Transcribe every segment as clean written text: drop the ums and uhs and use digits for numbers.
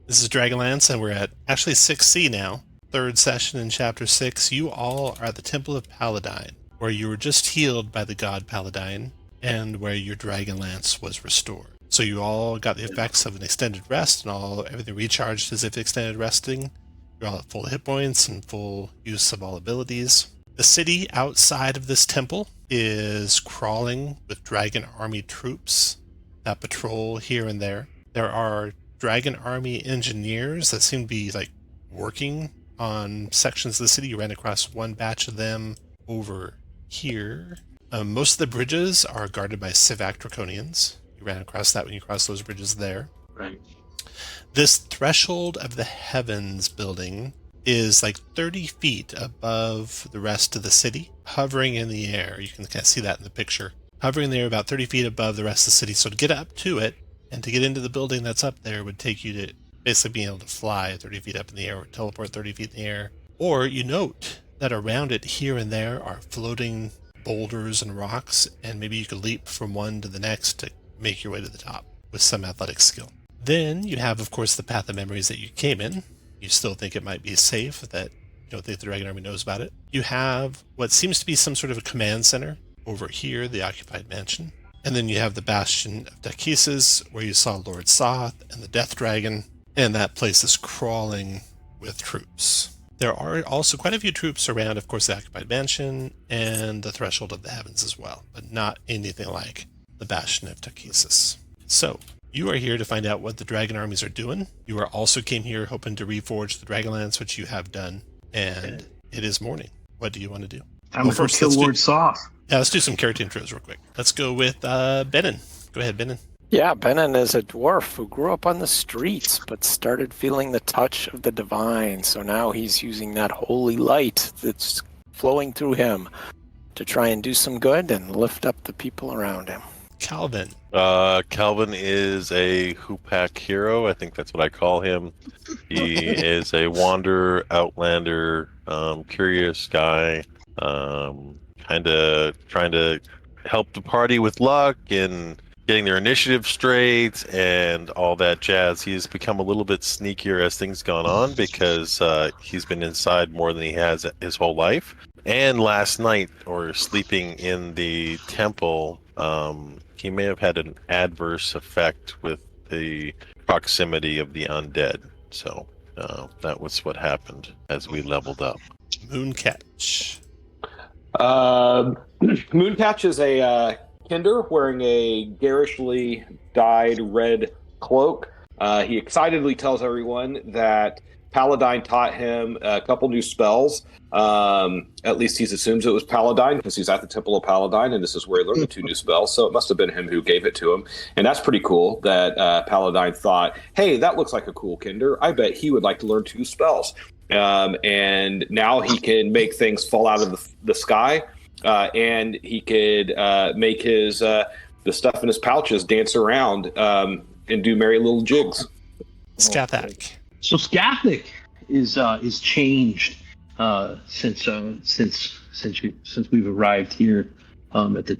This is Dragonlance, and we're at actually 6C now. Third session in Chapter 6. You all are at the Temple of Paladine, where you were just healed by the god Paladine, and where your Dragonlance was restored. So you all got the effects of an extended rest, and everything recharged as if extended resting. You're all at full hit points and full use of all abilities. The city outside of this temple is crawling with dragon army troops that patrol here and there. There are dragon army engineers that seem to be working on sections of the city. You ran across one batch of them over here. Most of the bridges are guarded by Civac Draconians. You ran across that when you crossed those bridges there. Right. This Threshold of the Heavens building is 30 feet above the rest of the city, hovering in the air. You can kind of see that in the picture. Hovering there about 30 feet above the rest of the city. So to get up to it, and to get into the building that's up there would take you to basically being able to fly 30 feet up in the air, or teleport 30 feet in the air. Or you note that around it here and there are floating boulders and rocks, and maybe you could leap from one to the next to make your way to the top with some athletic skill. Then you have, of course, the Path of Memories that you came in. You still think it might be safe, that you don't think the Dragon Army knows about it. You have what seems to be some sort of a command center over here, the Occupied Mansion. And then you have the Bastion of DeMPZ, where you saw Lord Soth and the Death Dragon, and that place is crawling with troops. There are also quite a few troops around, of course, the Occupied Mansion and the Threshold of the Heavens as well, but not anything like the Bastion of DeMPZ. So, you are here to find out what the dragon armies are doing. You are also came here hoping to reforge the Dragonlance, which you have done, and it is morning. What do you want to do? I'm going to kill Lord Soth. Yeah, let's do some character intros real quick. Let's go with Benin. Go ahead, Benin. Yeah, Benin is a dwarf who grew up on the streets but started feeling the touch of the divine. So now he's using that holy light that's flowing through him to try and do some good and lift up the people around him. Calvin. Calvin is a Hoopak hero. I think that's what I call him. He is a wanderer, outlander, curious guy, kind of trying to help the party with luck and getting their initiative straight and all that jazz. He's become a little bit sneakier as things gone on because he's been inside more than he has his whole life. And last night, or sleeping in the temple, he may have had an adverse effect with the proximity of the undead. So that was what happened as we leveled up. Mooncatch. Mooncatch is a Kinder wearing a garishly dyed red cloak. He excitedly tells everyone that Paladine taught him a couple new spells. At least he assumes it was Paladine because he's at the Temple of Paladine, and this is where he learned the two new spells. So it must have been him who gave it to him. And that's pretty cool that Paladine thought, hey, that looks like a cool Kinder. I bet he would like to learn two spells. And now he can make things fall out of the sky. And he could make his the stuff in his pouches dance around and do merry little jigs. Skathak. So Skathak is changed since we've arrived here at the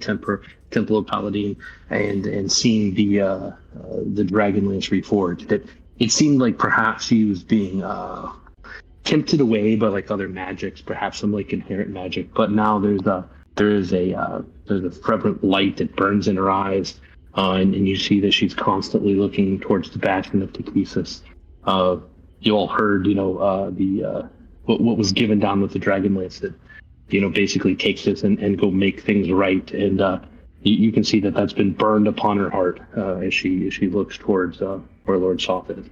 Temple of Paladine and seeing the Dragonlance reforged. It seemed like perhaps he was being tempted away by other magics, perhaps some inherent magic. But now there's a prevalent light that burns in her eyes, and you see that she's constantly looking towards the Bastion of DeMPZ. You all heard, what was given down with the Dragonlance that, basically takes this and go make things right. And you can see that that's been burned upon her heart as she looks towards where Lord Soth is.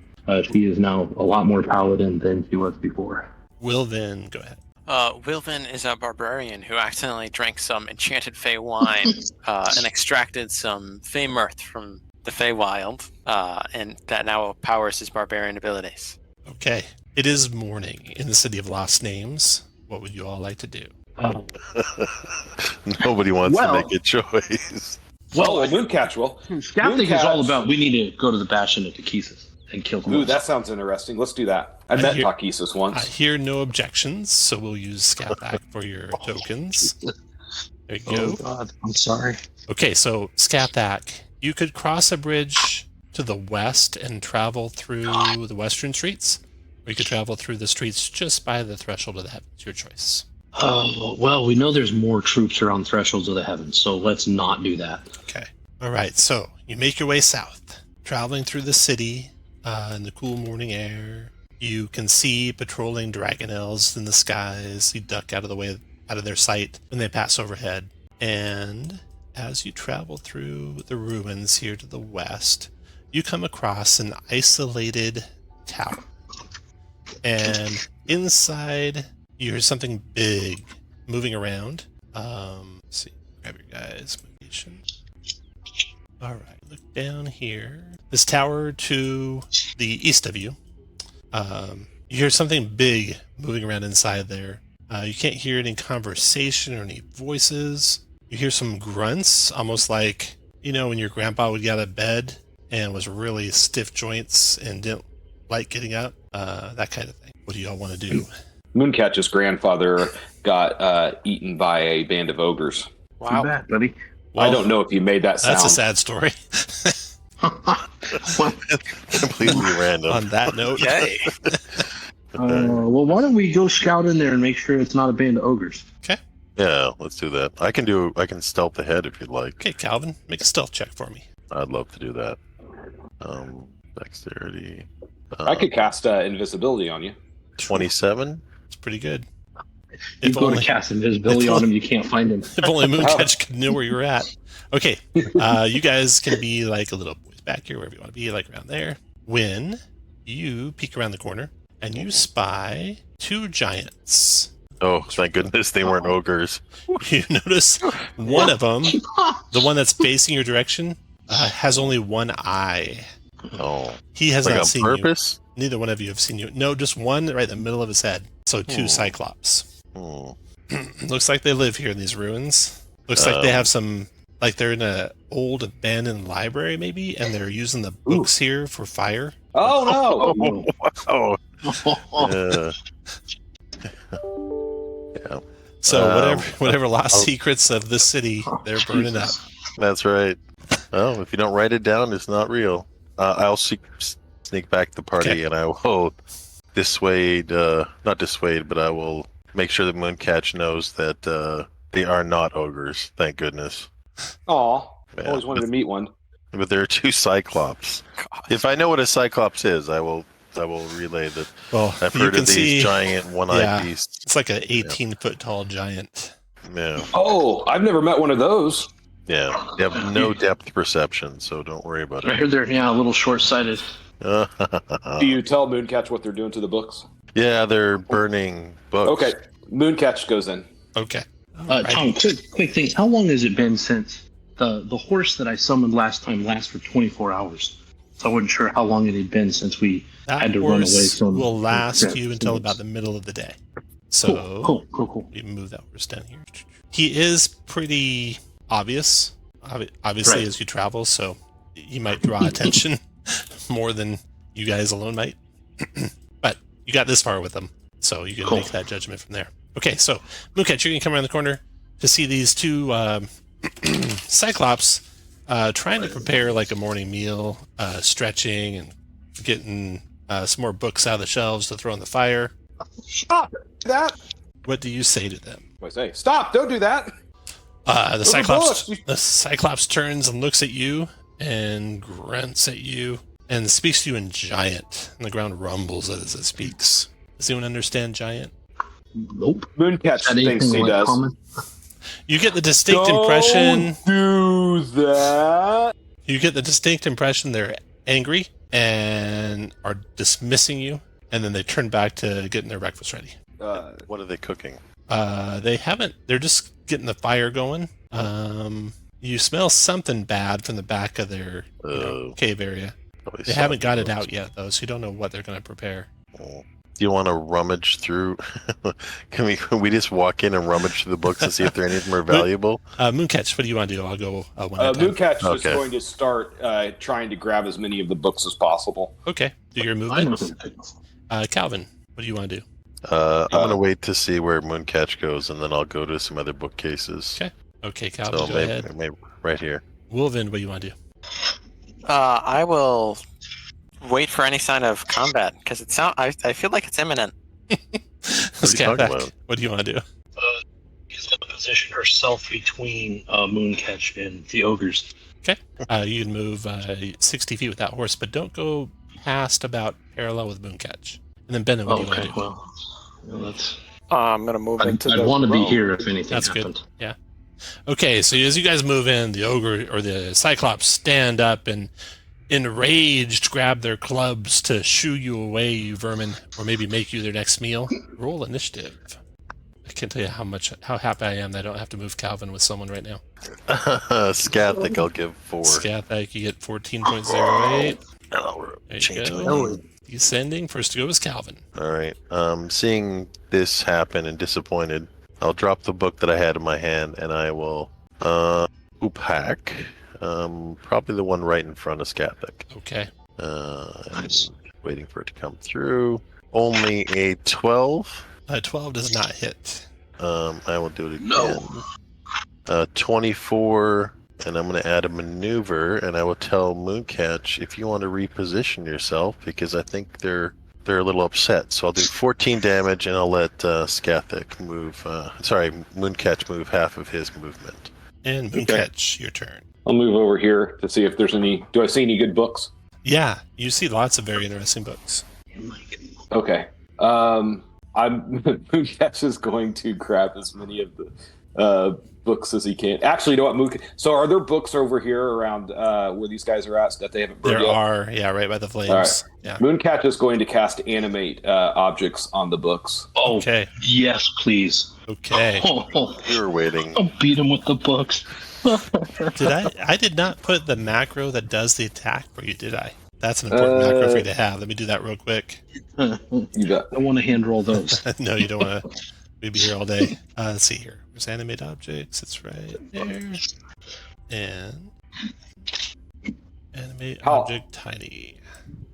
She is now a lot more paladin than she was before. Wilvin, go ahead. Wilvin is a barbarian who accidentally drank some enchanted Fey wine and extracted some Fey mirth from the Feywild, and that now powers his barbarian abilities. Okay. It is morning in the City of Lost Names. What would you all like to do? Nobody wants to make a choice. Well, Mooncatch will. Skathak is all about, we need to go to the Bastion of DeMPZ and kill him. Ooh, that sounds interesting. Let's do that. I met DeMPZ once. I hear no objections, so we'll use Skathak for your tokens. There you go. Oh, God. I'm sorry. Okay, so Skathak, you could cross a bridge to the west and travel through the western streets, or you could travel through the streets just by the threshold of the heavens. Your choice. Oh, well, we know there's more troops around thresholds of the heavens, so let's not do that. Okay. All right. So you make your way south, traveling through the city in the cool morning air. You can see patrolling dragonels in the skies. You duck out of their sight when they pass overhead. And as you travel through the ruins here to the west, you come across an isolated tower. And inside, you hear something big moving around. Let's see, grab your guys' location. All right, look down here. This tower to the east of you. You hear something big moving around inside there. You can't hear any conversation or any voices. You hear some grunts, almost like, when your grandpa would get out of bed and was really stiff joints and didn't like getting up, that kind of thing. What do y'all want to do? Mooncatch's grandfather got eaten by a band of ogres. Too bad, buddy. I don't know if you made that sound. That's a sad story. Completely random. On that note, Yay. Well, why don't we go scout in there and make sure it's not a band of ogres? Okay. Yeah, let's do that. I can stealth ahead if you'd like. Okay, Calvin, make a stealth check for me. I'd love to do that. Dexterity. I could cast invisibility on you. 27. It's pretty good. You go to cast invisibility on him, you can't find him. If only Mooncatch could know where you're at. Okay, you guys can be like a little boys back here, wherever you want to be, like around there. When you peek around the corner and you spy two giants. Oh, thank goodness they weren't ogres. You notice one of them, the one that's facing your direction, has only one eye. Oh, He has like not on seen purpose? you. Neither one of you have seen you. No, just one right in the middle of his head. So two Cyclops. Oh. Looks like they live here in these ruins. Looks like they have some, like they're in an old abandoned library maybe, and they're using the books here for fire. Oh no! Wow. Yeah. Yeah. So whatever lost secrets of this city, they're burning up. That's right. Oh, if you don't write it down, it's not real. I'll sneak back the party, Okay. and I will not dissuade, but I will make sure that Mooncatch knows that they are not ogres. Thank goodness. Aw, Yeah. always wanted to meet one. But there are two Cyclops. If I know what a Cyclops is, I will relay that. Well, I've you heard can of these see, giant one-eyed yeah. beasts. It's like an 18-foot tall giant. Yeah. Oh, I've never met one of those. Yeah. They have no depth perception, so don't worry about I it. heard they're a little short-sighted. Do you tell Mooncatch what they're doing to the books? Yeah, they're burning books. Okay, Mooncatch goes in. Okay. Tom, quick thing. How long has it been since the horse that I summoned last time lasts for 24 hours? So I wasn't sure how long it had been since we That had to run away horse from. will last you until about the middle of the day. So Cool. we move that horse down here. He is pretty obvious, obviously, Right. as you travel, so he might draw attention more than you guys alone might. But you got this far with him, so you can make that judgment from there. Okay, so Mooncatch, you're going to come around the corner to see these two Cyclops trying to prepare like a morning meal, stretching and getting some more books out of the shelves to throw on the fire. Stop that! What do you say to them? I say, stop! Don't do that! The Those are Cyclops books. the Cyclops turns and looks at you and grunts at you and speaks to you in giant. And the ground rumbles as it speaks. Does anyone understand giant? Nope. Mooncatch That thinks anything he like does. common? You get the distinct Don't impression. do that. You get the distinct impression they're angry and are dismissing you, and then they turn back to getting their breakfast ready. What are they cooking? They haven't. They're just getting the fire going. You smell something bad from the back of their cave area. Probably They haven't got it something out yet, though, so you don't know what they're going to prepare. else. Do you want to rummage through? Can we just walk in and rummage through the books and see if there any of them are valuable? Mooncatch, what do you want to do? I'll go one at a time. Mooncatch is Okay. going to start trying to grab as many of the books as possible. Okay, do your I know movement. something. Calvin, what do you want to do? I'm going to wait to see where Mooncatch goes, and then I'll go to some other bookcases. Okay, Calvin, So go ahead. maybe right here. Wolven, what do you want to do? I will wait for any sign of combat because I feel like it's imminent. Let's are you get back. talking about? What do you want to do? She's going to position herself between Mooncatch and the ogres. You can move 60 feet with that horse, but don't go past about parallel with Mooncatch. And then Bennett, what do you want to do? Well, that's. I'm going to move into I'd the want to be road. here if anything That's happened. good. Yeah. Okay, so as you guys move in, the ogre or the cyclops stand up and enraged grab their clubs to shoo you away, you vermin, or maybe make you their next meal. Roll initiative. I can't tell you how happy I am that I don't have to move Calvin with someone right now. Scat, I think I'll give 4. Scathak, you get 14.08. I'll There you change go. it. Descending. First to go is Calvin. All right. Seeing this happen and disappointed, I'll drop the book that I had in my hand and I will hack. Probably the one right in front of Scathak. Okay. Nice. Waiting for it to come through. Only a 12. 12 does not hit. I will do it again. No. 24, and I'm going to add a maneuver, and I will tell Mooncatch if you want to reposition yourself, because I think they're a little upset. So I'll do 14 damage, and I'll let Scathak move. Mooncatch move half of his movement. And Mooncatch, your turn. I'll move over here to see if there's any. Do I see any good books? Yeah, you see lots of very interesting books. Okay. Mooncatch is going to grab as many of the books as he can. Actually, you know what, So are there books over here around where these guys are at that they haven't burned There yet? are, yeah, right by the flames. All right. Yeah. Mooncatch is going to cast animate objects on the books. Oh, Okay. yes, please. Okay. You were waiting. I'll beat him with the books. I did not put the macro that does the attack for you, did I? That's an important macro for you to have. Let me do that real quick. You got. I want to hand roll those. No, you don't want to. We'd be here all day. Let's see here. There's animate objects. It's right there. And animate object tiny.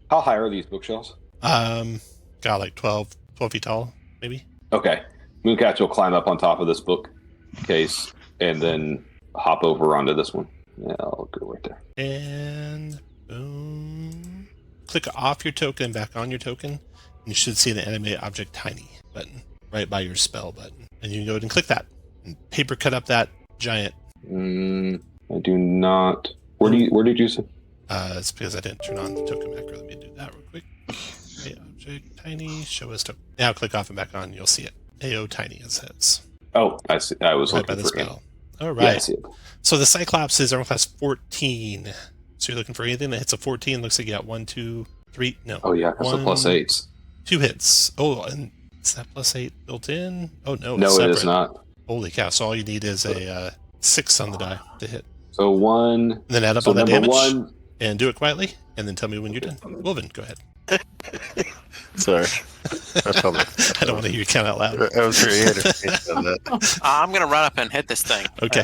How high are these bookshelves? Got like 12 feet tall, maybe. Okay. Mooncatch will climb up on top of this bookcase and then hop over onto this one. Yeah, I'll go right there. And boom. Click off your token and back on your token. And you should see the animate object tiny button right by your spell button. And you can go ahead and click that. And paper cut up that giant. I do not. Where did you say? It's because I didn't turn on the token macro. Let me do that real quick. Animate object tiny. Show us token. Now click off and back on. You'll see it. AO tiny, it says. Oh, I see. I was Right by looking the for it. spell. All Yeah, I right. see it. So the Cyclops is armor class 14. So you're looking for anything that hits a 14. Looks like you got 1, 2, 3. No. Oh yeah, that's the plus 8s. 2 hits. Oh, and is that plus 8 built in? Oh, no. No, it's it is separate. not. Holy cow. So all you need is a 6 on the die to hit. So 1. And then add up So all that number damage 1. and do it quietly. And then tell me when you're done. Wolven, go ahead. Sorry. I I don't want to hear you count out loud. was very entertained on that. I'm going to run up and hit this thing. Okay.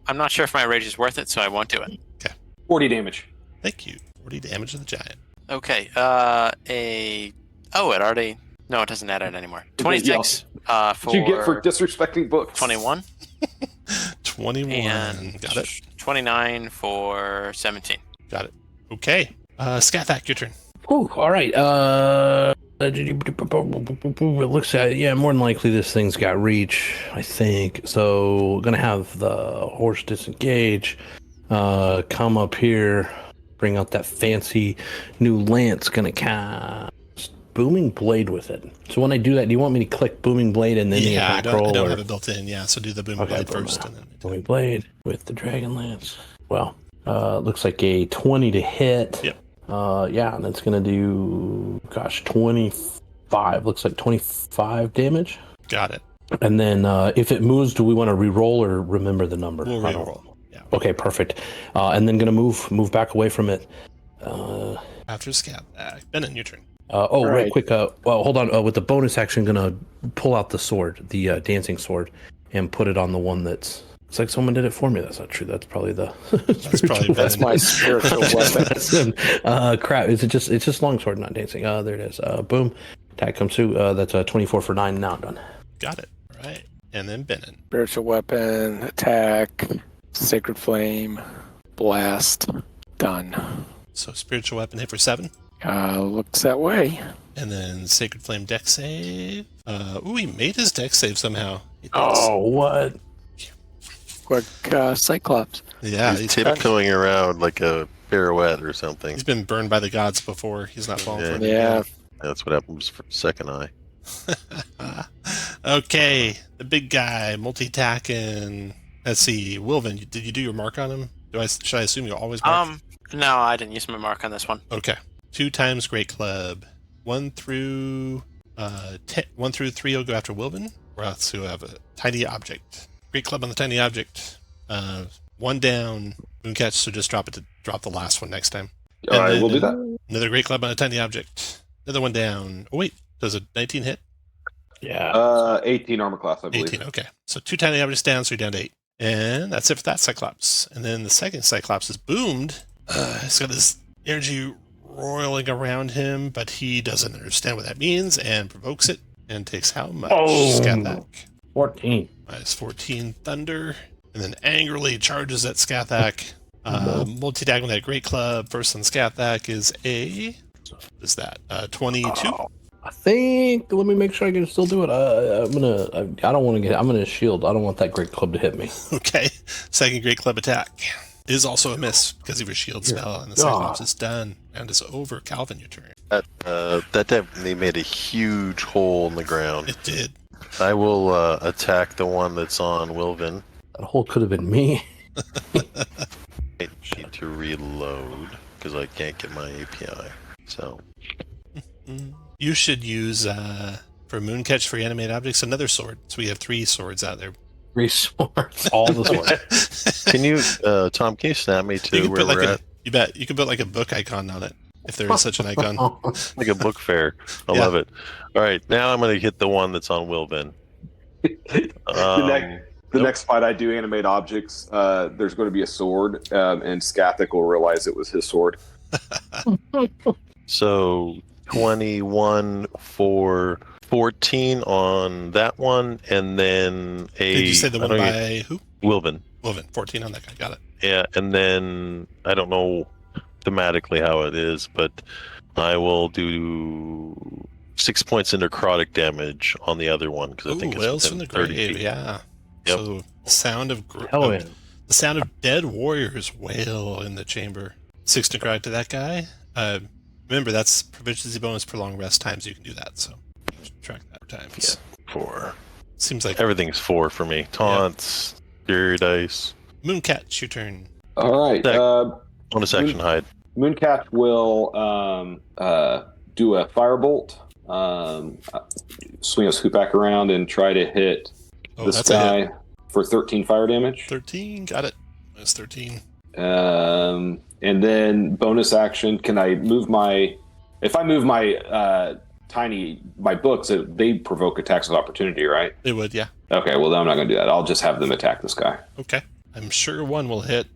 I'm not sure if my rage is worth it, so I won't do it. 40 damage. Thank you. 40 damage to the giant. Okay. It already. No, it doesn't add it anymore. 26 for. What you get for disrespecting books? 21 21. and Got it. 29 for 17. Got it. Okay. Scathak, your turn. Ooh, all right. It looks at more than likely this thing's got reach, I think. So gonna have the horse disengage, come up here, bring out that fancy new lance, gonna cast booming blade with it. So when I do that, do you want me to click booming blade and then the Yeah, I attack roll? don't or- have it built in. Yeah, so do the boom Okay, blade boom, first. And then booming blade with the dragon lance. Well, looks like a 20 to hit. Yep. And it's gonna do 25. Looks like 25 damage. got it. And then if it moves, do we want to re-roll or remember the number? We'll I don't- reroll. Yeah. Okay, perfect. And then gonna move back away from it. After Scathak. Bennett, your turn. Real right. quick. Hold on. With the bonus action, gonna pull out the sword, the dancing sword, and put it on the one that's. It's like someone did it for me. That's not true. That's probably the. That's probably That's my spiritual weapon. That's him. Crap. Is it just? It's just longsword, not dancing. There it is. Boom. Attack comes through. That's a 24 for 9. Now done. Got it. All right. And then Bennett. Spiritual weapon, attack, sacred flame, blast, done. So spiritual weapon hit for 7. Looks that way. And then Sacred Flame deck save. He made his deck save somehow. Oh, what? Quick Cyclops. Yeah, He's tiptoeing around like a pirouette or something. he's been burned by the gods before. He's not falling for it. Yeah. That's what happens for second eye. Okay, the big guy, multi-attacking. Let's see, Wilvin, did you do your mark on him? Should I assume you always mark? No, I didn't use my mark on this one. Okay. 2 times Great Club. 1 through 1 through 3 will go after Wilvin. Or else who have a tiny object. Great Club on the tiny object. 1 down. Mooncatch, so just drop the last one next time. All right, we'll do that. Another Great Club on a tiny object. Another 1 down. Oh wait, does a 19 hit? Yeah. 18 armor class, I believe. 18, okay. So 2 tiny objects down, so you're down to 8. And that's it for that Cyclops. And then the second Cyclops is boomed. He's got this energy roiling around him, but he doesn't understand what that means and provokes it and takes how much? Skathak. 14. Minus 14 Thunder. And then angrily charges at Skathak. Multi-tag with that Great Club. First on Skathak is what is that? 22? I think. Let me make sure I can still do it. I'm gonna shield. I don't want that Great Club to hit me. Okay. Second Great Club attack is also a miss because of your shield spell, and the Cyclops is done. And it's over. Calvin, your turn. That time they made a huge hole in the ground. It did. I will attack the one that's on Wilvin. That hole could have been me. I need to reload because I can't get my API. So You should use for Mooncatch for animate objects another sword. So we have 3 swords out there. 3 swords. All the swords. can you, Tom? Can you snap me to where we're at? You bet. You can put like a book icon on it if there is such an icon. Like a book fair. I love it. All right, now I'm going to hit the one that's on Wilvin. The next fight I do animate objects, there's going to be a sword, and Skathak will realize it was his sword. So 21 for 14 on that one, and then Did you say the one by who? Wilvin. Wilvin. 14 on that guy. Got it. Yeah, and then I don't know thematically how it is, but I will do 6 points of necrotic damage on the other one because I think it's Wails from the 30 grave. feet. Yeah. Yep. So the sound of yeah. the sound of dead warriors wail in the chamber. 6 necrotic to that guy. Remember, that's proficiency bonus per long rest times. You can do that. So track that times. Yeah, 4. Seems like Everything's 4 for me. Taunts, Fury Dice. Mooncatch, your turn. All right. Bonus action hide. Mooncatch will do a firebolt, swing his hoop back around, and try to hit this that's a hit. guy for 13 fire damage. 13, got it. Minus 13. And then bonus action, can I move my... If I move my my books, they provoke attacks of opportunity, right? They would, yeah. Okay, well, then I'm not going to do that. I'll just have them attack this guy. Okay. I'm sure 1 will hit.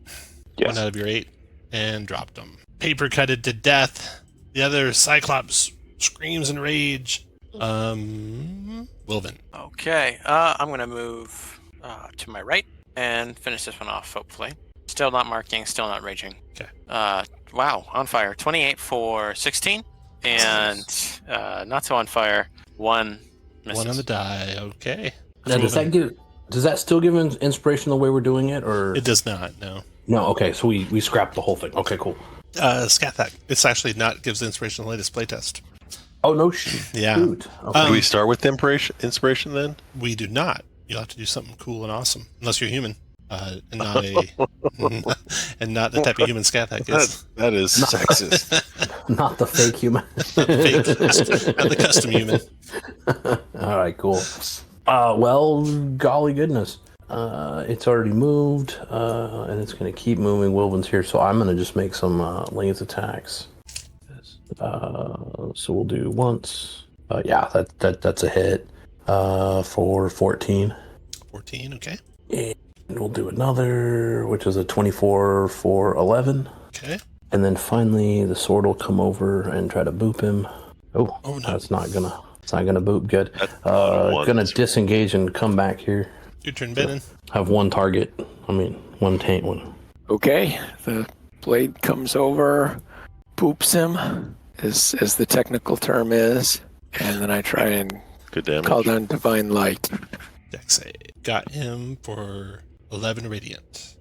Yes. 1 out of your 8. And dropped them. Paper cutted to death. The other Cyclops screams in rage. Wilvin. Okay, I'm going to move to my right and finish this one off, hopefully. Still not marking, still not raging. Okay. Wow, on fire. 28 for 16. And not so on fire. 1 misses. 1 on the die. Okay. Now, does that still give inspiration the way we're doing it, or It does not, no. no? Okay, so we scrapped the whole thing. Okay, cool. Skathak. It's actually not gives inspiration in the latest playtest. Oh no, shoot. Yeah. Okay. Do we start with inspiration then? We do not. You'll have to do something cool and awesome, unless you're human, and not and not the type of human Skathak is. That is sexist. Not the fake human. Fake, not the custom human. All right, cool. Well, golly goodness. It's already moved, and it's going to keep moving. Wilvin's here, so I'm going to just make some lance attacks. So we'll do once. Yeah, that's a hit for 14. 14, okay. And we'll do another, which is a 24 for 11. Okay. And then finally, the sword will come over and try to boop him. Oh no. It's not gonna boop good. One. Gonna disengage and come back here. Your turn, Benin. Have one target. I mean, one tank one. Okay, the blade comes over, boops him, as the technical term is, and then I try and Good damage. call down divine light. Dex save. Got him for 11 radiant.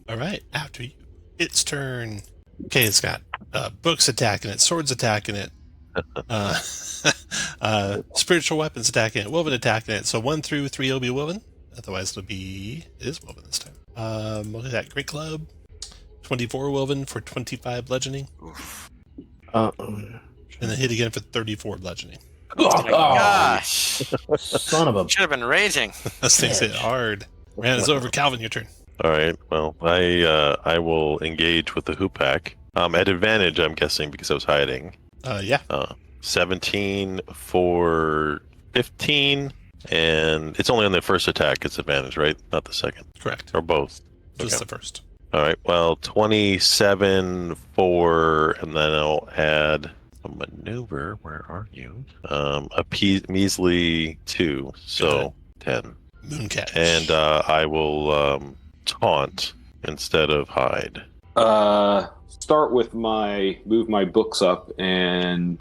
All right, after you. Its turn. Okay, it's got books attacking it, swords attacking it, spiritual weapons attacking it, woven attacking it. So 1 through 3 will be woven. Otherwise, it is woven this time. Look at that, great club. 24 woven for 25 bludgeoning. And then hit again for 34 bludgeoning. Oh my gosh! Son of a... Should have been raging. Those things hit hard. Ran is over. Calvin, your turn. All right. Well, I will engage with the Hoopak. At advantage, I'm guessing, because I was hiding. Yeah. 17 for 15, and it's only on the first attack. It's advantage, right? Not the second. Correct. Or both. Just Okay. the first. All right. Well, 27 for, and then I'll add a maneuver. Where are you? A measly 2, so 10. Mooncatch. And I will taunt instead of hide. Start with move my books up and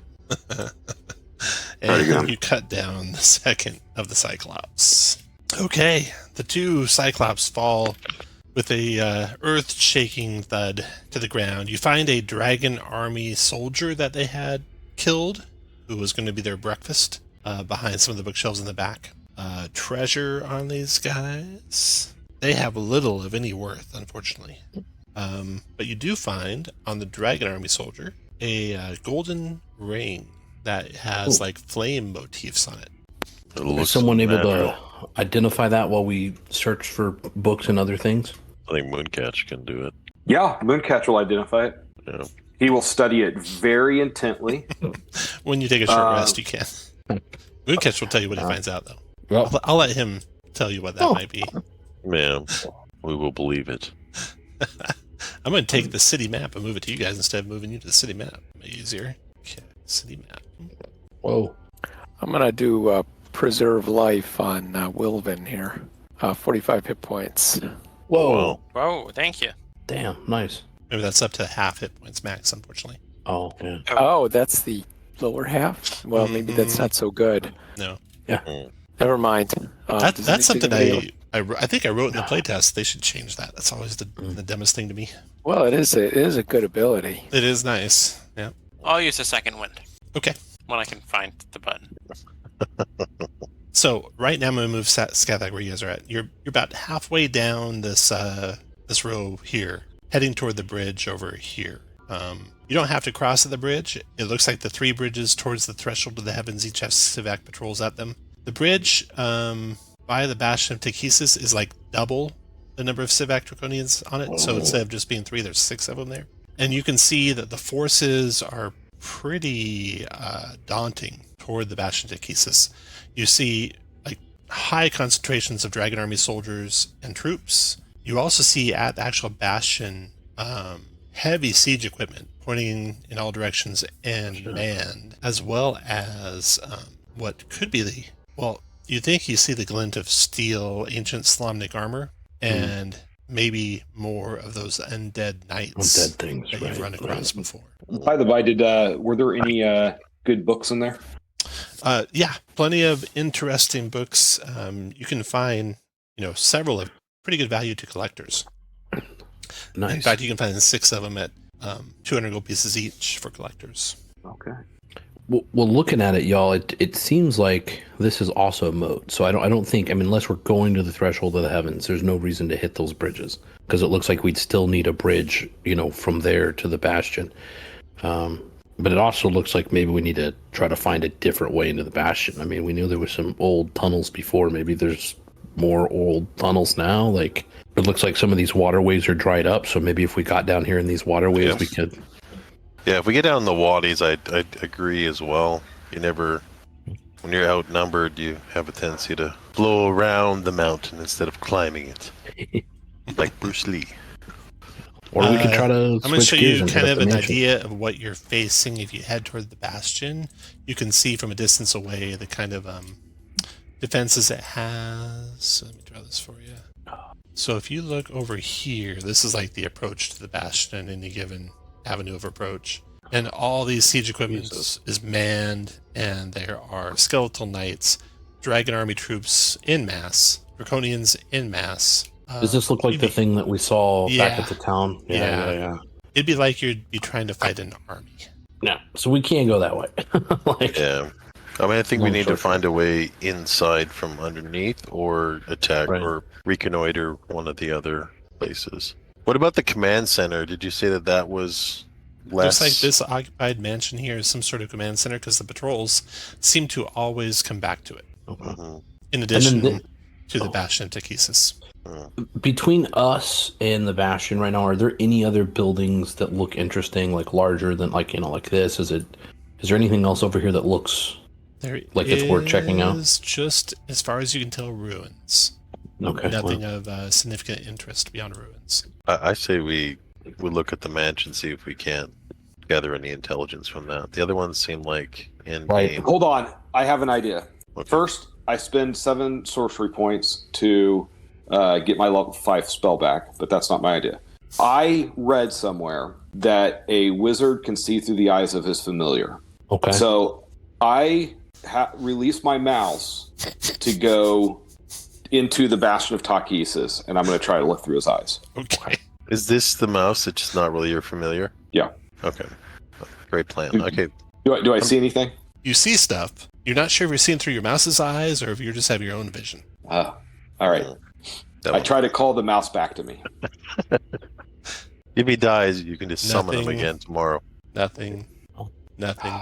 and you cut down the second of the Cyclops. Okay, the 2 Cyclops fall with a earth-shaking thud to the ground. You find a dragon army soldier that they had killed, who was going to be their breakfast, behind some of the bookshelves in the back. Treasure on these guys. They have little of any worth, unfortunately. But you do find on the dragon army soldier a golden ring that has like flame motifs on it. Is someone able to identify that while we search for books and other things? I think Mooncatch can do it. yeah, Mooncatch will identify it. Yeah. He will study it very intently. When you take a short rest, you can. Mooncatch will tell you what he finds out, though. Well, I'll let him tell you what that might be. Man, we will believe it. I'm going to take the city map and move it to you guys instead of moving you to the city map. Make it easier. Okay, city map. whoa. I'm gonna do preserve life on Wilvin here. 45 hit points. Whoa. Whoa, thank you. Damn, nice. Maybe that's up to half hit points max, unfortunately. Oh, yeah. Oh, that's the lower half? Well, maybe that's not so good. No. Never mind. That's something I think I wrote in the playtest. They should change that. That's always the dumbest thing to me. Well, it is a good ability. It is nice. Yeah. I'll use a second wind Okay. when I can find the button. So right now I'm going to move Scathag where you guys are at. You're about halfway down this this row here, heading toward the bridge over here. You don't have to cross at the bridge. It looks like the 3 bridges towards the threshold of the heavens each have Civac patrols at them. The bridge by the Bastion of Takesis is like double the number of Civac Draconians on it. So instead of just being 3, there's 6 of them there. And you can see that the forces are pretty daunting toward the Bastion of Takesis. You see like high concentrations of Dragon Army soldiers and troops. You also see at the actual Bastion heavy siege equipment pointing in all directions and manned, as well as what could be you think you see the glint of steel, ancient Solomnic armor, and maybe more of those undead knights Undead things, that you've run across before. By the by, were there any good books in there? Yeah, plenty of interesting books. You can find, several of pretty good value to collectors. Nice. In fact, you can find 6 of them at 200 gold pieces each for collectors. Okay. Well, looking at it, y'all, it seems like this is also a moat. So I don't think, unless we're going to the threshold of the heavens, there's no reason to hit those bridges, because it looks like we'd still need a bridge, from there to the Bastion. But it also looks like maybe we need to try to find a different way into the Bastion. We knew there was some old tunnels before. Maybe there's more old tunnels now. Like, it looks like some of these waterways are dried up. So maybe if we got down here in these waterways, we could. Yeah, if we get down the waddies, I'd agree as well. When you're outnumbered, you have a tendency to blow around the mountain instead of climbing it, like Bruce Lee. Or we could try to. I'm going to show you kind of an idea of what you're facing if you head toward the Bastion. You can see from a distance away the kind of defenses it has. So let me draw this for you. So if you look over here, this is like the approach to the Bastion in any given avenue of approach. And all these siege equipment Jesus. is manned, and there are skeletal knights, dragon army troops in mass, draconians in mass. Does this look like the thing that we saw back Yeah. at the town? Yeah. It'd be like you'd be trying to fight an army. No, so we can't go that way. Like, Yeah. I mean, I think we Long need to short find a way inside from underneath or attack Right. or reconnoiter one of the other places. What about the command center? Did you say that that was less? Looks like this occupied mansion here is some sort of command center because the patrols seem to always come back to it. okay. Mhm. In addition then to the Bastion of Takesis. Between us and the Bastion right now, are there any other buildings that look interesting, like larger than like like this? Is there anything else over here that looks There like it's worth checking out? is just, as far as you can tell, ruins. Okay. Nothing of significant interest beyond ruins. I say we look at the mansion, see if we can gather any intelligence from that. The other ones seem like in Right. game. Hold on, I have an idea. Okay. First, I spend 7 sorcery points to get my level 5 spell back, but that's not my idea. I read somewhere that a wizard can see through the eyes of his familiar. Okay. So I release my mouse to go into the Bastion of Takesis, and I'm going to try to look through his eyes. Okay. Is this the mouse that's just not really your familiar? Yeah. Okay. Great plan. Okay. Do I see anything? You see stuff. You're not sure if you're seeing through your mouse's eyes or if you just have your own vision. All right. That I one. try to call the mouse back to me. If he dies, you can just summon him Nothing. again tomorrow. Nothing. Nothing.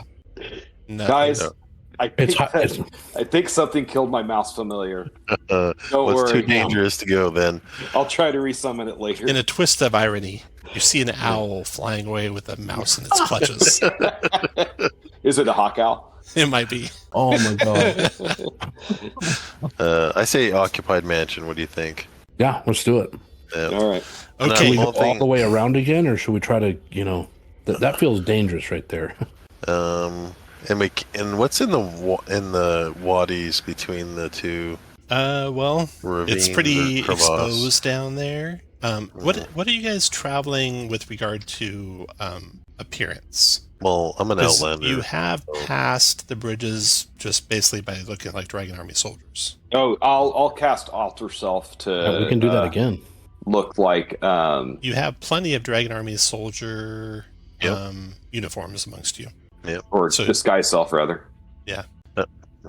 Nothing. Guys, No. I think something killed my mouse familiar. Don't Well, it's worry. too dangerous to go then. I'll try to resummon it later. In a twist of irony, you see an owl flying away with a mouse in its clutches. Is it a hawk owl? It might be. Oh my god. I say occupied mansion. What do you think? Yeah, let's do it. All right. Should Okay. we Well, go all the way around again, or should we try to, that feels dangerous right there. And what's in the wadis between the two Well, ravines? it's pretty or crevasse? exposed down there. What are you guys traveling with regard to appearance? Well, I'm an 'Cause outlander. you have passed the bridges just basically by looking like Dragon Army soldiers. Oh, I'll cast Alter Self to. Yeah, we can do that again. Look like. You have plenty of Dragon Army soldier Yep. uniforms amongst you. Or So- disguise self, rather.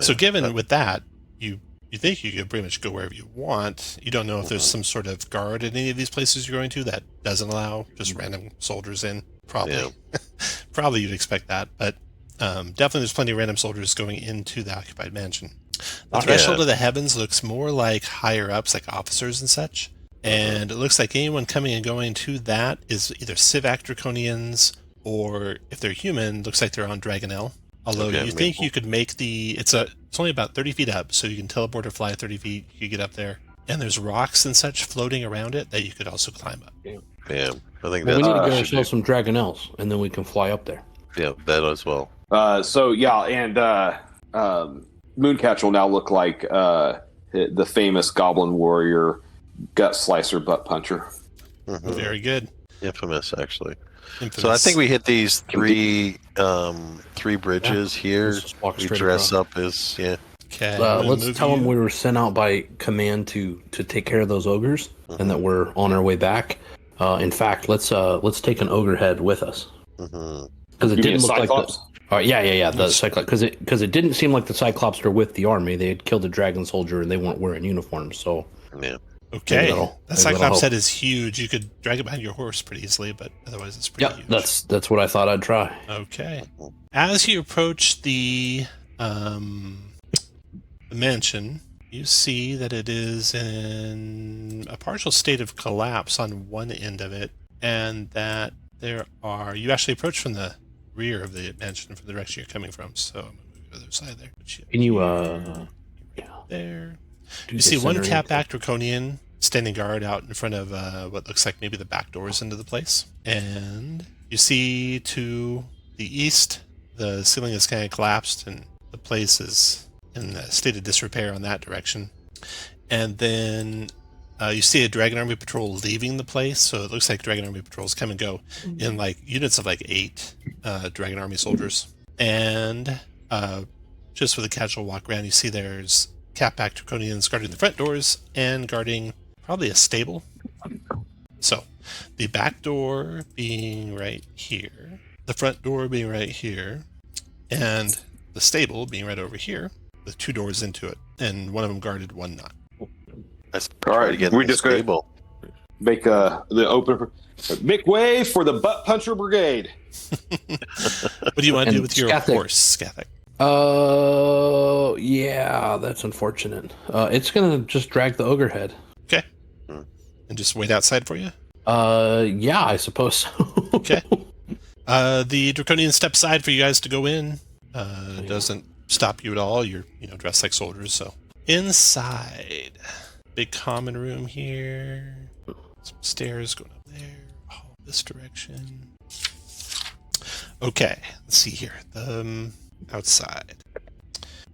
So given with that, you think you could pretty much go wherever you want. You don't know if there's some sort of guard at any of these places you're going to that doesn't allow just random soldiers in. Probably. Yeah. Probably you'd expect that, but definitely there's plenty of random soldiers going into the occupied mansion. The threshold of the heavens looks more like higher ups, like officers and such. And it looks like anyone coming and going to that is either Civac Draconians, or if they're human, looks like they're on Dragonel. Although Okay, you think you could make it's only about 30 feet up, so you can teleport or fly 30 feet, you could get up there. And there's rocks and such floating around it that you could also climb up. Yeah, I think Well, we need to that's get ourselves some Dragonels, and then we can fly up there. yeah, that as well. So yeah, and Mooncatch will now look like the famous Goblin Warrior, Gut Slicer, Butt Puncher. Mhm. Very good. Infamous, actually. Infamous. So I think we hit these three bridges here. Let's just walk We straight dress across. up as Okay, I'm gonna Let's move tell them you- we were sent out by command to take care of those ogres, and that we're on our way back. In fact, let's take an ogre head with us, Mhm. because it You mean didn't a look like Cyclops? the. Yeah. The Cyclops, because it didn't seem like the Cyclops were with the army. They had killed a dragon soldier, and they weren't wearing uniforms. So Yeah. Okay, maybe that that'll Cyclops help. head is huge. You could drag it behind your horse pretty easily, but otherwise it's pretty huge. that's what I thought I'd try. Okay. As you approach the mansion, you see that it is in a partial state of collapse on one end of it, and that you actually approach from the rear of the mansion from the direction you're coming from. So I'm going to move to the other side there. Can you There. do You the see one centering? Cat-back Draconian standing guard out in front of what looks like maybe the back doors into the place. And you see to the east, the ceiling is kind of collapsed and the place is in a state of disrepair on that direction. And then you see a Dragon Army patrol leaving the place. So it looks like Dragon Army patrols come and go in like units of like 8 Dragon Army soldiers. And just with a casual walk around, you see there's Catback Draconians guarding the front doors and guarding probably a stable. So the back door being right here, the front door being right here, and the stable being right over here with 2 doors into it, and one of them guarded, one not. Let's All try right, to get we're the just gonna stable. make the open. Make way for the Butt Puncher Brigade. What do you want to do And with your Skathik. horse, Skathik? Yeah, that's unfortunate. It's gonna just drag the ogre head. Okay. And just wait outside for you? Yeah, I suppose so. Okay. The Draconian steps aside for you guys to go in. Doesn't stop you at all. You're, dressed like soldiers, so. Inside. Big common room here. Some stairs going up there. Oh, this direction. Okay, let's see here. Outside.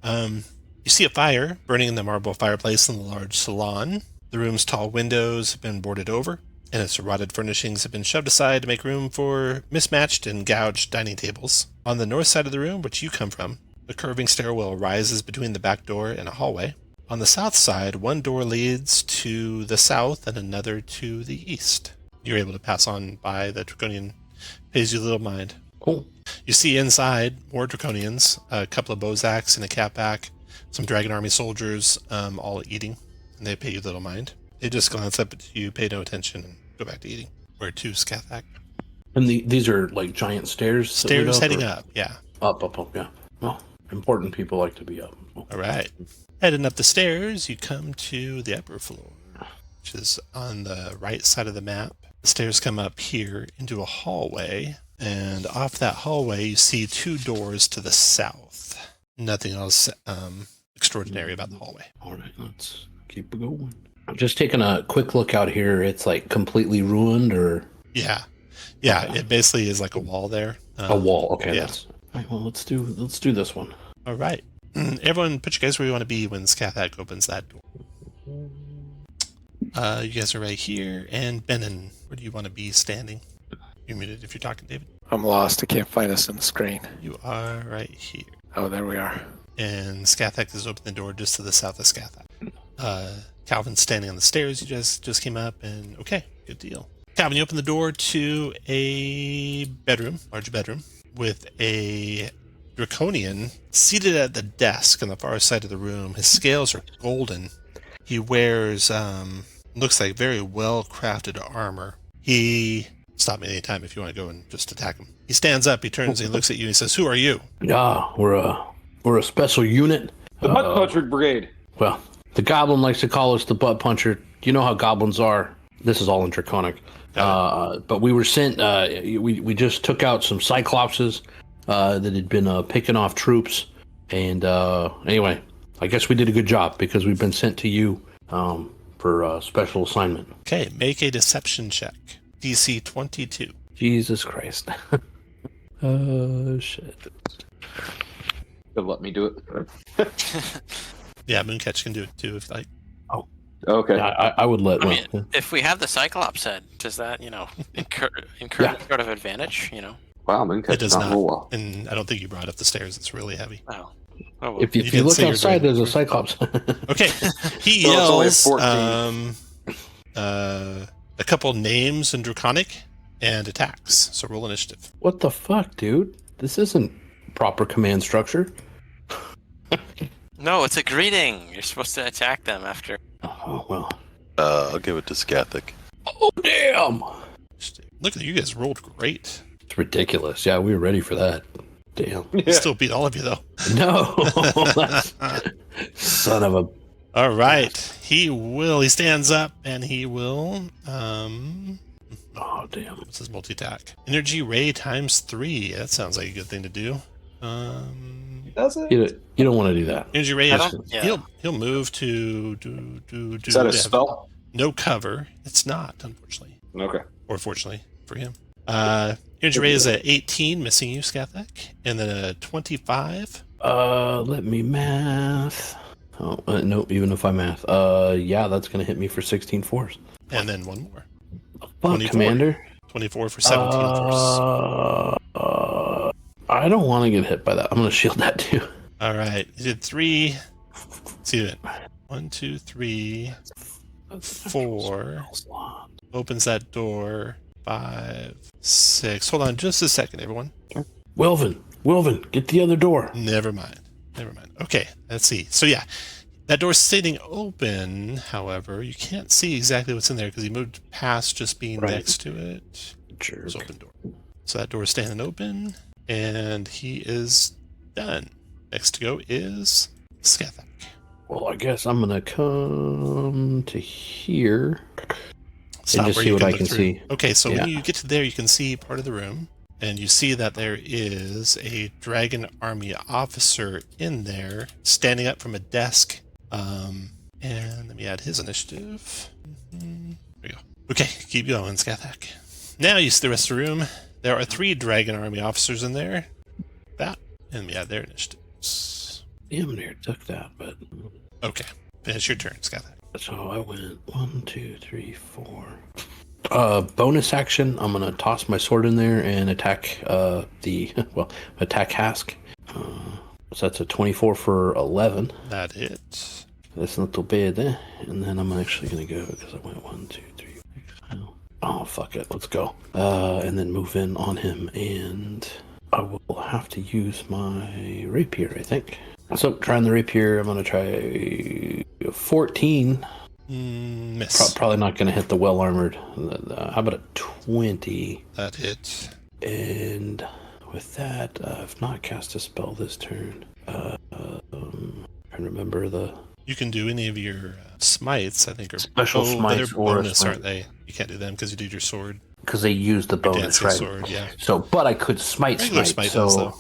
You see a fire burning in the marble fireplace in the large salon. The room's tall windows have been boarded over, and its rotted furnishings have been shoved aside to make room for mismatched and gouged dining tables. On the north side of the room, which you come from, the curving stairwell rises between the back door and a hallway. On the south side, one door leads to the south and another to the east. You're able to pass on by. The Draconian pays you little mind. Cool. You see inside more Draconians, a couple of Bozaks and a Catback, some Dragon Army soldiers, all eating, and they pay you little mind. They just glance up at you, pay no attention, and go back to eating. Where to, Skathak? And these are like giant stairs. that lead Stairs heading or- up, yeah. Up, yeah. Well, important people like to be up. All right. Heading up the stairs, you come to the upper floor, which is on the right side of the map. The stairs come up here into a hallway, and off that hallway, you see 2 doors to the south. Nothing else extraordinary about the hallway. All right, let's keep it going. I'm just taking a quick look out here. It's like completely ruined, or Yeah, Okay. it basically is like a wall there. a wall. Okay, yeah. that's all right. Well, let's do this one. All right. Everyone, put you guys where you want to be when Skathak opens that door. You guys are right here, and Benin, where do you want to be standing? You're muted if you're talking, David. I'm lost. I can't find us on the screen. You are right here. Oh, there we are. And Skathak has opened the door just to the south of Skathak. Calvin's standing on the stairs. You just came up, and okay, good deal. Calvin, you open the door to a bedroom, large bedroom, with a Draconian seated at the desk on the far side of the room. His scales are golden. He wears, looks like very well-crafted armor. He... Stop me anytime if you want to go and just attack him. He stands up, he turns, he looks at you, and he says, "Who are you?" Yeah, we're a special unit. The Butt Puncher Brigade. Well, the goblin likes to call us the butt puncher. You know how goblins are. This is all in Draconic. But we were sent. We just took out some Cyclopses that had been picking off troops. And anyway, I guess we did a good job because we've been sent to you for a special assignment. Okay, make a deception check. DC 22. Jesus Christ. Shit. They'll let me do it. Yeah, Mooncatch can do it too if like. Okay. I would let. I mean, if we have the Cyclops head, does that, incur Yeah. sort of advantage, Wow, It Mooncatch does does not. not roll well. And I don't think you brought up the stairs. It's really heavy. Oh. Oh, well. If You you didn't look say you're outside, doing there's a Cyclops. Okay, he So it's only yells 14. A couple names in Draconic and attacks. So roll initiative. What the fuck, dude? This isn't proper command structure. No, it's a greeting. You're supposed to attack them after. Oh, well. I'll give it to Skathik. Oh, damn! Look at you guys rolled great. It's ridiculous. Yeah, we were ready for that. Damn. He still beat all of you though. No! That's- son of a... All right, he stands up and he will. Oh, damn. What's his multi-attack? Energy ray times 3. That sounds like a good thing to do. Does it? You don't want to do that. Energy ray I is don't- yeah. he'll move to do. Is that a have spell? No cover. It's not, unfortunately, Okay. or fortunately for him. Energy ray is a 18, missing you, Skathak, and then a 25. Let me math. Oh, no, even if I math. Yeah, that's going to hit me for 16 force. And then one more. Fuck, 24. Commander. 24 for 17 force. I don't want to get hit by that. I'm going to shield that too. All right. You did 3. Let's do it. 1, 2, 3, 4. Opens that door. 5, 6. Hold on just a second, everyone. Wilvin, get the other door. Never mind. Okay, let's see. So yeah, that door's sitting open. However, you can't see exactly what's in there because he moved past just being next to it. Jerk. It's open door. So that door is standing open, and he is done. Next to go is Skathak. Well, I guess I'm gonna come to here Stop and just where see you what I look can through. see. Okay, so Yeah. when you get to there, you can see part of the room, and you see that there is a dragon army officer in there, standing up from a desk. And let me add his initiative. There we go. Okay, keep going, Skathak. Now you see the rest of the room. There are 3 dragon army officers in there. That, and let me add their initiatives. Damn near took that, but Okay, finish your turn, Skathak. so I went 1, 2, 3, 4. Bonus action. I'm gonna toss my sword in there and attack attack Hask. So that's a 24 for 11. That hits. That's not too bad, eh? And then I'm actually gonna go because I went 1, 2, 3, 4. Oh fuck it, let's go. And then move in on him, and I will have to use my rapier, I think. So trying the rapier, I'm gonna try 14. Miss. Probably not gonna hit the well armored. How about a 20? That hits. And with that, I've not cast a spell this turn. Trying to remember the. You can do any of your smites, I think, are Special smites they're or a bonus, smite. aren't they? You can't do them because you did your sword. Because they use the bonus, Dancing right? sword, yeah. So, but I could Regular smite so, does, though.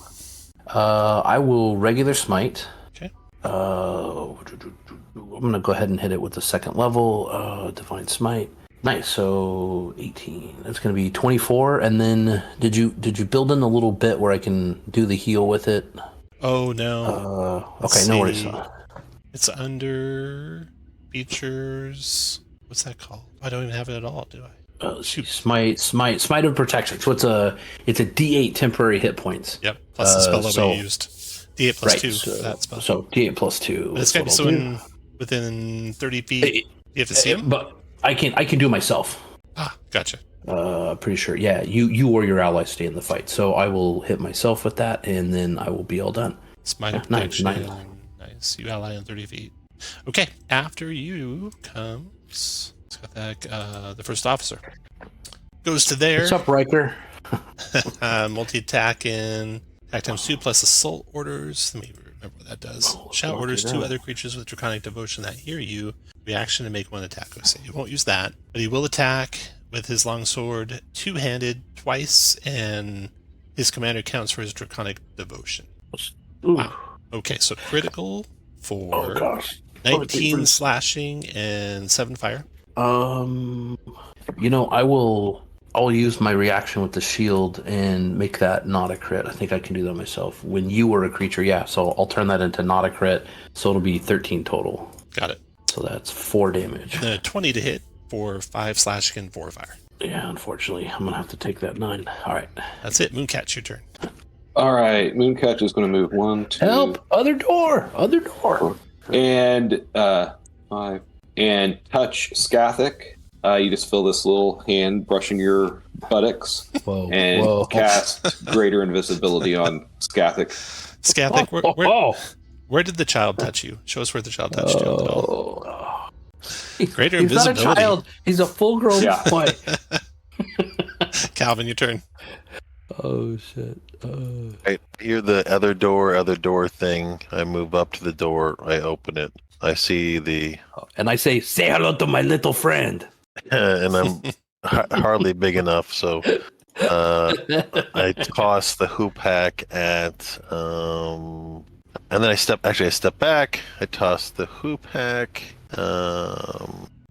I will regular smite. Okay. I'm gonna go ahead and hit it with the second level. Divine smite. Nice. So 18. That's gonna be 24. And then did you build in a little bit where I can do the heal with it? Oh, no. Okay. No worries. It's under features. What's that called? I don't even have it at all, do I? Shoot. Smite of protection. So it's a D8 temporary hit points. Yep. Plus the spell level so- you used. D8 plus Right, 2 so, for that spell. So D8 plus 2. But it's got to be that's what I'll someone within 30 feet. You have to see him? But I can do it myself. Ah, gotcha. Pretty sure. Yeah, you or your allies stay in the fight. So I will hit myself with that, and then I will be all done. Smite of Nice, protection. nice. Nice. You ally in 30 feet. Okay. After you comes the first officer. Goes to there. What's up, Riker? Multi-attack in attack times 2 plus assault orders. Let me remember what that does. Shout don't orders do 2 that. other creatures with draconic devotion that hear you. Reaction to make 1 attack. So he won't use that, but he will attack with his longsword two-handed twice, and his commander counts for his draconic devotion. Ooh. Wow. Okay, so critical for Oh gosh. 19 slashing and 7 fire. I'll use my reaction with the shield and make that not a crit. I think I can do that myself. When you were a creature, yeah. So I'll turn that into not a crit. So it'll be 13 total. Got it. So that's 4 damage. 20 to hit for 5 slashing and 4 fire. Yeah, unfortunately, I'm gonna have to take that 9. All right. That's it. Mooncat, your turn. All right, Mooncatch is going to move 1, 2, Help! Other door! and 5, and touch Skathak. You just feel this little hand brushing your buttocks, Whoa! and cast greater invisibility on Skathak. Skathak, where did the child touch you? Show us where the child touched you. Oh. Greater He's not a invisibility. child. He's a full-grown Yeah. boy. Calvin, your turn. Oh shit! I hear the other door thing. I move up to the door. I open it. I see the, And I say hello to my little friend. and I'm hardly big enough, so I toss the hoop hack at, and then I step back. I toss the hoop hack.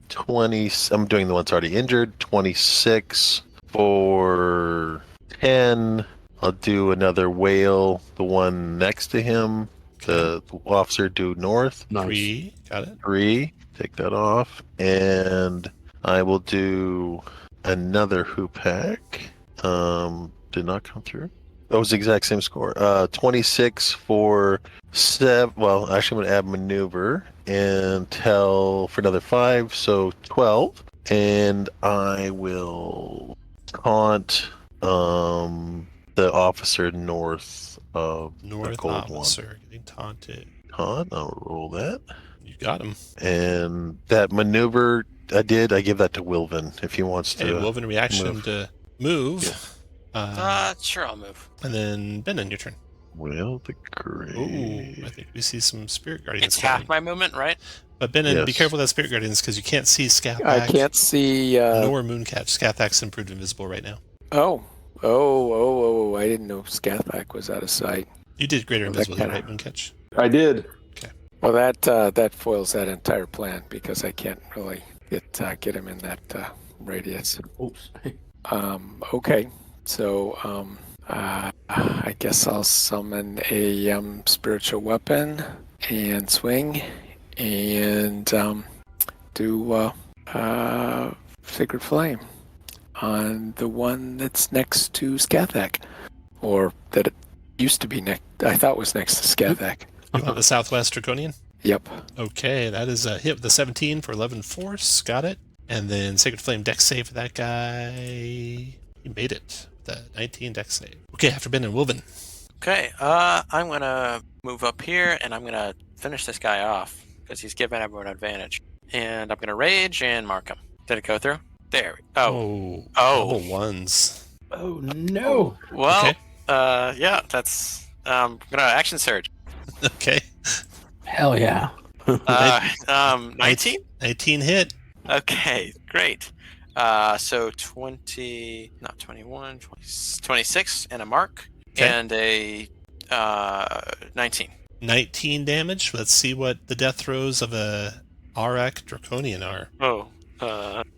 20. I'm doing the one that's already injured. 26 for 10. I'll do another whale, the one next to him, the officer due north. Nice. 3. Got it. 3. Take that off. And I will do another hoop hack. Did not come through. That was the exact same score. 26 for 7. Well, actually, I'm going to add maneuver and tell for another 5, so 12. And I will taunt the officer north of the North cold officer getting taunted. one. Taunt, I'll roll that. You got him. And that maneuver I give that to Wilvin if he wants to. Hey, Wilvin reaction move. to move. Sure, I'll move. And then Benin, your turn. Well, the great. Ooh, I think we see some spirit guardians. It's half coming. my movement, right? But Benin, be Yes. careful with that spirit guardians because you can't see Scathach I can't see. nor Mooncatch. Scathach's improved invisible right now. Oh! I didn't know Scathach was out of sight. You did greater Well, that invisibility, kinda- right, Mooncatch? I did. Well, that foils that entire plan because I can't really get him in that radius. Oops. Okay, so I guess I'll summon a spiritual weapon and swing and do Sacred Flame on the one that's next to Scathach, or that it used to be next. I thought was next to Scathach. You want the Southwest Draconian? Yep. Okay, that is a hit with the 17 for 11 force. Got it. And then Sacred Flame dex save for that guy. He made it. The 19 dex save. Okay, after Ben and Wilvin. Okay, I'm gonna move up here and I'm gonna finish this guy off because he's giving everyone advantage. And I'm gonna rage and mark him. Did it go through? There. Oh. Double ones. Oh no! Well. Okay. Yeah. That's. I'm gonna action surge. Okay. Hell yeah! 19. 19 hit. Okay, great. So 20, not 21, 20, 26 and a mark, Okay. and a 19. 19 damage. Let's see what the death throws of a Arak Draconian are. Oh,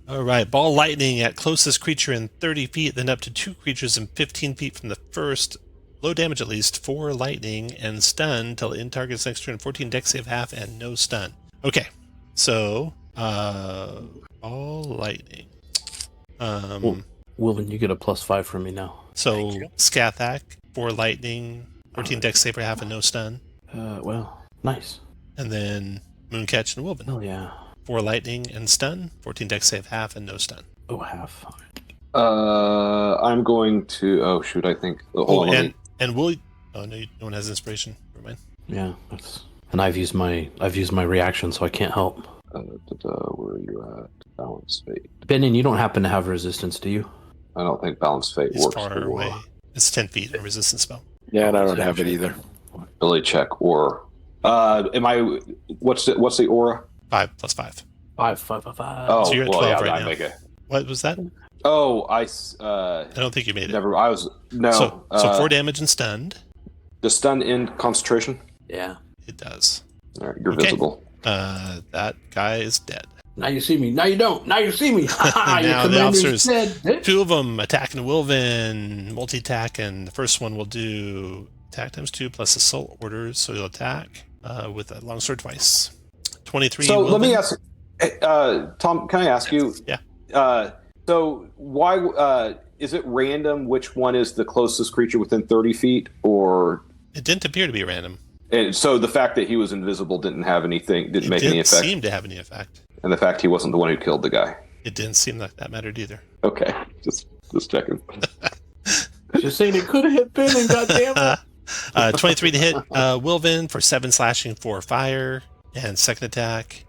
All right. Ball lightning at closest creature in 30 feet, then up to 2 creatures in 15 feet from the first. Low damage at least, 4 lightning, and stun till in target's next turn. 14 dex save half and no stun. Okay. So, ball lightning. Wilvin, you get a +5 from me now. So Thank you. Scathach, 4 lightning, 14 dex save for half and no stun. Well, nice. And then Mooncatch and Wilvin. Hell yeah. 4 lightning and stun, 14 dex save half and no stun. Oh, half. I'm going to. Oh shoot! I think. Hold on, let me- and Will. Oh no, no one has inspiration. Never mind. Yeah, that's. And I've used my reaction, so I can't help. where are you at? Balance fate. Benin, you don't happen to have resistance, do you? I don't think balance fate It's works far for away. It's 10 feet. A resistance spell. Yeah, and I don't have it either. ability check or. Am I? What's the aura? 5 plus 5. 5. Oh, So you're at well, 12 yeah, right I now. make it. What was that? Oh, I don't think you made it. never. I was no. So 4 damage and stunned. The stun end concentration. Yeah. It does. All right, you're Okay. visible. That guy is dead. Now you see me. Now you don't. Now you see me. Ha Now your the commander's officers- dead, bitch. 2 of them attacking Wilvin, multi-attack, and the first one will do attack times 2 plus assault orders, so he'll attack with a longsword twice. 23. So let me Wilvin. ask, Tom. Can I ask you? Yeah. So why is it random which one is the closest creature within 30 feet, or It didn't appear to be random. and so the fact that he was invisible didn't have anything, didn't It make didn't any effect, seem to have any effect. and the fact he wasn't the one who killed the guy. It didn't seem like that mattered either. Okay, just checking. Just saying it could have hit Benin, goddammit. 23 to hit Wilvin for 7 slashing, 4 fire, and second attack.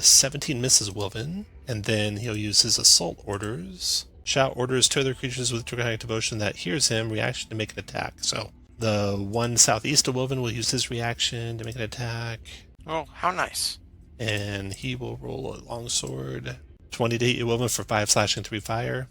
17 misses Wilvin, and then he'll use his assault orders. Shout orders to other creatures with draconic devotion that hears him, reaction to make an attack. So the one southeast of Wilvin will use his reaction to make an attack, oh, how nice. and he will roll a longsword. 20 to hit you, Wilvin, for 5 slashing, 3 fire.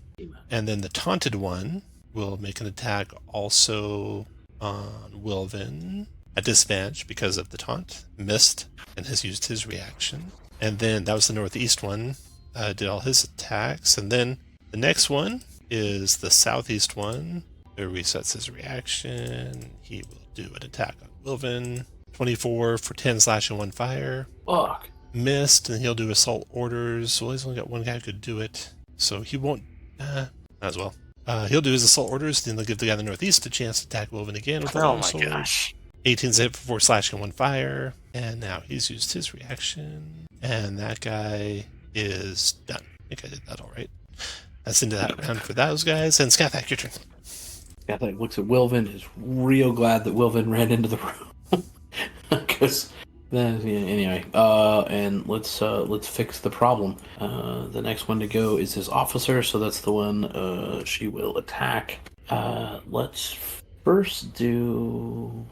And then the taunted one will make an attack also on Wilvin at disadvantage because of the taunt. Missed and has used his reaction. And then that was the northeast one. Did all his attacks. And then the next one is the southeast one. It resets his reaction. He will do an attack on Wilvin. 24 for 10 slash and 1 fire. Fuck. Missed, and he'll do assault orders. Well, he's only got one guy who could do it, so he won't. Might as well. He'll do his assault orders, then they'll give the guy in the northeast a chance to attack Wolven again with the Oh my longsword. gosh. 18's hit for 4 slashing and 1 fire. And now he's used his reaction. And that guy is done. I think I did that all right. That's into that round for those guys. And Scathak, your turn. Scathak looks at Wilvin, is real glad that Wilvin ran into the room. Because anyway, and let's fix the problem. The next one to go is his officer, so that's the one she will attack. Let's first do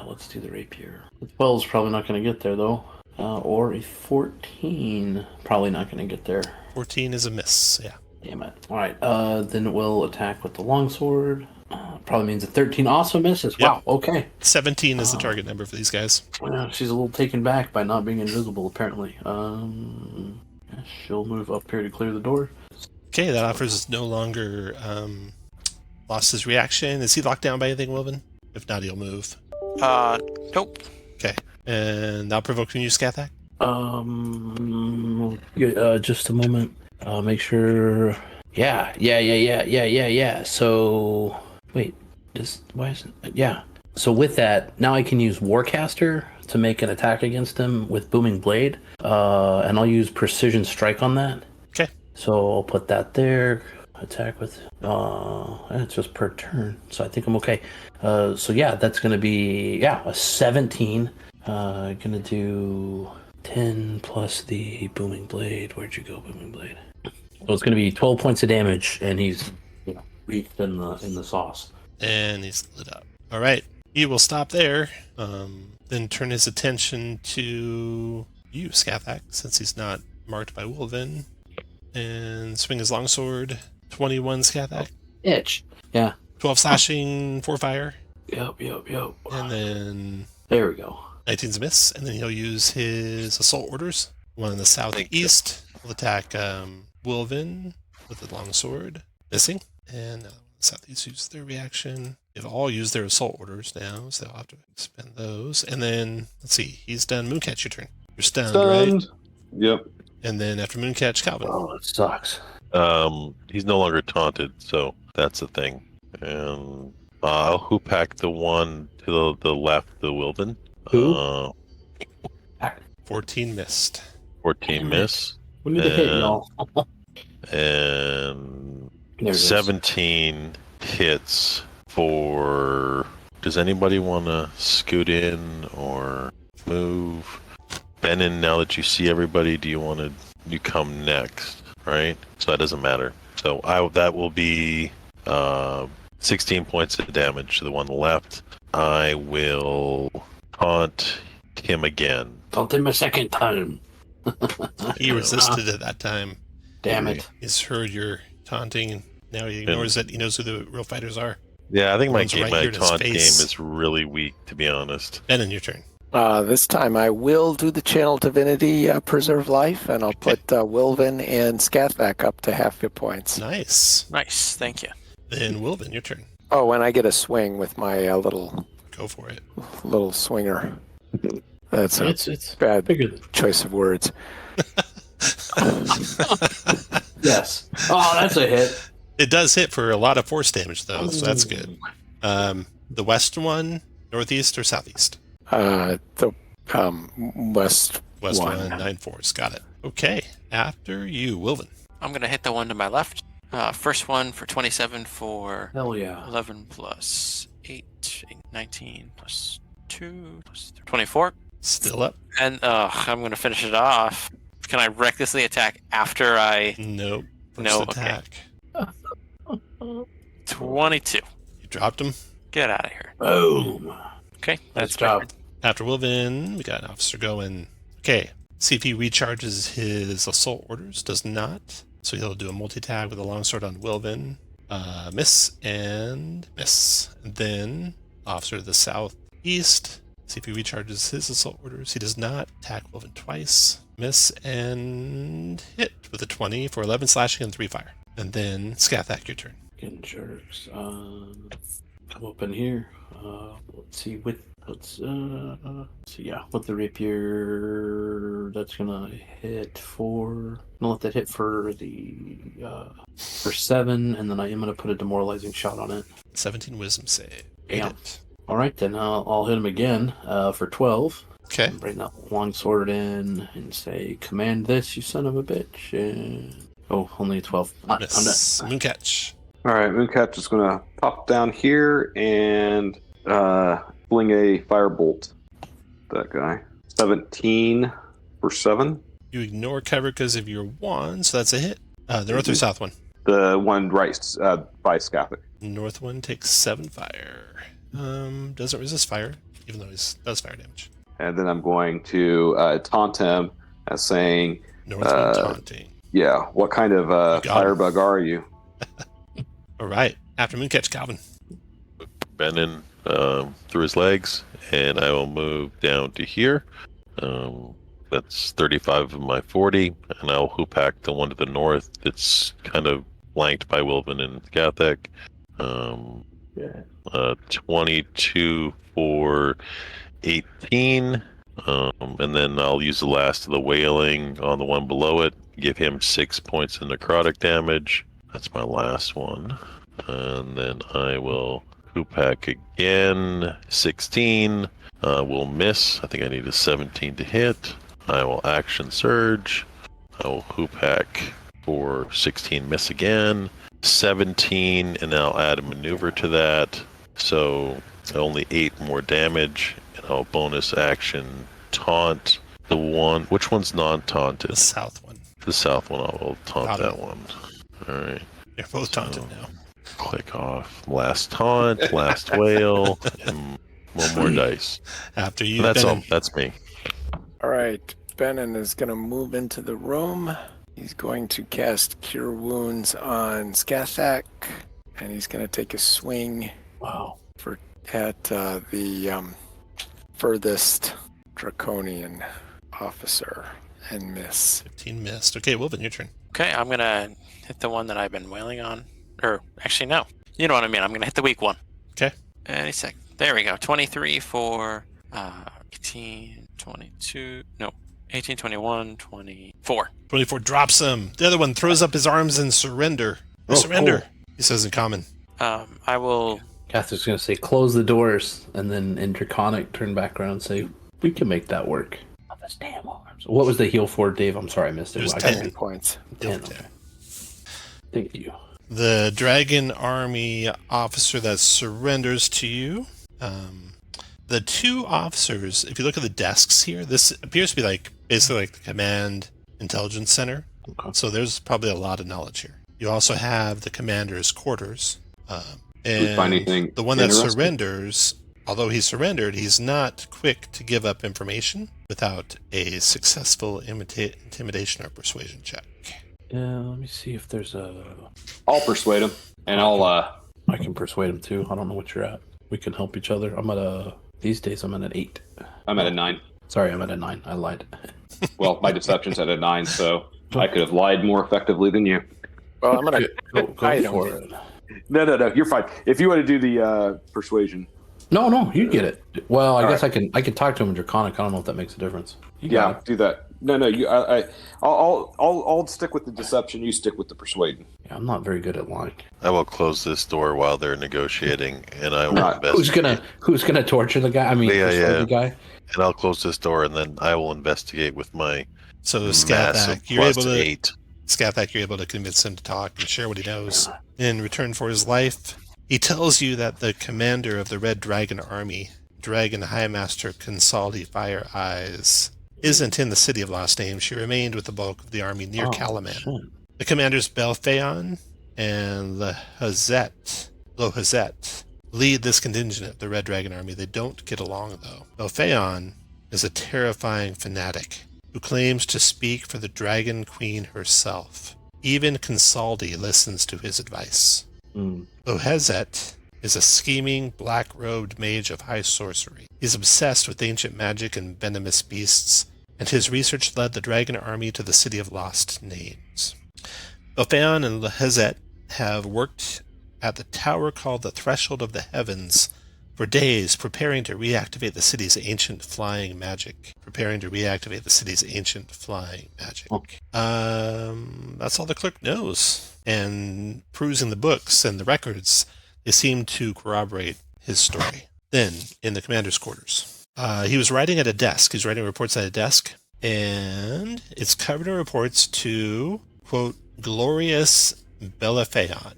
let's do the rapier. The 12's probably not going to get there though, or a 14 probably not going to get there. 14 is a miss. Yeah. Damn it. All right. Then we'll attack with the longsword. Probably means a 13 also misses. Yep. Wow. Okay. 17 is the target number for these guys. She's a little taken back by not being invisible, apparently. She'll move up here to clear the door. Okay, that offers is no longer lost his reaction. Is he locked down by anything, Wilvin? If not, he'll move. Nope. Okay. And now provoking you, Scathak? Just a moment. Make sure. Yeah. So, wait. So with that, now I can use Warcaster to make an attack against him with Booming Blade. And I'll use Precision Strike on that. Okay. So I'll put that there. Attack with. It's just per turn. So I think I'm okay. So yeah, that's going to be, a 17. Gonna do 10 plus the Booming Blade. Where'd you go, Booming Blade? So it's gonna be 12 points of damage, and he's reached in the sauce. And he's lit up. All right. He will stop there. Then turn his attention to you, Scathak, since he's not marked by Wolven. And swing his longsword. 21, Scathak. Itch. Yeah. 12 slashing, 4 fire. Yep. And then There we go. 19's a miss. And then he'll use his assault orders. One in the southeast. Will attack Wolven with the longsword. Missing. And the southeast use their reaction. They've all used their assault orders now, so they'll have to spend those. And then, let's see, he's done. Mooncatch, your turn. You're stunned, right? Yep. And then after Mooncatch, Calvin. Oh, it sucks. He's no longer taunted, so that's the thing. And I'll hoop-hack the one to the left, the Wilden. Who? 14 missed. 14 miss. We need to hit y'all. And There it is. 17 hits for... Does anybody want to scoot in or move? Benin, now that you see everybody, do you want to... You come next, right? So that doesn't matter. So that will be 16 points of damage to the one left. I will taunt him again. Taunt him a second time. He resisted at that time. Damn it. He's heard your taunting, and now he ignores it. He knows who the real fighters are. Yeah, I think my One's right here in his taunt game face. is really weak, to be honest. Benin, your turn. This time I will do the Channel Divinity Preserve Life, and I'll put Wilvin and Scathak up to half your points. Nice. Nice. Thank you. Then Wilvin, your turn. Oh, and I get a swing with my little Go for it. swinger. That's a It's bad bigger than... choice of words. Yes. Oh, that's a hit. It does hit for a lot of force damage, though, so that's good. The west one, northeast or southeast? The west West one. one, 9 force. Got it. Okay. After you, Wilvin. I'm going to hit the one to my left. First one for 27 for Hell yeah. 11 plus 8, 19 plus 2 plus 3, 24. Still up? And I'm going to finish it off. Can I recklessly attack after I... Nope. First No, okay. attack. 22. You dropped him. Get out of here. Boom. Okay, that's job. my turn. After Wilvin, we got an officer going. Okay. See if he recharges his assault orders. Does not. So he'll do a multi-tag with a longsword on Wilvin. Miss and miss. And then officer to the southeast. See if he recharges his assault orders. He does not. Attack Wilvin twice. Miss and hit with a 20 for 11 slashing and 3 fire. And then Scathak, your turn. Getting jerks. Come up in here. Let's see with the rapier. that's gonna hit for. I'll let that hit for the for 7, and then I am gonna put a demoralizing shot on it. 17 wisdom save. Yeah. Hit it. All right, then I'll hit him again for 12. Okay. And bring that longsword in and say, "Command this, you son of a bitch." And... Oh, only a 12. I'm Miss. done. Mooncatch. All right, Mooncatch is going to pop down here and fling a firebolt. That guy. 17 for 7. You ignore cover because of your wand, so that's a hit. The north or south one? The one right by Scathic. North one takes 7 fire. Doesn't resist fire, even though he does fire damage. And then I'm going to taunt him as saying, North one taunting. yeah, what kind of firebug are you? All right. After Mooncatch, Calvin. Bend in through his legs, and I will move down to here. That's 35 of my 40, and I'll hoop hack the one to the north that's kind of flanked by Wilvin and Gathic. 22 for 18, and then I'll use the last of the wailing on the one below it, give him 6 points of necrotic damage. That's my last one. And then I will hoop hack again. 16 will miss. I think I need a 17 to hit. I will action surge. I will hoop hack for 16, miss again. 17, and I'll add a maneuver to that. So only 8 more damage. And I'll bonus action taunt the one. Which one's non-taunted? The south one. The south one. I will taunt Got it. that one. All right. You're both taunted now. Click off. Last taunt, last wail, and one more dice. After you. That's all. That's me. All right, Benin is going to move into the room. He's going to cast Cure Wounds on Skathak, and he's going to take a swing at the furthest Draconian officer and miss. 15 missed. Okay, Wilvin, your turn. Okay, I'm gonna hit the one that I've been wailing on. Or actually, no. You know what I mean. I'm gonna hit the weak one. Okay. Any sec. There we go. 23 for 18, 22. No, 18, 21, 24. 24 drops him. The other one throws up his arms in surrender. Surrender, he says in common. I will. Catherine's going to say, "Close the doors," and then in Draconic, turn back around and say, "We can make that work." Of his damn arms. What was the heal for, Dave? I'm sorry, I missed it. It was I 10. got 10 points. 10. Okay. Thank you. The dragon army officer that surrenders to you. The two officers, if you look at the desks here, this appears to be like basically like the command intelligence center. Okay. So there's probably a lot of knowledge here. You also have the commander's quarters. And find anything the one that interesting? surrenders, although he surrendered, he's not quick to give up information without a successful intimidation or persuasion check. Yeah, let me see if there's a... I'll persuade him, and I'll I can persuade him too. I don't know what you're at. We can help each other. I'm at a... These days I'm at an 8. I'm at a 9. Sorry, I'm at a 9. I lied. Well, my deception's at a 9, so I could have lied more effectively than you. Well, I'm gonna Go for it. No, you're fine. If you want to do the persuasion. No, you get it. Well, I All guess I can talk to him in Draconic. I don't know if that makes a difference. You got Yeah, it. do that. No, I'll stick with the deception. You stick with the persuading. Yeah, I'm not very good at lying. I will close this door while they're negotiating, and I will Right. investigate. Who's gonna torture the guy? I mean, Yeah, persuade yeah. the guy. And I'll close this door, and then I will investigate with my So massive Skathak, you're able plus to 8. Skathak, you're able to convince him to talk and share what he knows. In return for his life, he tells you that the commander of the Red Dragon Army, Dragon High Master Consaldi Fire Eyes, isn't in the city of Lost Names. She remained with the bulk of the army near Calaman. Shit. The commanders Belphaon and Lohazet lead this contingent of the Red Dragon Army. They don't get along, though. Belphaon is a terrifying fanatic who claims to speak for the Dragon Queen herself. Even Consaldi listens to his advice. Lohazet is a scheming, black-robed mage of high sorcery. He's obsessed with ancient magic and venomous beasts, and his research led the Dragon Army to the City of Lost Names. Belphaon and Lohazet have worked at the tower called the Threshold of the Heavens for days, preparing to reactivate the city's ancient flying magic. Oh. That's all the clerk knows. And perusing the books and the records, they seem to corroborate his story. Then, in the commander's quarters, he was writing at a desk. He's writing reports at a desk, and it's covered in reports to, quote, Glorious Belaphaon.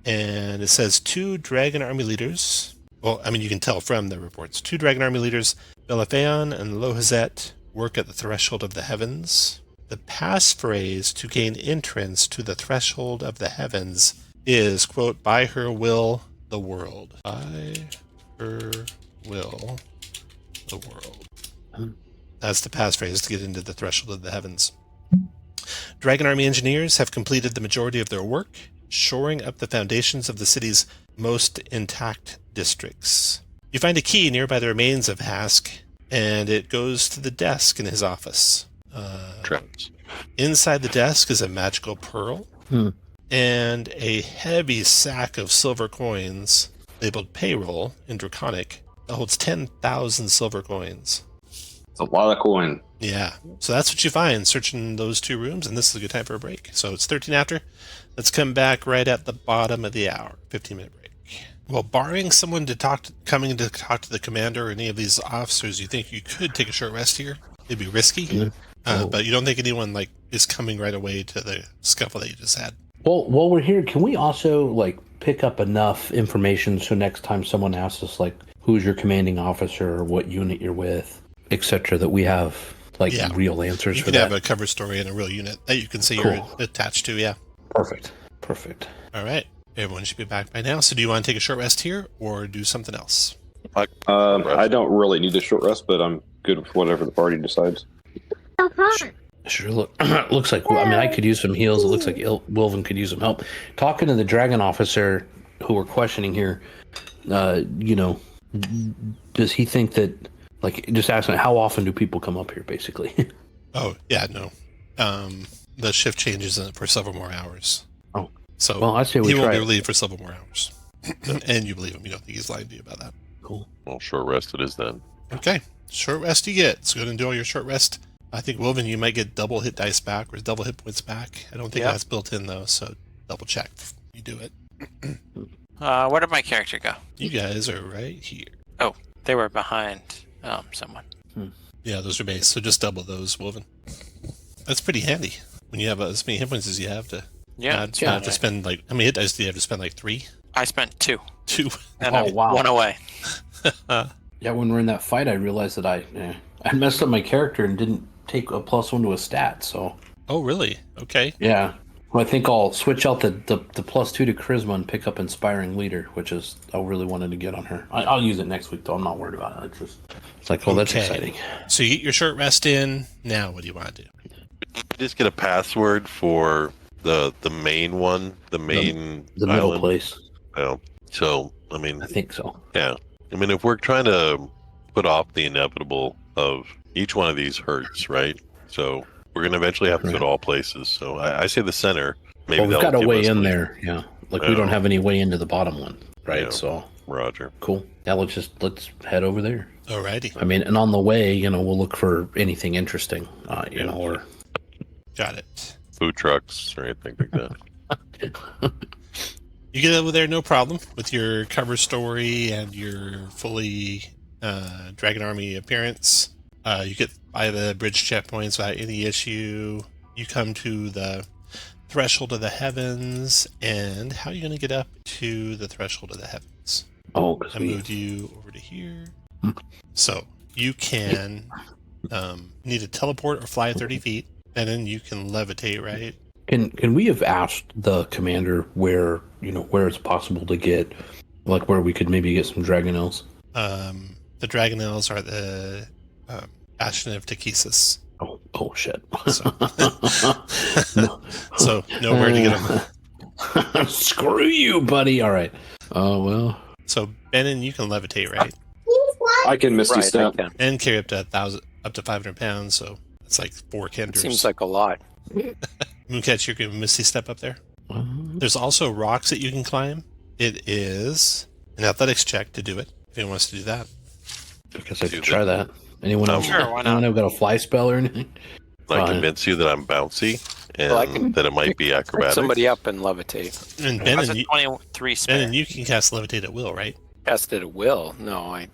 And it says 2 dragon army leaders. Well, I mean, you can tell from the reports. 2 dragon army leaders, Belaphaon and Lohazet, work at the threshold of the heavens. The passphrase to gain entrance to the threshold of the heavens is, quote, by her will, the world. By her will, the world. That's the passphrase to get into the threshold of the heavens. Dragon Army engineers have completed the majority of their work, shoring up the foundations of the city's most intact districts. You find a key nearby the remains of Hask, and it goes to the desk in his office. Traps. Inside the desk is a magical pearl and a heavy sack of silver coins labeled payroll in Draconic that holds 10,000 silver coins. It's a lot of coin. Yeah, so that's what you find searching those 2 rooms, and this is a good time for a break. So it's 13 after. Let's come back right at the bottom of the hour. 15-minute break. Well, barring someone coming to talk to the commander or any of these officers, you think you could take a short rest here? It'd be risky, but you don't think anyone is coming right away to the scuffle that you just had. Well, while we're here, can we also pick up enough information so next time someone asks us who's your commanding officer or what unit you're with, etc., that we have real answers for that? You could have a cover story and a real unit that you can say you're attached to. Yeah. Perfect. All right. Everyone should be back by now. So do you want to take a short rest here or do something else? I don't really need a short rest, but I'm good with whatever the party decides. Sure. Looks like, I could use some heals. It looks like Wilvin could use some help. Talking to the dragon officer who we're questioning here, does he think that, just asking, how often do people come up here, basically? Oh, yeah, no. The shift changes for several more hours. Oh. So well, I say we he try won't be it. relieved for several more hours. And you believe him. You don't think he's lying to you about that. Cool. Well, short rest it is then. Okay. Short rest you get. So go ahead and do all your short rest. I think, Wilvin, you might get double hit dice back or double hit points back. I don't think that's built in, though, so double check before you do it. Where did my character go? You guys are right here. Oh, they were behind someone. Yeah, those are base, so just double those, Wilvin. That's pretty handy when you have as many hit points as you have to. Yeah. You have to spend how many hit dice do you have to spend? 3? I spent 2. 2. And wow. 1 away. Yeah, when we're in that fight, I realized that I messed up my character and didn't take a +1 to a stat, so... Oh, really? Okay. Yeah. Well, I think I'll switch out the +2 to Charisma and pick up Inspiring Leader, which is I really wanted to get on her. I'll use it next week, though. I'm not worried about it. It's like, that's exciting. So you get your short rest in. Now, what do you want to do? Just get a password for the main one, the main The middle island. place. Oh, so I think so. yeah. I mean, if we're trying to put off the inevitable of each one of these hurts, right? So we're going to eventually have to go to all places. So I say the center. Maybe Well, we've that'll got a give way us in the- there, yeah. We don't have any way into the bottom one, right? Yeah. So Roger. cool. Yeah, let's head over there. Alrighty. I mean, and on the way, we'll look for anything interesting, or Got it. Food trucks or anything like that. You get over there, no problem, with your cover story and your fully Dragon Army appearance. You get by the bridge checkpoints without any issue. You come to the threshold of the heavens, and how are you going to get up to the threshold of the heavens? oh, because I moved you over to here. So you can need to teleport or fly 30 feet, and then you can levitate, right? Can we have asked the commander where it's possible to get, where we could maybe get some dragonels? The dragonels are the Ashen of Takesis. Oh shit! So nowhere to get them. Screw you, buddy. All right. Oh well. So Benin, you can levitate, right? I can Misty Right, Step. I can. And carry up to 500 pounds. So that's like 4 kinders. Seems like a lot. Mooncatch, you can Misty Step up there. There's also rocks that you can climb. It is an athletics check to do it. anyone wants to do that. I guess I could try that. Anyone else? Sure, why not? Anyone have got a fly spell or anything? I Fine. convince you that I'm bouncy and Well, I can that it might be Pick acrobatic. somebody up and levitate. And That's a 23 spare. Ben and you can cast levitate at will, right? Cast it at will. No, I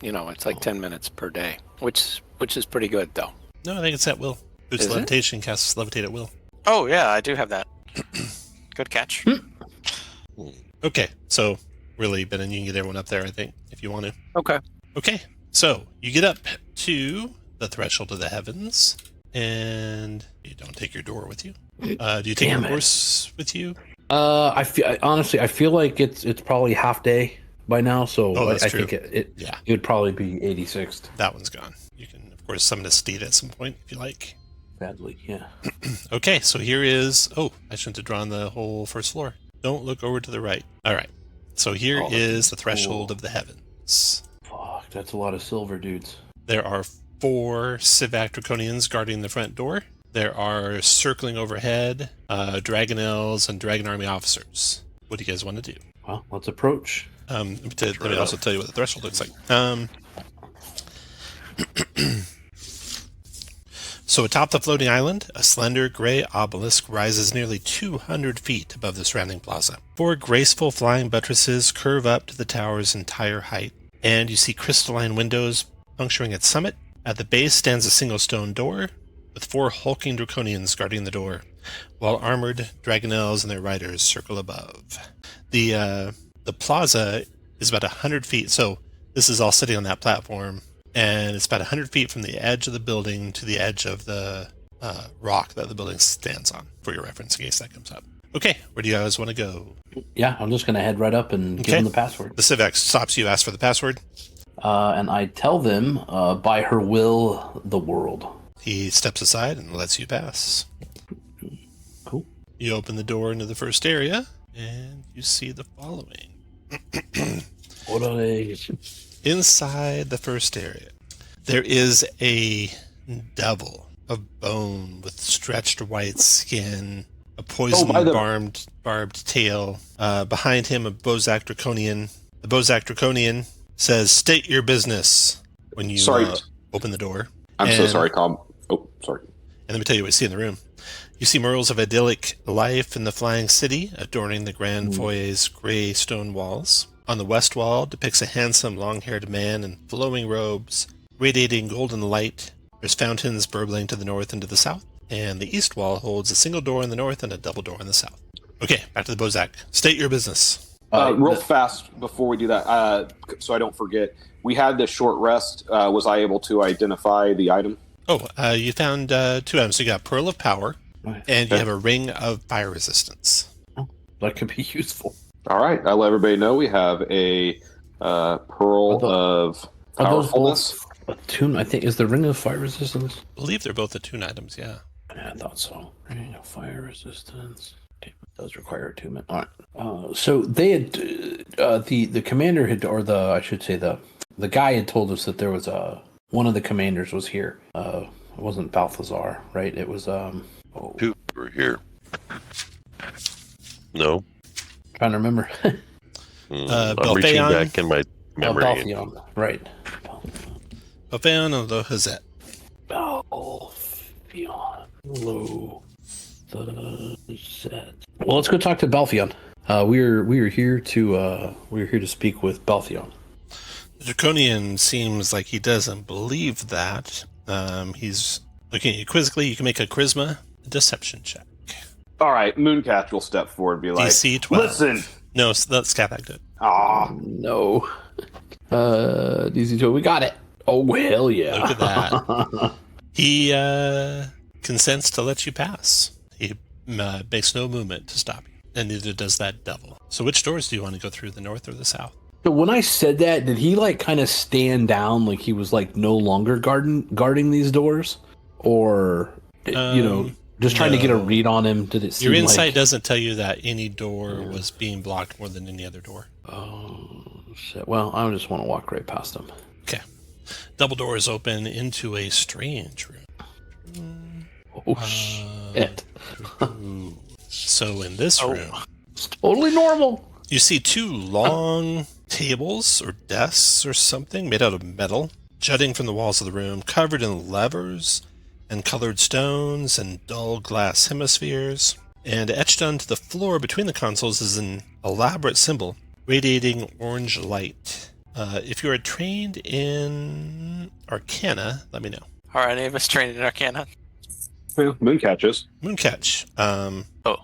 it's like 10 minutes per day, which is pretty good though. No, I think it's at will. Boots Is it? levitation casts levitate at will. Oh, yeah, I do have that. Good catch. Okay, so really, Ben, and you can get everyone up there, I think, if you want to. Okay. Okay, so you get up to the threshold of the heavens, and you don't take your door with you. Do you take Damn your it. horse with you? I feel like it's probably half day by now, so Oh, that's I true. think it Yeah, would probably be 86th. that one's gone. You can, of course, summon a steed at some point if you like. Badly, yeah. Okay, so here is... Oh, I shouldn't have drawn the whole first floor. Don't look over to the right. All right, so here Oh, is the threshold cool. of the heavens. Fuck, that's a lot of silver dudes. There are 4 Civac Draconians guarding the front door. There are circling overhead Dragon Elves and Dragon Army officers. What do you guys want to do? Well, let's approach. Let me also tell you what the threshold looks like. So atop the floating island, a slender gray obelisk rises nearly 200 feet above the surrounding plaza. 4 graceful flying buttresses curve up to the tower's entire height, and you see crystalline windows puncturing its summit. At the base stands a single stone door, with 4 hulking draconians guarding the door, while armored dragonels and their riders circle above. The plaza is about 100 feet, so this is all sitting on that platform, and it's about 100 feet from the edge of the building to the edge of the rock that the building stands on, for your reference in case that comes up. Okay, where do you guys want to go? Yeah, I'm just gonna head right up and give Okay. them the password. The Civac stops you, asks for the password. And I tell them, by her will, the world. He steps aside and lets you pass. Cool. You open the door into the first area, and you see the following. What are they? Inside the first area, there is a devil of bone with stretched white skin, a poison by the- barbed tail. Behind him, a Bozak Draconian. The Bozak Draconian says, "State your business," when you Sorry. open the door. I'm so And- sorry, Tom. Oh, sorry. And let me tell you what you see in the room. You see murals of idyllic life in the flying city, adorning the grand foyer's gray stone walls. On the west wall depicts a handsome, long-haired man in flowing robes, radiating golden light. There's fountains burbling to the north and to the south. And the east wall holds a single door in the north and a double door in the south. Okay, back to the Bozak. State your business. Real fast before we do that, so I don't forget. We had this short rest. Was I able to identify the item? Oh, you found 2 items. So you got Pearl of Power, Nice. and you have a Ring of Fire Resistance. That could be useful. All right. I'll let everybody know we have a pearl of Are those powerfulness. both attune? I think is the ring of fire resistance. I believe they're both attune items, yeah. Yeah, I thought so. Ring of fire resistance. It does require attunement. All right. So they had the commander had, or the I should say the guy had told us that there was one of the commanders was here. It wasn't Balthazar, right? It was 2 were here. No. trying to remember. I'm reaching Belphaeon. back in my memory. Balthion, right? Belphaeon of the Hazet. Balthion. Hello. The set. Well, let's go talk to Balthion. We are here to speak with Balthion. The Draconian seems like he doesn't believe that. He's looking at you quizzically. You can make a charisma deception check. All right. Mooncatch will step forward and be like, DC 12. listen. No, let Scathach do it. No. DC2, we got it. Oh, hell yeah. Look at that. He consents to let you pass. He makes no movement to stop you, and neither does that devil. So which doors do you want to go through, the north or the south? So when I said that, did he like kind of stand down like he was like no longer guarding these doors? Or, just trying to get a no. read on him? Did it seem Your insight like... doesn't tell you that any door was being blocked more than any other door. Oh, shit. Well, I just want to walk right past him. Okay. Double doors open into a strange room. Oh, shit. So in this room, It's totally normal. you see 2 long tables or desks or something made out of metal, jutting from the walls of the room, covered in levers and colored stones and dull glass hemispheres. And etched onto the floor between the consoles is an elaborate symbol radiating orange light. If you are trained in Arcana, let me know. Are any of us trained in Arcana? Well, Mooncatches. Mooncatch. Oh.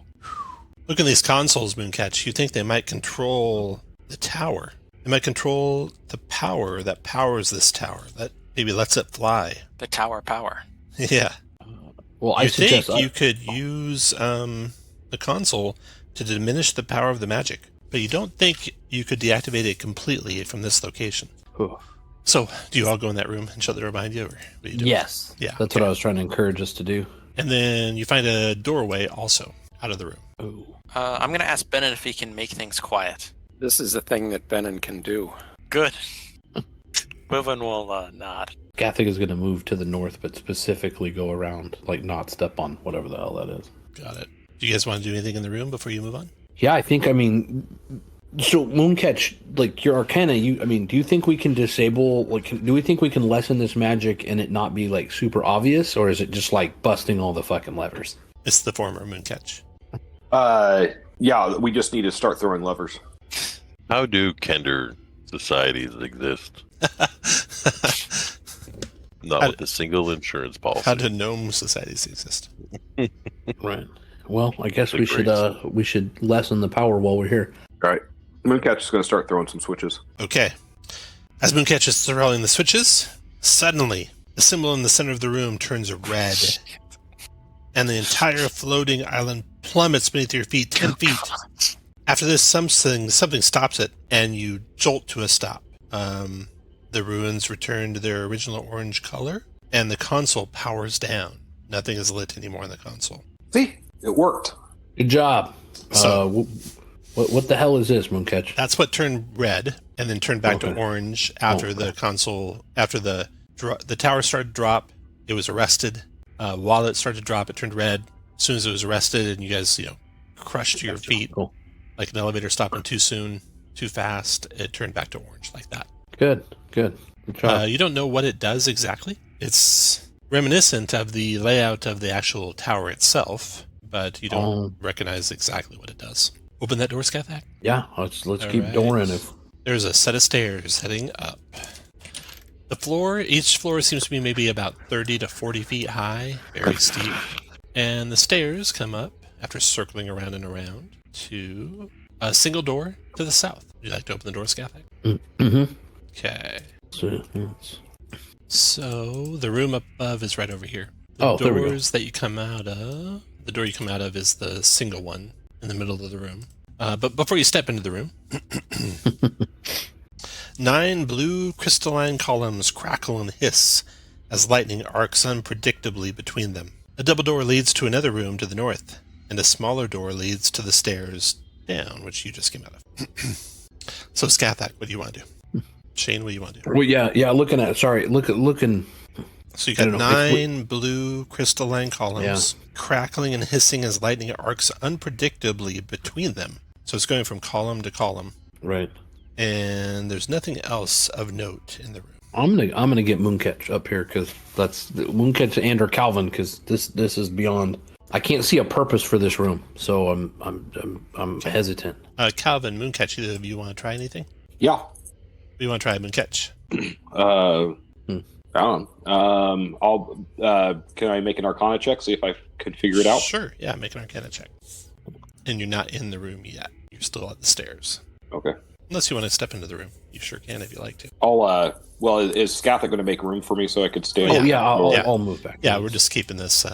Look at these consoles, Mooncatch. You think they might control the tower. They might control the power that powers this tower. That maybe lets it fly. The tower power. Yeah. Well, I You suggest think you could use the console to diminish the power of the magic, but you don't think you could deactivate it completely from this location. So, do you all go in that room and shut the door behind you? Or what do you do? Yes. Yeah. That's what I was trying to encourage us to do. And then you find a doorway also out of the room. Oh. I'm going to ask Benin if he can make things quiet. This is the thing that Benin can do. Good. Wilvin will nod. Gathic is going to move to the north, but specifically go around, like not step on whatever the hell that is. Got it. Do you guys want to do anything in the room before you move on? Yeah, I think, so Mooncatch, like your Arcana, do you think we can disable, do we think we can lessen this magic and it not be like super obvious, or is it just like busting all the fucking levers? It's the former Mooncatch. Yeah, we just need to start throwing levers. How do Kender societies exist? Not with a single insurance policy. How do gnome societies exist? Right. Well, I guess we should lessen the power while we're here. All right. Mooncatch is going to start throwing some switches. Okay. As Mooncatch is throwing the switches, suddenly the symbol in the center of the room turns red, and the entire floating island plummets beneath your feet 10 feet. After this, something stops it, and you jolt to a stop. The ruins return to their original orange color, and the console powers down. Nothing is lit anymore on the console. See? It worked. Good job. So- What the hell is this, Mooncatch? That's what turned red, and then turned back to Okay. orange after the console, after the tower started to drop. It was arrested. While it started to drop, it turned red. As soon as it was arrested, and you guys, crushed to your feet, Cool. like an elevator stopping too soon, too fast, it turned back to orange like that. Good. Good job. You don't know what it does exactly. It's reminiscent of the layout of the actual tower itself, but you don't recognize exactly what it does. Open that door, Scathak. Yeah, let's All keep right. dooring. There's a set of stairs heading up. Each floor seems to be maybe about 30 to 40 feet high, very steep. And the stairs come up, after circling around and around, to a single door to the south. Would you like to open the door, Scathak? Mm-hmm. Okay. So, So the room above is right over here. Oh, there we go. That you come out of. The door you come out of is the single one in the middle of the room. But before you step into the room, 9 blue crystalline columns crackle and hiss as lightning arcs unpredictably between them. A double door leads to another room to the north, and a smaller door leads to the stairs down, which you just came out of. So, Scathak, what do you want to do? Shane, what do you want to do? well, yeah. Looking. So you I got don't know, if 9 blue crystalline columns crackling and hissing as lightning arcs unpredictably between them. So it's going from column to column, Right. and there's nothing else of note in the room. I'm gonna get Mooncatch up here because that's Mooncatch and or Calvin because this is beyond. I can't see a purpose for this room, so I'm hesitant. Calvin, Mooncatch, either of you want to try anything? Yeah. You want to try Mooncatch? I don't know. Can I make an Arcana check, see if I could figure it out? Sure, yeah, make an Arcana check. And you're not in the room yet. You're still at the stairs. Okay. Unless you want to step into the room. You sure can if you like to. Well, is Scathak going to make room for me so I could stay? Oh yeah, Yeah. I'll move back. Yeah, we're just keeping this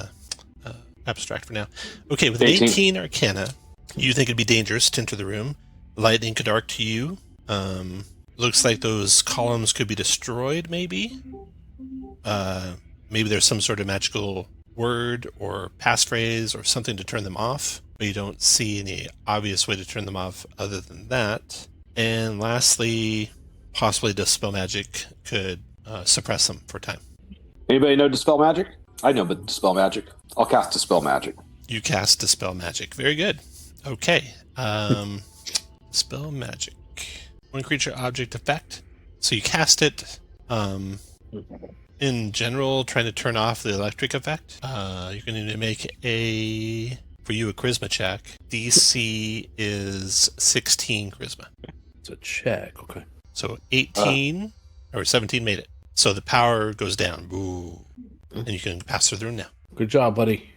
abstract for now. Okay, with 18. 18 Arcana, you think it'd be dangerous to enter the room. Lightning could arc to you. Looks like those columns could be destroyed, maybe. Maybe there's some sort of magical word or passphrase or something to turn them off, but you don't see any obvious way to turn them off other than that. And lastly, possibly Dispel Magic could suppress them for a time. Anybody know Dispel Magic? I know, but Dispel Magic. I'll cast Dispel Magic. You cast Dispel Magic. Very good. Okay. Dispel Magic. one creature object effect. So you cast it in general, trying to turn off the electric effect. You're going to make a charisma check. DC is 16 charisma. It's a check. Okay. So 18 or 17 made it. So the power goes down. Ooh. And you can pass through the room now. Good job, buddy.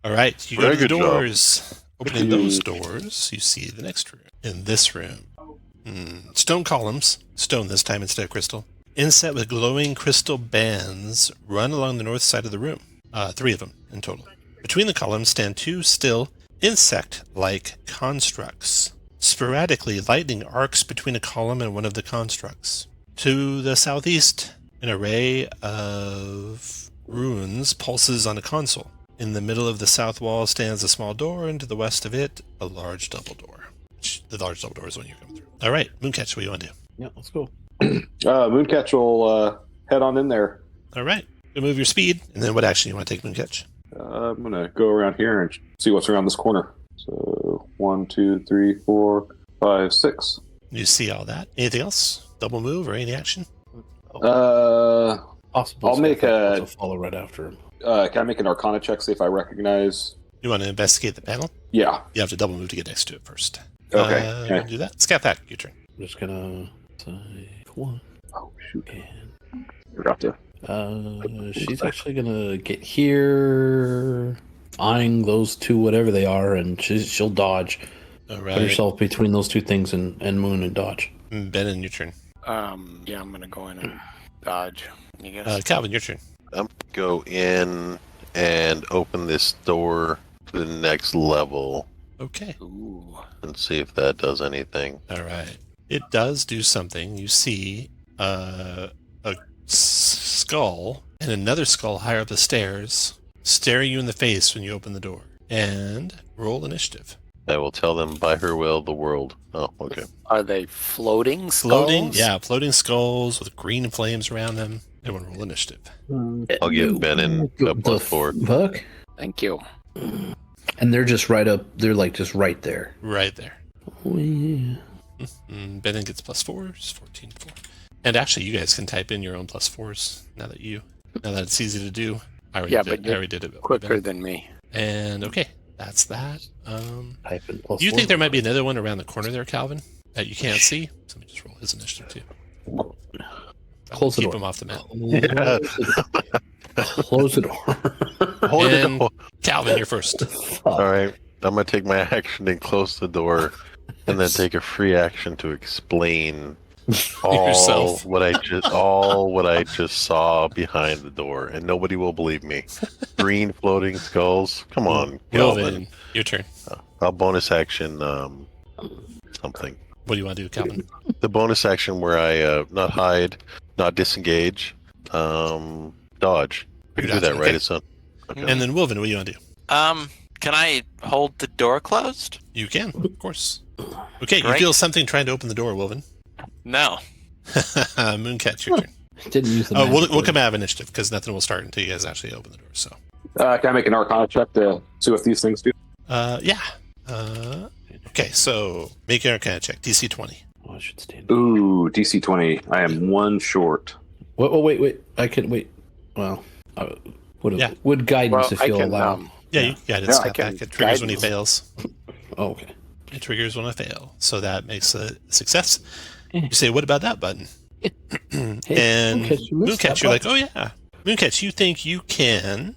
All right, you go Very to the good job. doors. Opening those doors, you see the next room. In this room, stone columns, stone this time instead of crystal, inset with glowing crystal bands run along the north side of the room. 3 of them in total. Between the columns stand 2 still insect-like constructs. Sporadically, lightning arcs between a column and one of the constructs. To the southeast, an array of runes pulses on a console. In the middle of the south wall stands a small door, and to the west of it, a large double door. The large double door is when you come through. All right, Mooncatch, what do you want to do? Yeah, let's go. Mooncatch will head on in there. All right, you move your speed, and then what action you want to take, Mooncatch? I'm going to go around here and see what's around this corner. So 1, 2, 3, 4, 5, 6. You see all that. Anything else? Double move or any action? Possible. I'll make a follow right after him. Can I make an Arcana check, see if I recognize? You want to investigate the panel? Yeah. You have to double move to get next to it first. Okay. You Okay. want to do that? Scout that. Your turn. I'm just gonna say 1. Oh, shoot. And Forgot to. she's actually gonna get here, eyeing those 2, whatever they are, and she'll dodge. All Put right. herself between those 2 things and Moon and dodge. Ben, in your turn. Yeah, I'm gonna go in and dodge. You guys. Calvin, your turn. I'm go in and open this door to the next level Okay. Ooh. and see if that does anything. All right. It does do something. You see a skull and another skull higher up the stairs staring you in the face when you open the door. And roll initiative. I will tell them by her will the world. Oh, okay. Are they floating skulls? Floating skulls with green flames around them. Everyone roll initiative. I'll give Ben a +4. Fuck. Thank you. And they're just right up. They're like just right there. Right there. Oh, yeah. Ben gets +4s, 14, 4. And actually, you guys can type in your own +4s now that it's easy to do. I already did it. Quicker than me. And okay, that's that. Type in +4. Do you think there might be another one around the corner there, Calvin, that you can't see? So let me just roll his initiative too. Close the Keep door. him off the map. Close the door. Hold it. And Calvin, you're first. All right. I'm going to take my action and close the door and then take a free action to explain all Yourself. what I just saw behind the door, and nobody will believe me. Green floating skulls. Come on, Calvin. Calvin, your turn. I'll bonus action something. What do you want to do, Calvin? The bonus action where I not hide, not disengage, dodge. I can do that, Okay. right? It's not. Okay. And then Wilvin, what do you want to do? Can I hold the door closed? You can, of course. Okay, you Great. feel something trying to open the door, Wilvin. No. Mooncat, your turn. Didn't use the We'll magic come word. out of initiative because nothing will start until you guys actually open the door. So, Can I make an Arcana check to see what these things do? yeah. Okay, so make an Arcana check. DC 20. Oh, I should stand. Ooh, DC 20. I am 1 short. Wait. I can wait. Well, would guidance if I you'll can. allow. Yeah, you got it. Yeah, Step I can back. It triggers when he guide- fails. Oh, okay. It triggers when I fail. So that makes a success. You say, what about that button? And Mooncatch, you missed Mooncatch, that you're like, oh yeah. Mooncatch, you think you can,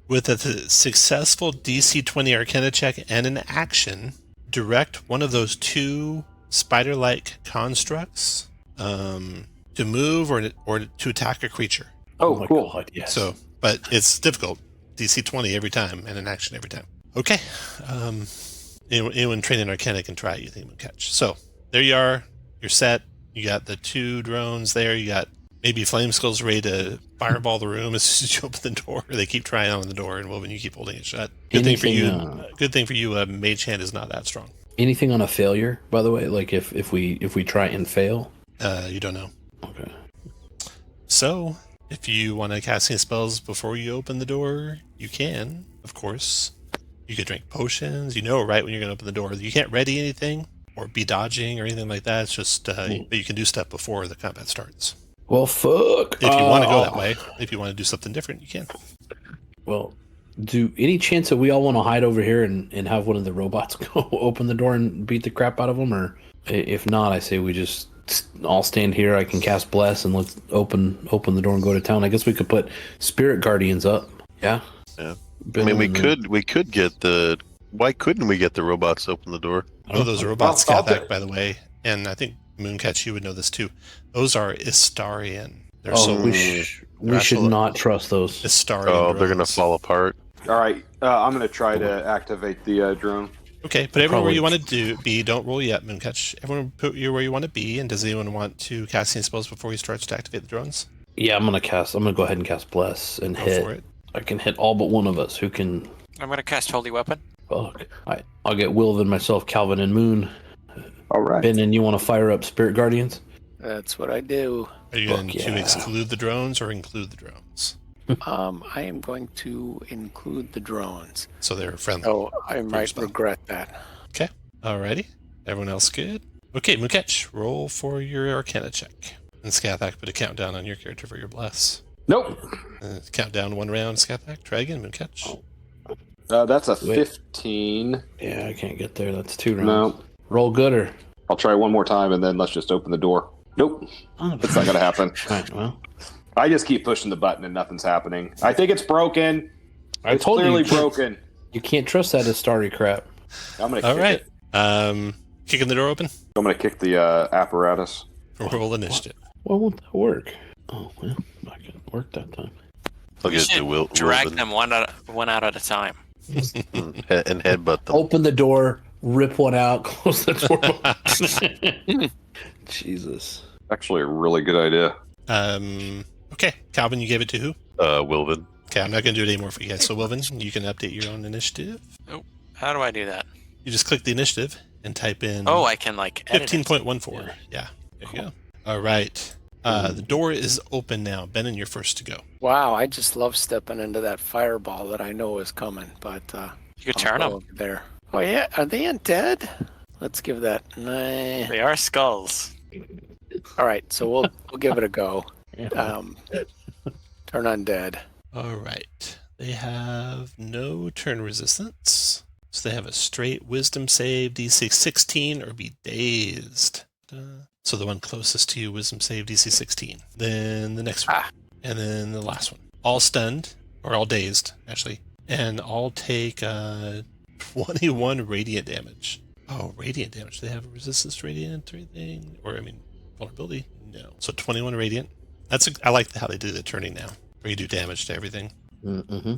with a successful DC 20 Arcana check and an action, direct one of those 2 spider-like constructs to move or to attack a creature. Oh, my cool. God, yes. So, but it's difficult. DC 20 every time and an action every time. Okay. Anyone training Arcana can try it, you think, Mooncatch. So there you are. You're set. You got the 2 drones there. You got maybe Flame Skull's ready to fireball the room as soon as you open the door. They keep trying on the door, and Wilvin, you keep holding it shut. Good thing for you. Mage Hand is not that strong. Anything on a failure, by the way? Like if we try and fail. You don't know. Okay. So if you want to cast any spells before you open the door, you can, of course. You could drink potions. You know right when you're going to open the door. You can't ready anything, or be dodging or anything like that. It's just but you can do stuff before the combat starts. Well, fuck. If you want to go that way, if you want to do something different, you can. Well, do any chance that we all want to hide over here and have one of the robots go open the door and beat the crap out of them? Or if not, I say we just all stand here. I can cast Bless and let's open the door and go to town. I guess we could put Spirit Guardians up. Yeah. Yeah. I mean, we could get the. Why couldn't we get the robots to open the door? Oh, those robots got back, by the way. And I think Mooncatch, you would know this too. Those are Istarian. They're we should not trust those. Istarian. Oh, drones. they're gonna fall apart. All right, I'm gonna try to activate the drone. Okay, put everyone where you want to be. Don't roll yet, Mooncatch. Everyone put you where you want to be. And does anyone want to cast any spells before he starts to activate the drones? Yeah, I'm gonna go ahead and cast Bless and Go for it. I can hit all but one of us. Who can? I'm gonna cast Holy Weapon. Fuck. I'll get Wilvin, myself, Calvin, and Moon. All right. Ben, and you want to fire up Spirit Guardians? That's what I do. Are you going Fuck to yeah. exclude the drones or include the drones? I am going to include the drones. So they're friendly. Oh, I might spell. regret that. Okay. Alrighty. Everyone else good? Okay, Mooncatch, roll for your Arcana check. And Scathak, put a countdown on your character for your bless. Nope. Countdown 1 round, Scathak. Try again, Mooncatch. That's a Wait. 15. Yeah, I can't get there. That's 2 rounds. No. Roll good or? I'll try one more time and then let's just open the door. Nope. It's not gonna happen. Right, well, I just keep pushing the button and nothing's happening. I think it's broken. I It's told you clearly you can't- broken. You can't trust that Astari crap. I'm gonna All kick right. it. Kicking the door open. I'm gonna kick the apparatus. Roll initiative. Why won't that work? Oh, well, not gonna work that time. I'll You get should the drag Wilvin them one out at a time. and headbutt them. Open the door, rip one out, close the door. Jesus. Actually, a really good idea. Okay, Calvin, you gave it to who? Wilvin. Okay, I'm not going to do it anymore for you guys. So, Wilvin, you can update your own initiative. How do I do that? You just click the initiative and type in Oh, I can like edit it. 15.14. Yeah, there you go. All right. The door is open now. Ben, you're first to go. Wow, I just love stepping into that fireball that I know is coming, but You could I'll turn go them. over there. Oh yeah, are they undead? Let's give that. Nah. They are skulls. All right, so we'll give it a go. Turn undead. All right. They have no turn resistance. So they have a straight wisdom save, DC 16, or be dazed. So the one closest to you, wisdom save, DC 16. Then the next one. And then the last one. All stunned, or all dazed, actually. And all take 21 radiant damage. Oh, radiant damage. Do they have a resistance to radiant or anything? Or, I mean, vulnerability? No. So 21 radiant. I like how they do the turning now, where you do damage to everything. Mm-hmm.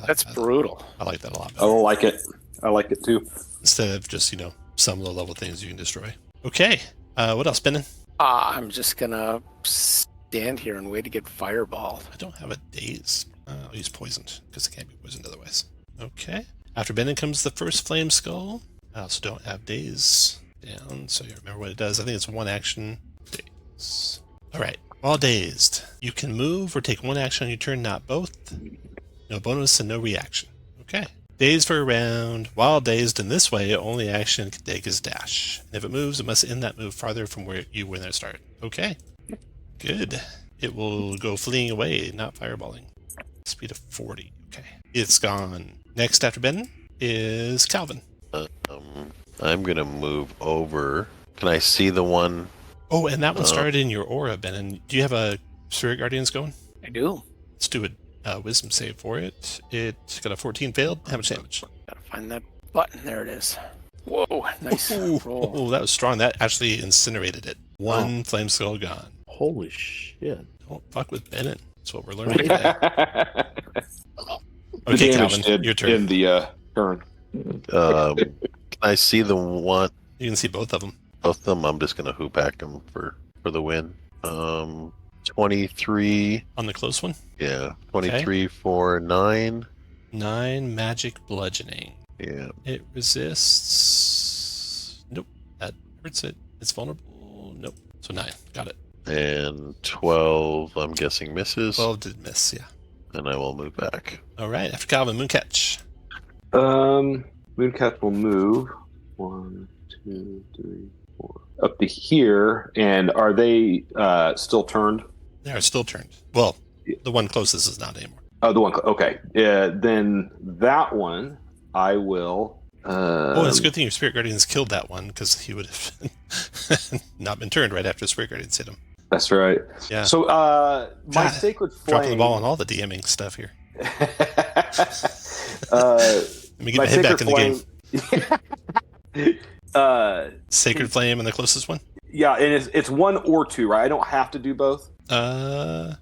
That's brutal. I like that a lot I better. don't like it. I like it too. Instead of just, some low-level things you can destroy. Okay. What else, Benin? I'm just gonna stand here and wait to get fireballed. I don't have a daze. I'll use poisoned, because it can't be poisoned otherwise. Okay. After Benin comes the first flame skull. I also don't have daze down, so you remember what it does. I think it's one action. Daze. Alright. While dazed, you can move or take one action on your turn, not both. No bonus and no reaction. Okay. Dazed for a round. While dazed in this way, only action it can take is dash. And if it moves, it must end that move farther from where you when it started. Okay. Good. It will go fleeing away, not fireballing. Speed of 40. Okay. It's gone. Next after Ben is Calvin. I'm gonna move over. Can I see the one? Oh, and that one started in your aura, Ben. And do you have a Spirit Guardians going? I do. Let's do a wisdom save for it. It got a 14 failed. How much damage? Gotta find that button. There it is. Whoa, nice roll. Oh, that was strong. That actually incinerated it. One flame skull gone. Holy shit. Don't fuck with Bennett. That's what we're learning today. The Okay, damage Calvin, did your turn. in the turn. Can I see the one? You can see both of them. Both of them. I'm just gonna hoop hack them for the win. 23. On the close one, Yeah, 23 for 9. 9 magic bludgeoning. Yeah. It resists. Nope. That hurts it. It's vulnerable. Nope. So 9. Got it. And 12. I'm guessing misses. 12 did miss, yeah. And I will move back. All right. After Calvin, Mooncatch. Mooncat will move. 1, 2, 3, 4. Up to here, and are they still turned? They are still turned. Well, the one closest is not anymore. Oh, the one. Okay. Then that one, I will. Oh, it's a good thing your Spirit Guardians killed that one, because he would have not been turned right after Spirit Guardians hit him. That's right. Yeah. So, my God, Sacred Flame. Dropping the ball on all the DMing stuff here. Let me get my head back in the game. Sacred Flame and the closest one? Yeah, and it's 1 or 2, right? I don't have to do both. Yeah,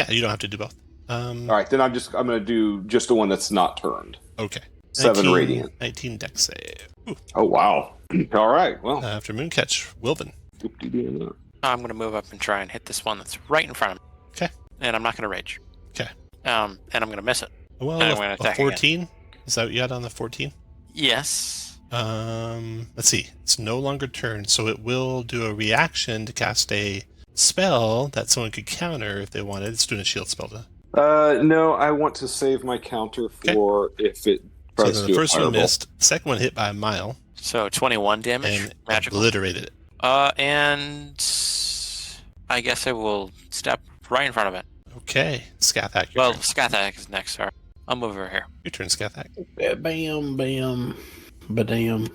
you don't have to do both. All right, then I'm going to do just the one that's not turned. Okay. 7 radiant. 19 dex save. Ooh. Oh wow! All right, well. After Mooncatch, Wilvin. I'm going to move up and try and hit this one that's right in front of me. Okay. And I'm not going to rage. Okay. And I'm going to miss it. Well, I'm gonna a attack 14? again. Is that what you had on the 14? Yes. Let's see. It's no longer turned, so it will do a reaction to cast a spell that someone could counter if they wanted. It's doing a shield spell. No, I want to save my counter for if it So tries then to the do first a one fireball. missed. The second one hit by a mile So 21 damage. and Magical. obliterated it. And I guess I will step right in front of it. Okay. Scathak, your Well, turn. Skathak is next. Sorry. I'll move over here. Your turn, Scathak. Bam, bam, badam.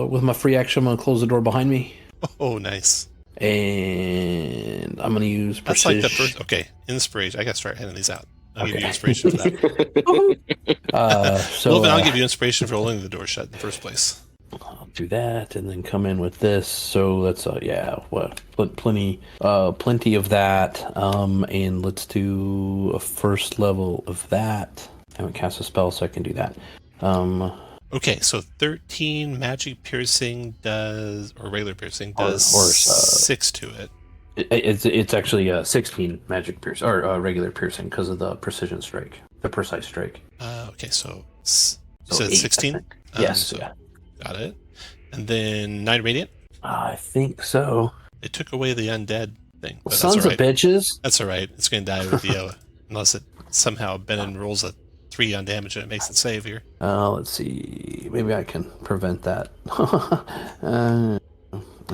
With my free action, I'm gonna close the door behind me, Oh, nice. and I'm gonna use That's precision. like the first. Okay, inspiration. I gotta start handing these out. I'll give you inspiration for that. So Wilvin, I'll give you inspiration for holding the door shut in the first place. I'll do that, and then come in with this. So let's plenty of that. And let's do a first level of that. I haven't cast a spell, so I can do that. Okay, so 13 magic piercing does, or regular piercing does Or 6 to it. It's actually 16 magic piercing or regular piercing because of the precision strike, the precise strike. Okay, so So it's 8, 16? I think. Yes, so yeah. Got it. And then 9 radiant? I think so. It took away the undead thing. But Sons that's all right. of bitches. That's all right. It's going to die with the unless it somehow Benin rolls a 3 on damage and it makes it save here. Let's see. Maybe I can prevent that. And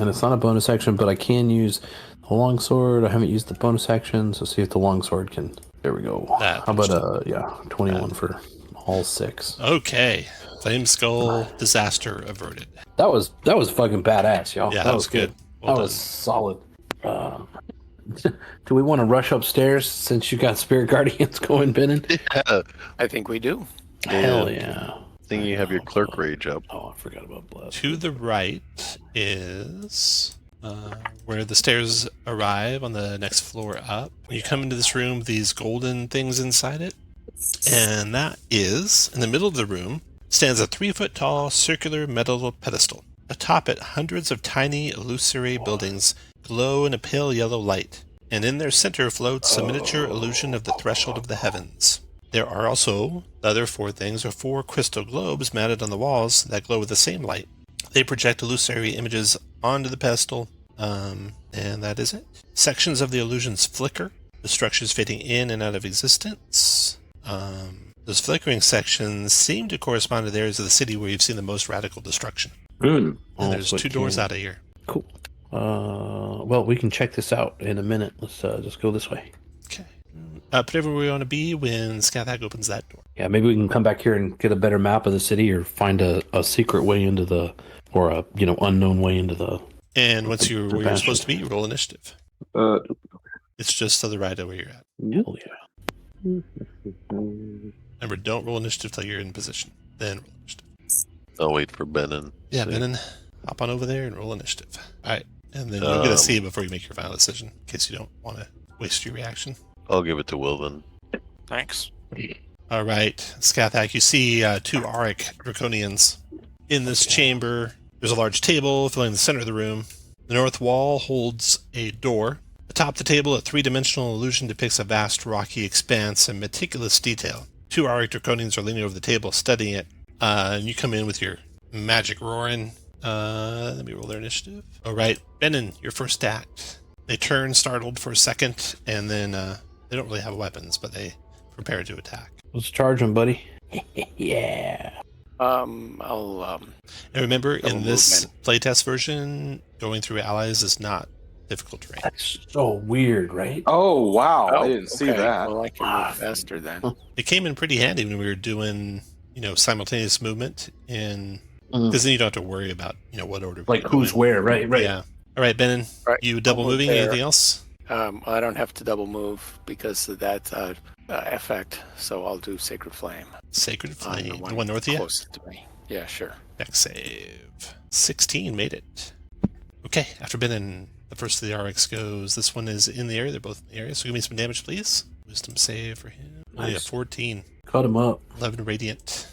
it's not a bonus action, but I can use the longsword. I haven't used the bonus action, so see if the longsword can. There we go. How about 21 for all 6. Okay. Flame Skull disaster averted. That was fucking badass, y'all. Yeah, that was good. Well that was solid. Do we want to rush upstairs since you got Spirit Guardians going, Benin? Yeah. I think we do. Hell yeah. Think you have your clerk rage up. Oh, I forgot about Bless. To the right is where the stairs arrive on the next floor up. When you come into this room, these golden things inside it. And that is, in the middle of the room, stands a 3-foot-tall circular metal pedestal. Atop it, hundreds of tiny illusory buildings glow in a pale yellow light, and in their center floats a miniature illusion of the threshold of the heavens. There are also, the other 4 things are 4 crystal globes mounted on the walls that glow with the same light. They project illusory images onto the pedestal, and that is it. Sections of the illusions flicker, the structures fading in and out of existence. Those flickering sections seem to correspond to the areas of the city where you've seen the most radical destruction. And there's 2 doors out of here. Cool. Well, we can check this out in a minute. Let's just go this way. Okay. Put everywhere we want to be when Scathag opens that door. Yeah, maybe we can come back here and get a better map of the city, or find a secret way into the, or a unknown way into the. And once you're where you're supposed to be, you roll initiative. It's just to the right of where you're at. Hell yeah. Remember, don't roll initiative till you're in position. Then roll initiative. I'll wait for Benin. Yeah, Benin, hop on over there and roll initiative. All right. And then you'll get a C before you make your final decision, in case you don't want to waste your reaction. I'll give it to Wilvin. Thanks. All right, Scathak, you see 2 Auric Draconians in this chamber. There's a large table filling the center of the room. The north wall holds a door. Atop the table, a 3-dimensional illusion depicts a vast rocky expanse in meticulous detail. 2 Auric Draconians are leaning over the table, studying it. And you come in with your magic roaring. Let me roll their initiative. All right, Benin, your first act. They turn startled for a second, and then they don't really have weapons, but they prepare to attack. Let's charge him, buddy. Yeah. I'll And remember, Double in this movement. playtest version, going through allies is not difficult terrain. That's so weird, right? Oh wow, I didn't see okay. that. Well, I can move faster then. It came in pretty handy when we were doing, simultaneous movement in, Mhm. because then you don't have to worry about, what order. Like people go who's in. where, right? Yeah. All right, Benin, Right, you double I'll move moving. there. Anything else? I don't have to double move because of that effect, so I'll do Sacred Flame. Sacred on Flame. The one north of you? closest to me. Yeah, sure. Dex save. 16 made it. Okay, after Benin, the first of the RX goes. This one is in the area. They're both in the area. So give me some damage, please. Wisdom save for him. Oh, yeah, Nice. 14. Cut him up. 11 radiant.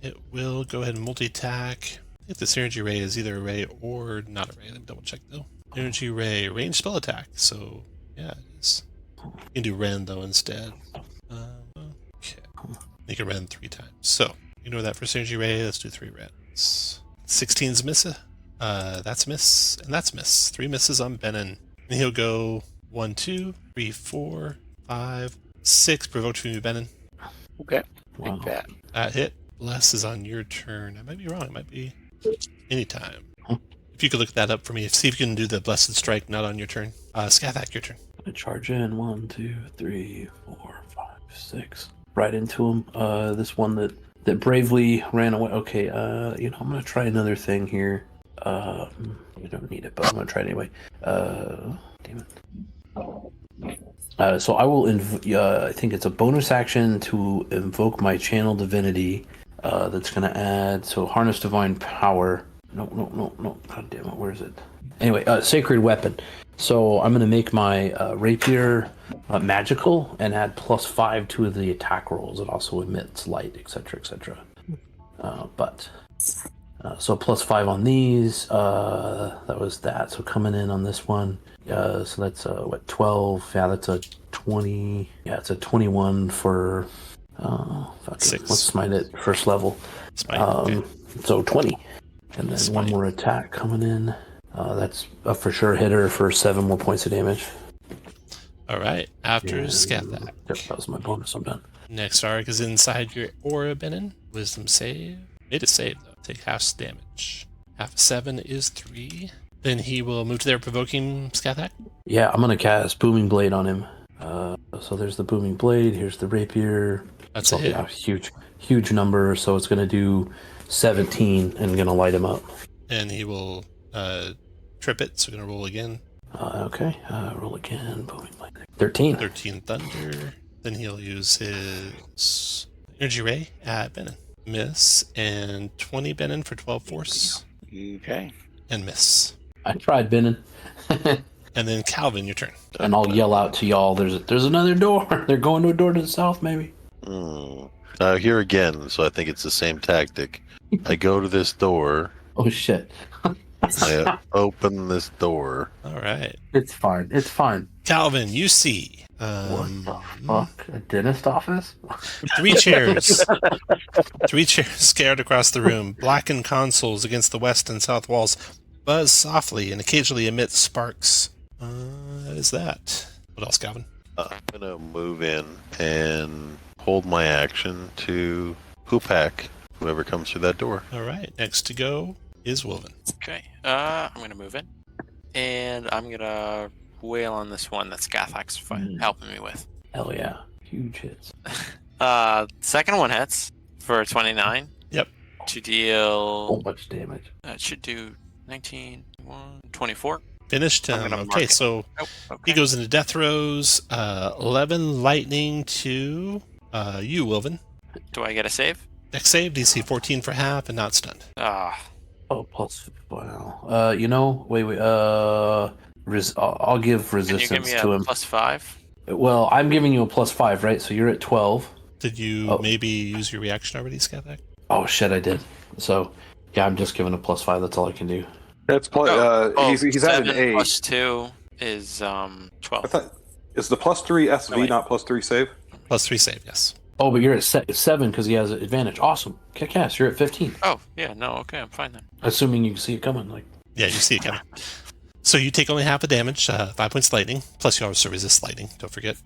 It will go ahead and multi-attack. I think this energy ray is either a ray or not a ray. Let me double check though. Energy ray, range spell attack. So yeah, it is. You can do Rend though instead. Okay. You can Rend 3 times. So ignore that first energy ray. Let's do 3 Rends. 16's miss. That's miss, and that's miss. 3 misses on Benin. And he'll go 1, 2, 3, 4, 5, 6. Provoked from you, Benin. Okay. Wow. Take that. That hit. Bless is on your turn. I might be wrong. It might be anytime. If you could look that up for me, see if you can do the Blessed Strike not on your turn. Scathak, your turn. I charge in 1, 2, 3, 4, 5, 6. Right into him. This one that bravely ran away. Okay, I'm gonna try another thing here. You don't need it, but I'm gonna try it anyway. Damn it. So I will. I think it's a bonus action to invoke my channel divinity. That's gonna add harness divine power. No. God damn it, where is it? Anyway, sacred weapon. So I'm gonna make my rapier magical and add +5 to the attack rolls. It also emits light, etc., etc. So +5 on these. That was that. So coming in on this one. So that's 12. Yeah, that's a 20. Yeah, it's a 21 for. Six. Let's smite it first level. Smite. Okay. So 20, and then one more attack coming in. That's a for sure hitter for 7 more points of damage. All right. After And- Scathak. Yep, that was my bonus. I'm done. Next arc is inside your aura, Benin. Wisdom save. Made it save, though. Take half damage. Half of 7 is 3. Then he will move to there, provoking Scathak. Yeah, I'm gonna cast Booming Blade on him. So there's the Booming Blade. Here's the rapier. That's a hit. Yeah, huge number. So it's gonna do 17 and gonna light him up. And he will trip it, so we're going to roll again. Okay, roll again. Booming Blade. 13. 13 thunder. Then he'll use his energy ray at Benin. Miss. And 20 Benin for 12 force. Okay. And miss. I tried, Benin. And then Calvin, your turn. And I'll yell out to y'all. There's another door. They're going to a door to the south, maybe. Here again, so I think it's the same tactic. I go to this door. Oh shit. I open this door. All right. It's fine. It's fine. Calvin, you see What the fuck? A dentist office? 3 chairs. 3 chairs scattered across the room. Blackened consoles against the west and south walls buzz softly and occasionally emit sparks. That is that. What else, Calvin? I'm gonna move in and hold my action to hoop-hack whoever comes through that door. All right. Next to go is Wilvin. Okay. I'm gonna move in, and I'm gonna wail on this one that Scathak's helping me with. Hell yeah. Huge hits. Second one hits for 29. Yep. To deal. So much damage. It should do 19, 24. Finished I'm him. gonna mark Okay, it. so Oh, okay. he goes into death throes. 11 lightning to you, Wilvin. Do I get a save? Next save, DC 14 for half and not stunned. Ah, Oh, plus. Wow. Wait. I'll give can you give resistance me to a him. +5? Well, I'm giving you a +5, right? So you're at 12. Did you Oh. maybe use your reaction already, Scathak? Oh shit, I did. So yeah, I'm just giving a +5. That's all I can do. That's he's at an 7 8. plus 2 is 12. I thought is the +3 SV Oh, wait. not +3 save? +3 save, yes. Oh, but you're at 7 because he has an advantage. Awesome. Kick ass. You're at 15. Oh, yeah, no, okay, I'm fine then. Assuming you can see it coming. Like, Yeah, you see it coming. So you take only half the damage, 5 points lightning, plus you also resist lightning, don't forget.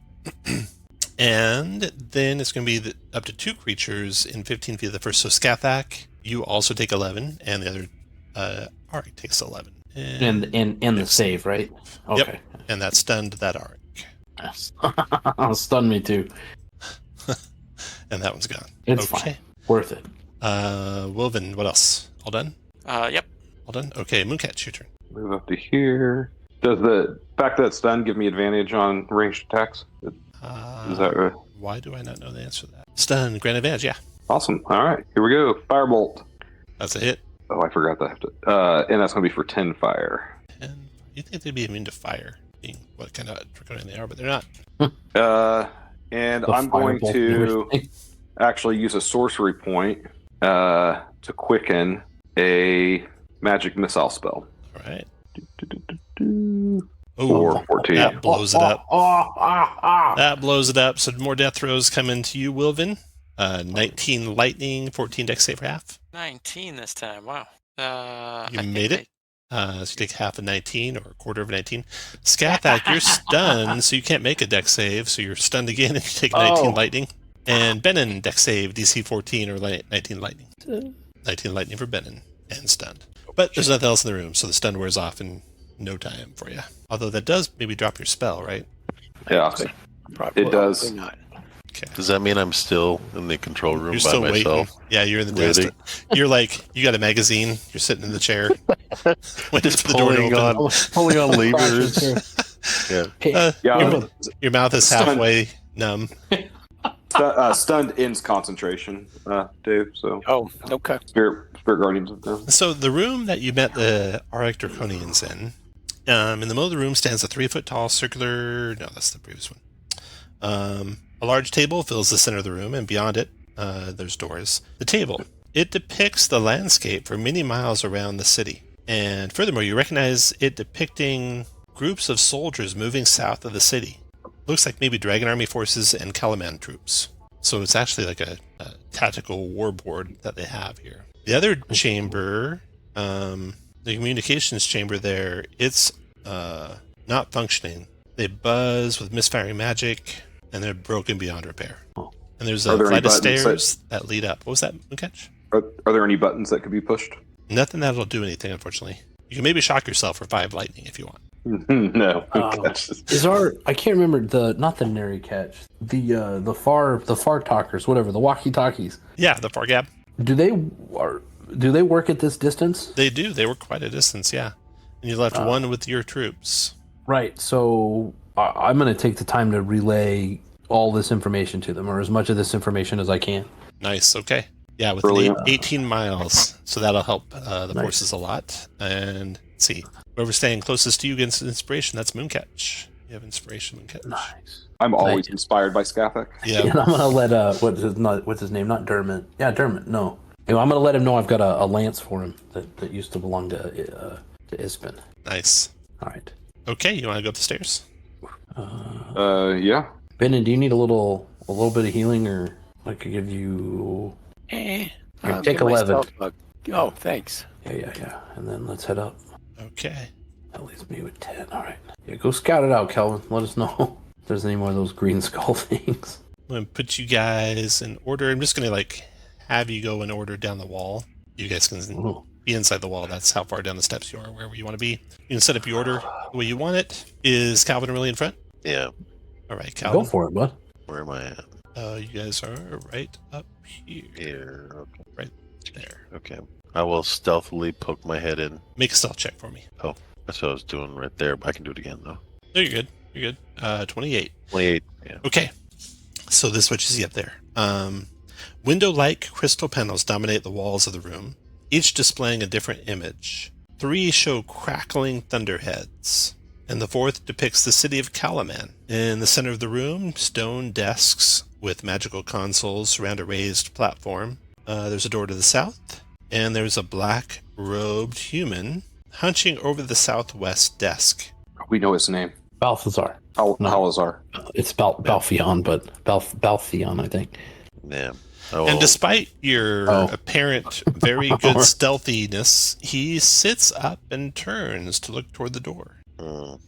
And then it's going to be up to 2 creatures in 15 feet of the first. So Skathak, you also take 11, and the other Arik takes 11. And the save, right? Okay. Yep. And that stunned that Arik. Yes. Stun me too. And that one's gone. It's fine. Worth it. Wilvin, what else? All done? Yep. All done? Okay, Mooncat, your turn. Move up to here. Does the fact that it's stun give me advantage on ranged attacks? Is that right? Why do I not know the answer to that? Stun, grand advantage, yeah. Awesome. All right, here we go. Firebolt. That's a hit. Oh, I forgot that I have to. And that's going to be for 10 fire. And you think they'd be immune to fire, being what kind of draconian they are, but they're not. And The I'm going firebolt to and everything. actually use a sorcery point to quicken a magic missile spell. All right. Or 14. That blows it up. Oh. That blows it up. So more death throws come into you, Wilvin. 19 lightning, 14 dex save for half. 19 this time. Wow. You made it. So you take half of 19 or a quarter of 19. Skathak, you're stunned, so you can't make a dex save. So you're stunned again and you take 19 lightning. And Benin, dex save, DC 14 or 19 lightning. 19 lightning for Benin and stunned. But there's nothing else in the room, so the stun wears off in no time for you. Although that does maybe drop your spell, right? Yeah, Probably it does. not. Okay. Does that mean I'm still in the control room You're by still myself? waiting. Yeah, you're in the desk. Waiting. You're like, you got a magazine. You're sitting in the chair. Waiting Just for the door to pulling open. pulling on levers. Yeah. Yeah. Your mouth is Stunned. halfway numb. Stunned ends concentration, Dave. So Oh, okay. Spirit Guardians of them. So the room that you met the Auric Draconians in the middle of the room stands a 3-foot tall circular. No, that's the previous one. A large table fills the center of the room, and beyond it, there's doors. The table, it depicts the landscape for many miles around the city. And furthermore, you recognize it depicting groups of soldiers moving south of the city. Looks like maybe Dragon Army forces and Kalaman troops. So it's actually like a tactical war board that they have here. The other chamber, the communications chamber there, it's not functioning. They buzz with misfiring magic, and they're broken beyond repair. And there's a Are there any flight of buttons stairs that lead up. What was that, Mooncatch? Are there any buttons that could be pushed? Nothing that'll do anything, unfortunately. You can maybe shock yourself for 5 lightning if you want. No. Is our I can't remember not the nary catch, the far talkers, whatever, the walkie-talkies. Yeah, the far gap. Do they work at this distance? They do. They were quite a distance, yeah. And you left one with your troops. Right. So I'm going to take the time to relay all this information to them, or as much of this information as I can. Nice. Okay. Yeah, within Brilliant. 18 miles. So that'll help the Nice. forces a lot. And let's see. Whoever's staying closest to you gets inspiration. That's Mooncatch. You have inspiration, Mooncatch. Nice. I'm always Nice. inspired by Skathak. Yeah. And I'm going to let what's his name? Not Dermot. Yeah, Dermot. No. Anyway, I'm going to let him know I've got a lance for him that used to belong to Ispin. Nice. All right. Okay, you want to go up the stairs? Yeah. Benin, do you need a little bit of healing, or I could give you? Here, take Give my 11. stealth bug. Oh, thanks. Yeah. And then let's head up. Okay. That leaves me with 10. All right. Yeah, go scout it out, Kelvin. Let us know if there's any more of those green skull things. I'm going to put you guys in order. I'm just going to have you go in order down the wall. You guys can Oh. be inside the wall. That's how far down the steps you are, wherever you want to be. You can set up your order the way you want it. Is Calvin really in front? Yeah. All right, Calvin. Go for it, bud. Where am I at? You guys are right up here. Here. Okay. Right there. Okay. I will stealthily poke my head in. Make a stealth check for me. That's what I was doing right there, but I can do it again though. No, you're good. You're good. 28. 28. Yeah. Okay. So this is what you see up there. Window-like crystal panels dominate the walls of the room, each displaying a different image. 3 show crackling thunderheads, and the 4th depicts the city of Kalaman. In the center of the room, stone desks with magical consoles surround a raised platform. There's a door to the south, and there's a black-robed human hunching over the southwest desk. We know his name. Balthazar. Hal- No. Halazar. It's Baltheon, but Baltheon, I think. Yeah. Oh, And despite your Oh. apparent very good stealthiness, he sits up and turns to look toward the door. I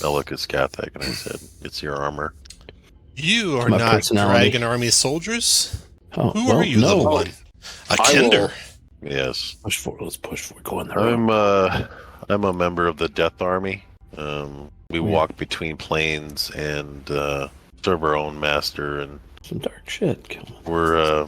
look at Skathak and I said, "It's your armor." You are My not personality. Dragon Army soldiers? Oh, Who well, are you, no. level 1? A I Kender. Yes. Push for it. Let's push for it. Go in there. I'm a member of the Death Army. We Yeah. walk between planes and serve our own master, and Some dark shit. Killing. we're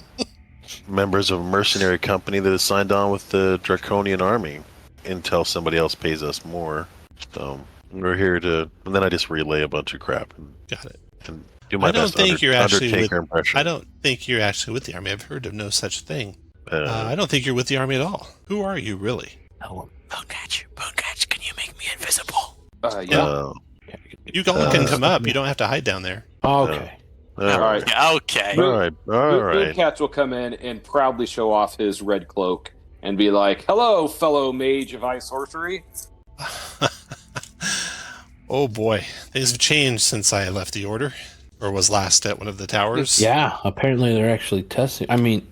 members of a mercenary company that is signed on with the Draconian Army until somebody else pays us more. So we're here to, and then I just relay a bunch of crap Got it. and do my I don't best think you're actually Undertaker impression. I don't think you're actually with the Army. I've heard of no such thing. Uh, I don't think you're with the Army at all. Who are you, really? Booncatch, can you make me invisible? Yeah. You all can come up. You don't have to hide down there. Okay. all All right. right. Yeah, okay. All right. All right. Mooncat will come in and proudly show off his red cloak and be like, "Hello, fellow mage of ice sorcery." Oh boy, things have changed since I left the Order, or was last at one of the towers. Yeah, apparently they're actually testing. I mean,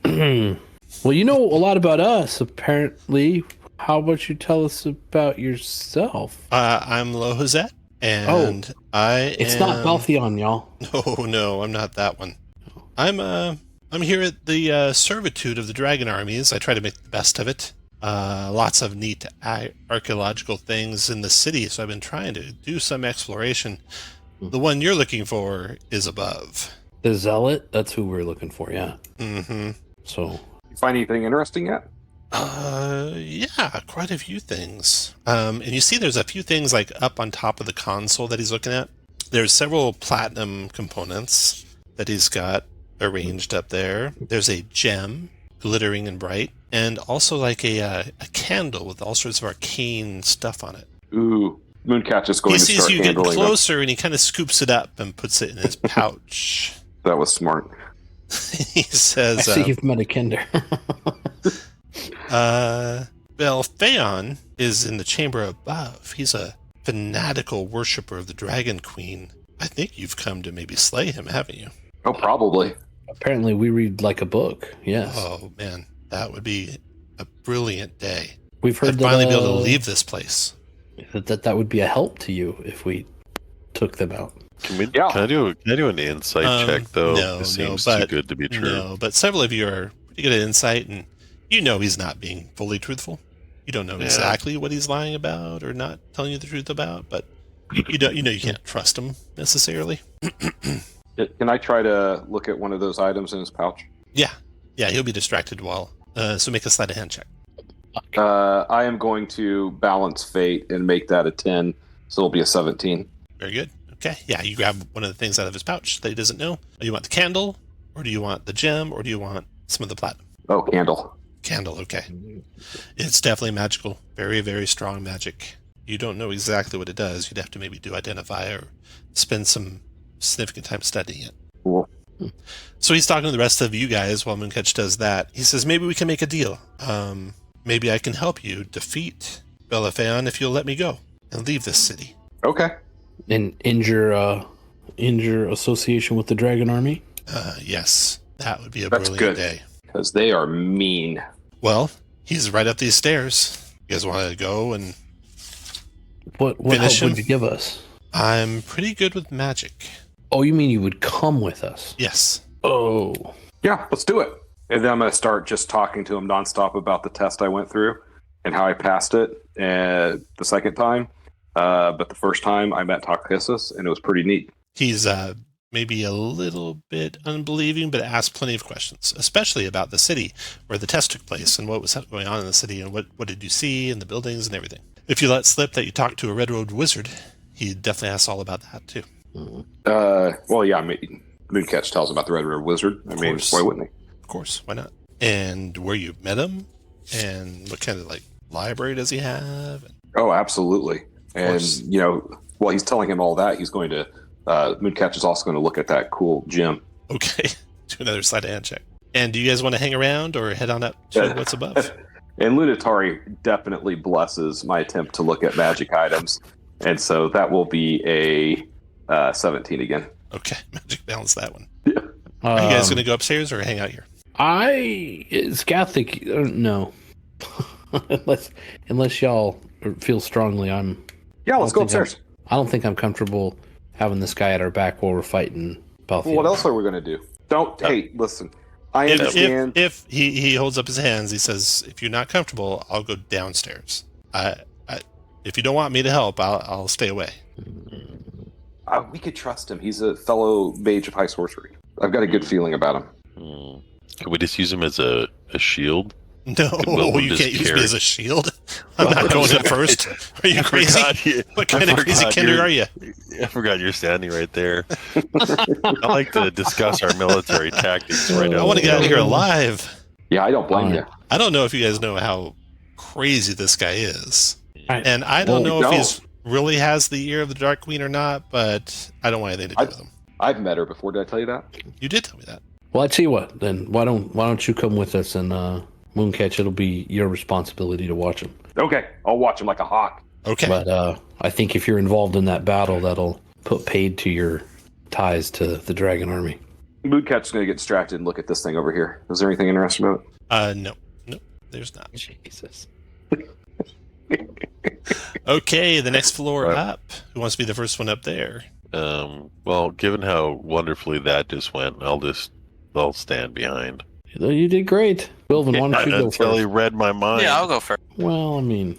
well, you know a lot about us, apparently. How about you tell us about yourself? I'm Lohazet, and It's not Baltheon, y'all. No, I'm not that one. I'm here at the servitude of the Dragon Armies. I try to make the best of it. Lots of neat archaeological things in the city, so I've been trying to do some exploration. The one you're looking for is above. The Zealot? That's who we're looking for, yeah. Mm-hmm. So, You find anything interesting yet? Yeah, quite a few things. And you see there's a few things like up on top of the console that he's looking at. There's several platinum components that he's got arranged up there. There's a gem, glittering and bright, and also like a candle with all sorts of arcane stuff on it. Ooh, Mooncat is going He to sees start you get handling them. closer and he kind of scoops it up and puts it in his pouch. That was smart. He says, I see you've met a Kinder. well, Phaon is in the chamber above. He's a fanatical worshiper of the Dragon Queen. I think you've come to maybe slay him, haven't you? Oh, probably. Apparently we read like a book, yes. Oh, man, that would be a brilliant day. We've heard I'd that, finally be able to leave this place. that would be a help to you if we took them out. Can Yeah. I do an insight check though? No, It seems but too good to be true. No, but several of you are pretty good at insight, and you know he's not being fully truthful. You don't know Yeah. exactly what he's lying about or not telling you the truth about, but you can't trust him necessarily. Can I try to look at one of those items in his pouch? Yeah, he'll be distracted while. So make a sleight of hand check. I am going to balance fate and make that a 10, so it'll be a 17. Very good. Okay, yeah, you grab one of the things out of his pouch that he doesn't know. Do you want the candle, or do you want the gem, or do you want some of the platinum? Oh, candle. Candle, okay. It's definitely magical. Very, very strong magic. You don't know exactly what it does. You'd have to maybe identify or spend some significant time studying it. Cool. So he's talking to the rest of you guys while Mooncatch does that. He says, maybe we can make a deal. Maybe I can help you defeat Belaphaon if you'll let me go and leave this city. Okay. And injure association with the Dragon Army? Yes, that would be a That's brilliant good. day. Because they are mean. Well, he's right up these stairs. You guys want to go and... What Finish help him? would you give us? I'm pretty good with magic. Oh, you mean you would come with us? Yes. Oh. Yeah, let's do it. And then I'm going to start just talking to him nonstop about the test I went through and how I passed it the second time. But the first time I met Takhisis, and it was pretty neat. He's maybe a little bit unbelieving, but asked plenty of questions, especially about the city where the test took place and what was going on in the city and what did you see and the buildings and everything. If you let slip that you talked to a Red Road wizard, he definitely asks all about that too. Well, yeah, I mean, Mooncatch tells about the Red River Wizard. I mean, course. why wouldn't he? Of course, why not? And where you met him, and what kind of like library does he have? Oh, absolutely. And, course. you know, while he's telling him all that, he's going to, Mooncatch is also going to look at that cool gem. Okay, do another sleight of hand check. And do you guys want to hang around or head on up to what's above? And Lunatari definitely blesses my attempt to look at magic items. And so that will be a 17 again. Okay, magic balance that one. Are you guys going to go upstairs or hang out here? It's Catholic. No. unless y'all feel strongly, Yeah, let's go upstairs. I don't think I'm comfortable having this guy at our back while we're fighting About Well, what else are we going to do? Don't. Hey, listen. I understand. If he holds up his hands, he says, "If you're not comfortable, I'll go downstairs. If you don't want me to help, I'll stay away." We could trust him. He's a fellow mage of high sorcery. I've got a good feeling about him. Can we just use him as a shield? No, Wilbon you just can't use me carry- as a shield. I'm not going in first. Are you crazy? What kind of crazy kinder are you? I forgot you're standing right there. I like to discuss our military tactics right now. I want to get out of here alive. Yeah, I don't blame you. I don't know if you guys know how crazy this guy is. Right. And I don't Well, know we if he's really has the ear of the Dark Queen or not, but I don't want anything to do with him. I've met her before. Did I tell you that? You did tell me that. Well, I tell you what. Then why don't you come with us and Mooncatch? It'll be your responsibility to watch him. Okay, I'll watch him like a hawk. Okay. But I think if you're involved in that battle, that'll put paid to your ties to the dragon army. Moodcat's going to get distracted and look at this thing over here. Is there anything interesting about it? No, there's not. Jesus. Okay, the next floor Right. up. Who wants to be the first one up there? Well, given how wonderfully that just went, I'll stand behind. You did great, Wilvin. Why don't you go Until he first? read my mind. Yeah, I'll go first. Well, I mean,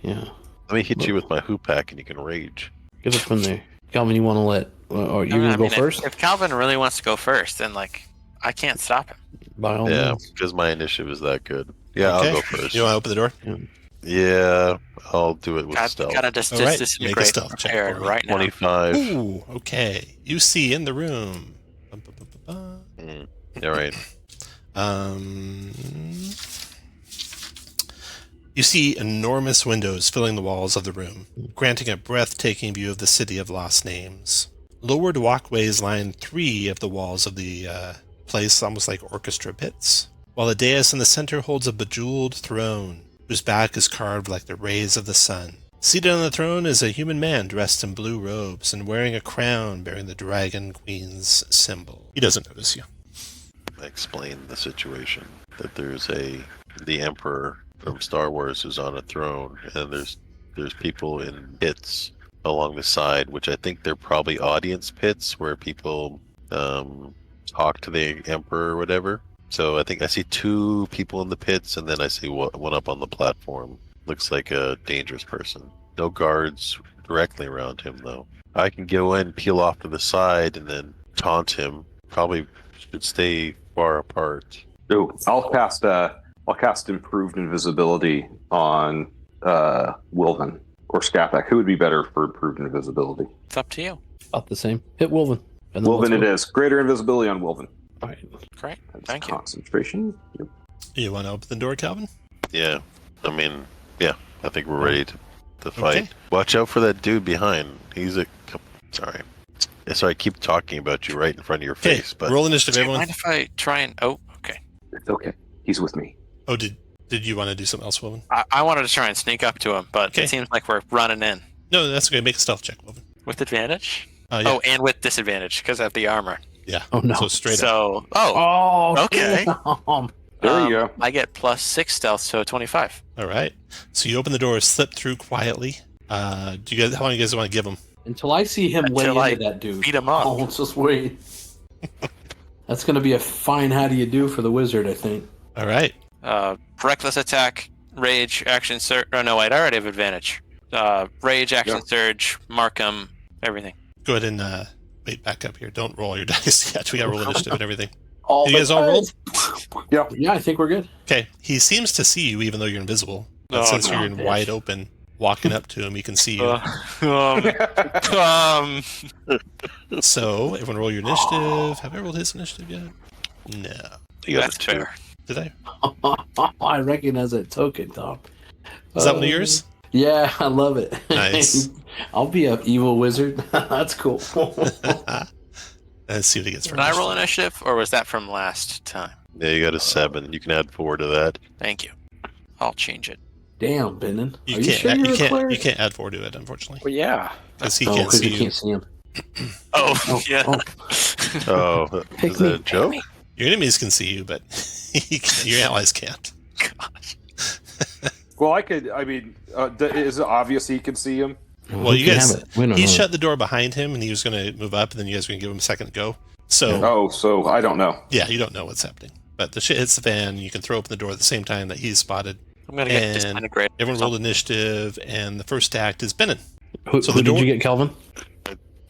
yeah. Let me hit you with my hoop pack and you can rage. Get up from there, Calvin. You want to let? Or you gonna go first? If Calvin really wants to go first, then I can't stop him. By all Yeah, means. because my initiative is that good. Yeah, Okay. I'll go first. You want to open the door? Yeah, I'll do it with stealth. Gotta just All right, make a disintegrate stealth check prepared for me. right now. 25. Ooh, okay. You see in the room. All right. You see enormous windows filling the walls of the room, granting a breathtaking view of the city of lost names. Lowered walkways line 3 of the walls of the place, almost like orchestra pits, while the dais in the center holds a bejeweled throne, whose back is carved like the rays of the sun. Seated on the throne is a human man dressed in blue robes and wearing a crown bearing the Dragon Queen's symbol. He doesn't notice you. Explain the situation. That the Emperor from Star Wars is on a throne, and there's people in pits along the side, which I think they're probably audience pits where people talk to the Emperor or whatever. So I think I see 2 people in the pits, and then I see one up on the platform. Looks like a dangerous person. No guards directly around him, though. I can go in, peel off to the side, and then taunt him. Probably should stay far apart. Ooh, I'll cast improved invisibility on Wilvin or Skathak. Who would be better for improved invisibility? It's up to you. About the same. Hit Wilvin. And then Wilvin let's it go. is. Greater invisibility on Wilvin. All right. Great. That's Thank you. concentration. Yep. You want to open the door, Calvin? Yeah, I mean, yeah, I think we're ready to fight. Okay. Watch out for that dude behind. Sorry. So I keep talking about you right in front of your Okay, face, but roll initiative, Do you everyone. mind if I try and... Oh, okay. It's okay. He's with me. Oh, did you want to do something else, Wilvin? I wanted to try and sneak up to him, but Okay. it seems like we're running in. No, that's okay. Make a stealth check, Wilvin. With advantage? Yeah. Oh, and with disadvantage because of the armor. Yeah. Oh no. So straight up. So, Oh. Okay. damn. There you go. I get plus 6 stealth, so 25. All right. So you open the door, slip through quietly. How long do you guys want to give him? Until I see him lay Until I into that dude. beat him up. Oh, let's just wait. That's going to be a fine how do you do for the wizard, I think. All right. Reckless attack, rage, action surge. Oh, no, wait, I already have advantage. Rage, action surge, mark 'em, everything. Go ahead and wait back up here. Don't roll your dice yet. We got to roll initiative and everything. All You guys all rolled? Yeah. Yeah, I think we're good. Okay. He seems to see you even though you're invisible. But Oh, since no. you're in wide open, walking up to him, he can see you. So everyone roll your initiative. Have I rolled his initiative yet? No. you got That's a 2. fair. Did I? I recognize that token, Tom. Is that one of yours? Yeah, I love it. Nice. I'll be an evil wizard. That's cool. Let's see what he gets for Did I roll initiative, or was that from last time? Yeah, you got a 7. You can add 4 to that. Thank you. I'll change it. Damn, Brendan. You Are you sure can't. you're You a can't. cleric? You can't add 4 to it, unfortunately, Well, yeah. because he Oh, can't 'cause see you you. can't see him. Oh, Oh, yeah. oh. Oh, Pick is that me, a joke? Your enemies can see you, but your allies can't. Gosh. Well, I could. I mean, is it obvious he can see him? Well, you can guys, have it. We don't he know. shut the door behind him, and he was going to move up, and then you guys were going to give him a second to go. So, Oh, so I don't know. yeah, you don't know what's happening. But the shit hits the fan, you can throw open the door at the same time that he's spotted. I'm gonna get And disintegrated. everyone rolled initiative, and the first act is Benin. Who, So who the did door- you get, Kelvin?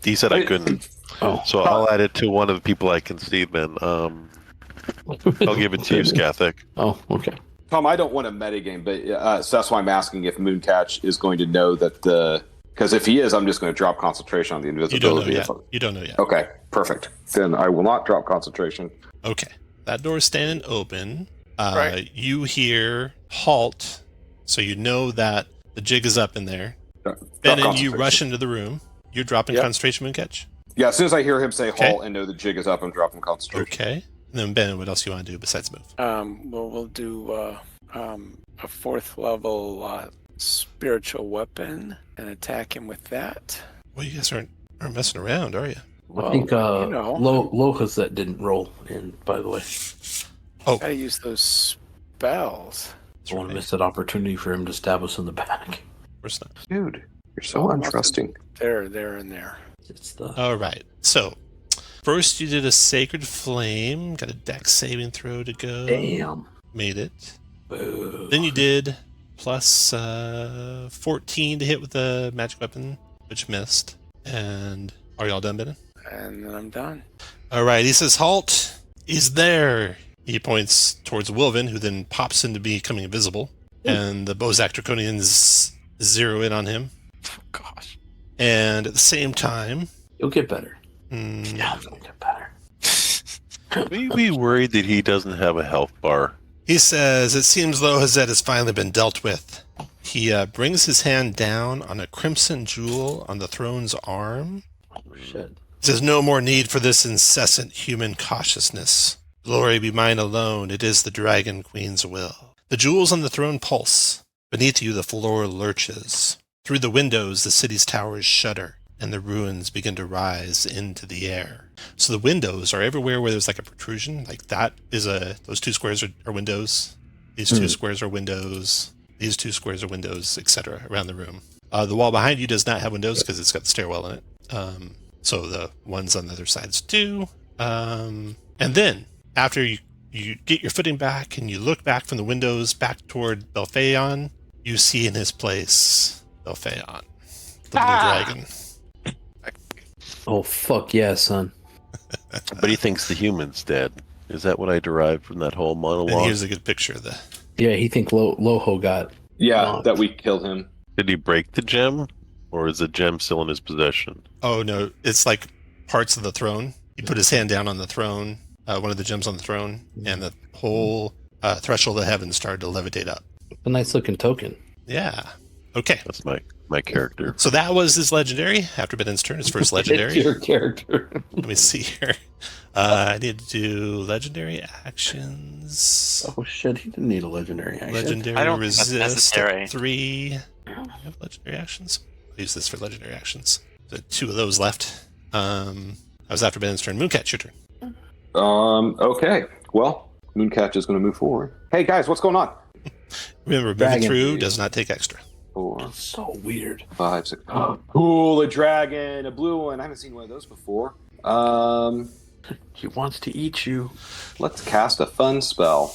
He said I Wait. couldn't. Oh, So I'll add it to one of the people I can see then. I'll give it to you, Skathic. Oh, okay. Tom, I don't want a metagame, but so that's why I'm asking if Mooncatch is going to know that because if he is, I'm just going to drop concentration on the You don't know invisibility. yet. You don't know yet. Okay, perfect. Then I will not drop concentration. Okay. That door's standing open. Right. You hear halt, so you know that the jig is up in there. Drop Benin, you concentration. rush into the room. You're dropping Yep. concentration, Mooncatch. Yeah, as soon as I hear him say Okay. halt and know the jig is up, I'm dropping concentration. Okay. And then Benin, what else you want to do besides move? Well, we'll do a 4th level spiritual weapon and attack him with that. Well, you guys aren't messing around, are you? I think you know. Loha's that didn't roll in, by the way. Oh, Gotta use those spells. I want to miss that opportunity for him to stab us in the back. of course not. Dude, you're so untrusting. There, and there. It's the All right. So, first you did a Sacred Flame. Got a dex saving throw to go. damn. Made it. Boo. Then you did plus 14 to hit with the magic weapon, which missed. And are y'all done, Benin? And then I'm done. All right. He says, halt. He's there. He points towards Wilvin, who then pops into becoming invisible. And the Bozak Draconians zero in on him. Oh, gosh. And at the same time, You'll get better. mm, Yeah, it'll get better. Will you be worried that he doesn't have a health bar? he says, it seems Lohazet has finally been dealt with. He brings his hand down on a crimson jewel on the throne's arm. Oh, shit. He says, no more need for this incessant human cautiousness. Glory be mine alone, it is the Dragon Queen's will. The jewels on the throne pulse. Beneath you the floor lurches. Through the windows the city's towers shudder, and the ruins begin to rise into the air. So the windows are everywhere where there's like a protrusion. Like that is those two squares are windows. These two squares are windows. These two squares are windows, etc. around the room. The wall behind you does not have windows because it's got the stairwell in it. So the ones on the other sides do. And then after you get your footing back and you look back from the windows back toward Belphaeon, you see in his place Belphaeon, the blue dragon. Oh, fuck yeah, son. But he thinks the human's dead. Is that what I derived from that whole And monologue? here's a good picture of the. Yeah, he think Loho got... Yeah, Oh. that we killed him. Did he break the gem? Or is the gem still in his possession? Oh no, it's like parts of the throne. He put his hand down on the throne, one of the gems on the throne, and the whole threshold of heaven started to levitate up. A nice looking token. Yeah. Okay. That's my character. So that was his legendary. After Benin's turn, his first legendary. It's your character. Let me see here. I need to do legendary actions. Oh shit, he didn't need a legendary action. Legendary I don't think that's resist necessary. at 3. I have legendary actions. I'll use this for legendary actions. So 2 of those left. I was after Benin's turn. Mooncatch, your turn. Okay. Well, Mooncatch is going to move forward. Hey guys, what's going on? Remember, moving Dragon through dude. does not take extra. 4, So weird. 5, 6. Oh, cool, a dragon, a blue one. I haven't seen one of those before. He wants to eat you. Let's cast a fun spell.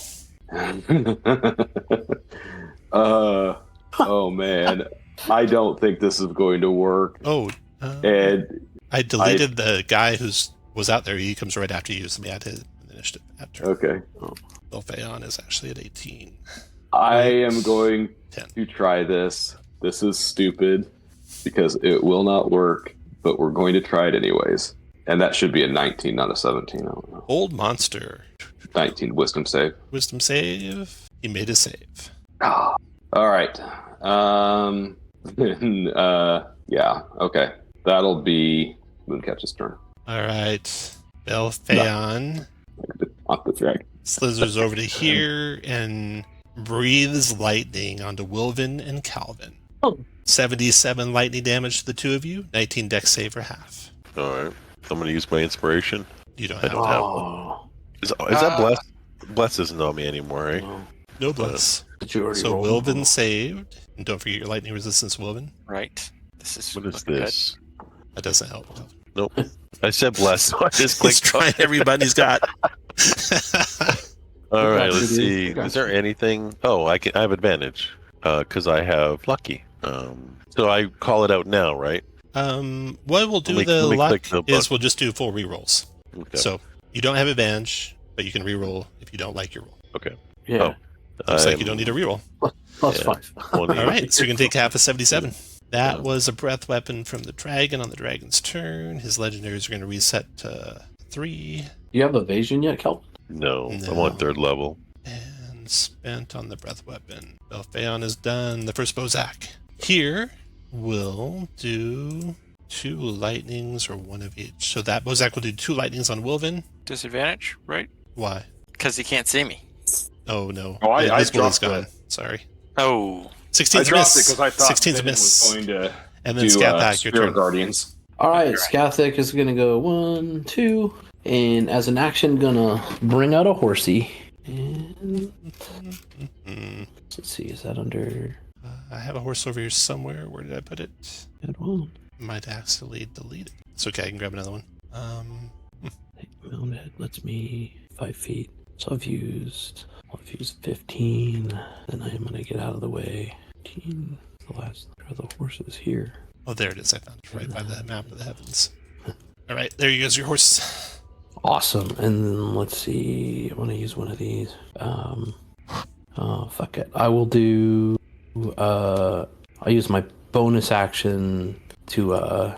Oh man, I don't think this is going to work. Oh, And I deleted the guy was out there. He comes right after you, so let me add his initiative after. okay, Belphaeon is actually at 18. I am going 10. to try this. This is stupid because it will not work, but we're going to try it anyways. And that should be a 19, not a 17. I don't know. Old monster. 19 wisdom save. Wisdom save. He made a save. Ah, all right. Yeah. Okay. That'll be Mooncatch's turn. All right. Belphaeon Off the dragon. slithers over to here and breathes lightning onto Wilvin and Calvin. Oh. 77 lightning damage to the two of you. 19 dex save for half. All right. I'm going to use my inspiration. You don't I have don't have one. Oh, Is that Bless? Bless isn't on me anymore, right? no. no bless. Did you already So roll? Wilvin saved. And don't forget your lightning resistance, Wilvin. Right. This is What is looking good. this? That doesn't help. Nope. I said bless, so I just He's clicked. trying everybody he's got. All right, got you, let's dude. see. I got Is there you. anything? Oh, I have advantage because I have lucky. So I call it out now, right? What we'll do Let me the luck click the is book. we'll just do full rerolls. Okay. So you don't have advantage, but you can reroll if you don't like your roll. Okay. Yeah. Looks like you don't need a reroll. Plus yeah. 5. All right, so you can take half of 77. That Yeah. was a breath weapon from the dragon on the dragon's turn. His legendaries are going to reset to 3 You have evasion yet, Kelvin? No, No. I'm on 3rd level. and spent on the breath weapon. Belphaon is done. The first Bozak. Here we'll do 2 lightnings or 1 of each. So that Bozak will do 2 lightnings on Wilvin. Disadvantage, right? Why? Because he can't see me. Oh no. Oh, I Invisible is dropped gone. it. Sorry. Oh, 16's I a dropped it miss. because I thought 16's a Venom was miss. going to And then do Scathak, your Spirit turn. Guardians. All right, Right. Scathik is gonna go 1, 2, and as an action, gonna bring out a horsey. And Mm. let's see, is that under? I have a horse over here somewhere. Where did I put it? That one. Might actually delete it. It's okay. I can grab another one. Mounted lets me 5 feet. So I've used 15. Then I am gonna get out of the way. 15. The last are the horses here. Oh, there it is. I found it right by the map of the heavens. All right, there you goes your horse. Awesome. And then let's see. I want to use one of these. Oh fuck it. I will do. I'll use my bonus action to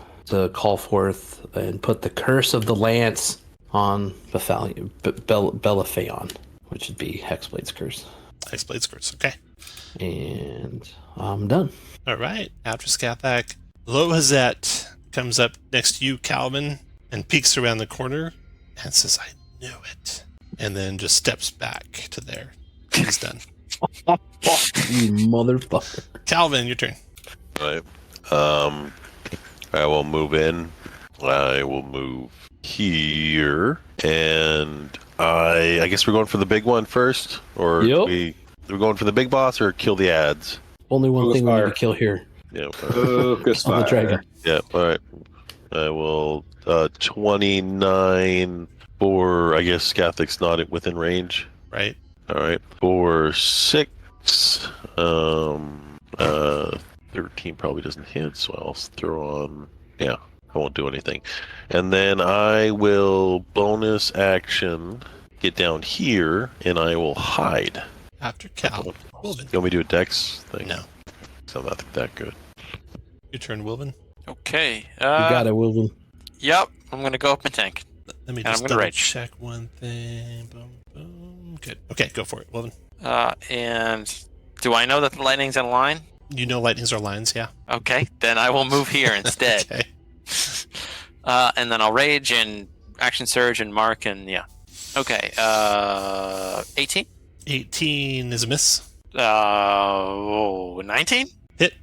call forth and put the curse of the lance on Belaphaon, which would be Hexblade's curse. Hexblade's curse. Okay. And I'm done. All right. After Scathak, Lohazet comes up next to you, Calvin, and peeks around the corner and says, "I knew it," and then just steps back to there. He's done. You motherfucker. Calvin, your turn. Right. I will move in. I will move here, and I guess we're going for the big one first, or Yep. we're going for the big boss, or kill the ads. Only one Focus thing we need fire. to kill here. Yeah. Focus On the fire. dragon. Yeah. All right. I will 29 for, I guess Scathic's not within range. Right. All right. For 6, 13 probably doesn't hit, so I'll throw on. Yeah, I won't do anything. And then I will bonus action get down here, and I will hide. After Cal, Wilvin. You want me to do a dex thing? No. 'Cause I'm not that good. Your turn, Wilvin. okay. You got it, William. Yep, I'm gonna go up my tank. Let me And I'm just gonna double rage. check one thing. Boom, boom. Good. Okay, go for it, Wilvin. And do I know that the lightning's in line? You know lightnings are lines, yeah. Okay, then I will move here instead. Okay. And then I'll rage and action surge and mark and yeah. Okay. 18. 18 is a miss. 19. Hit.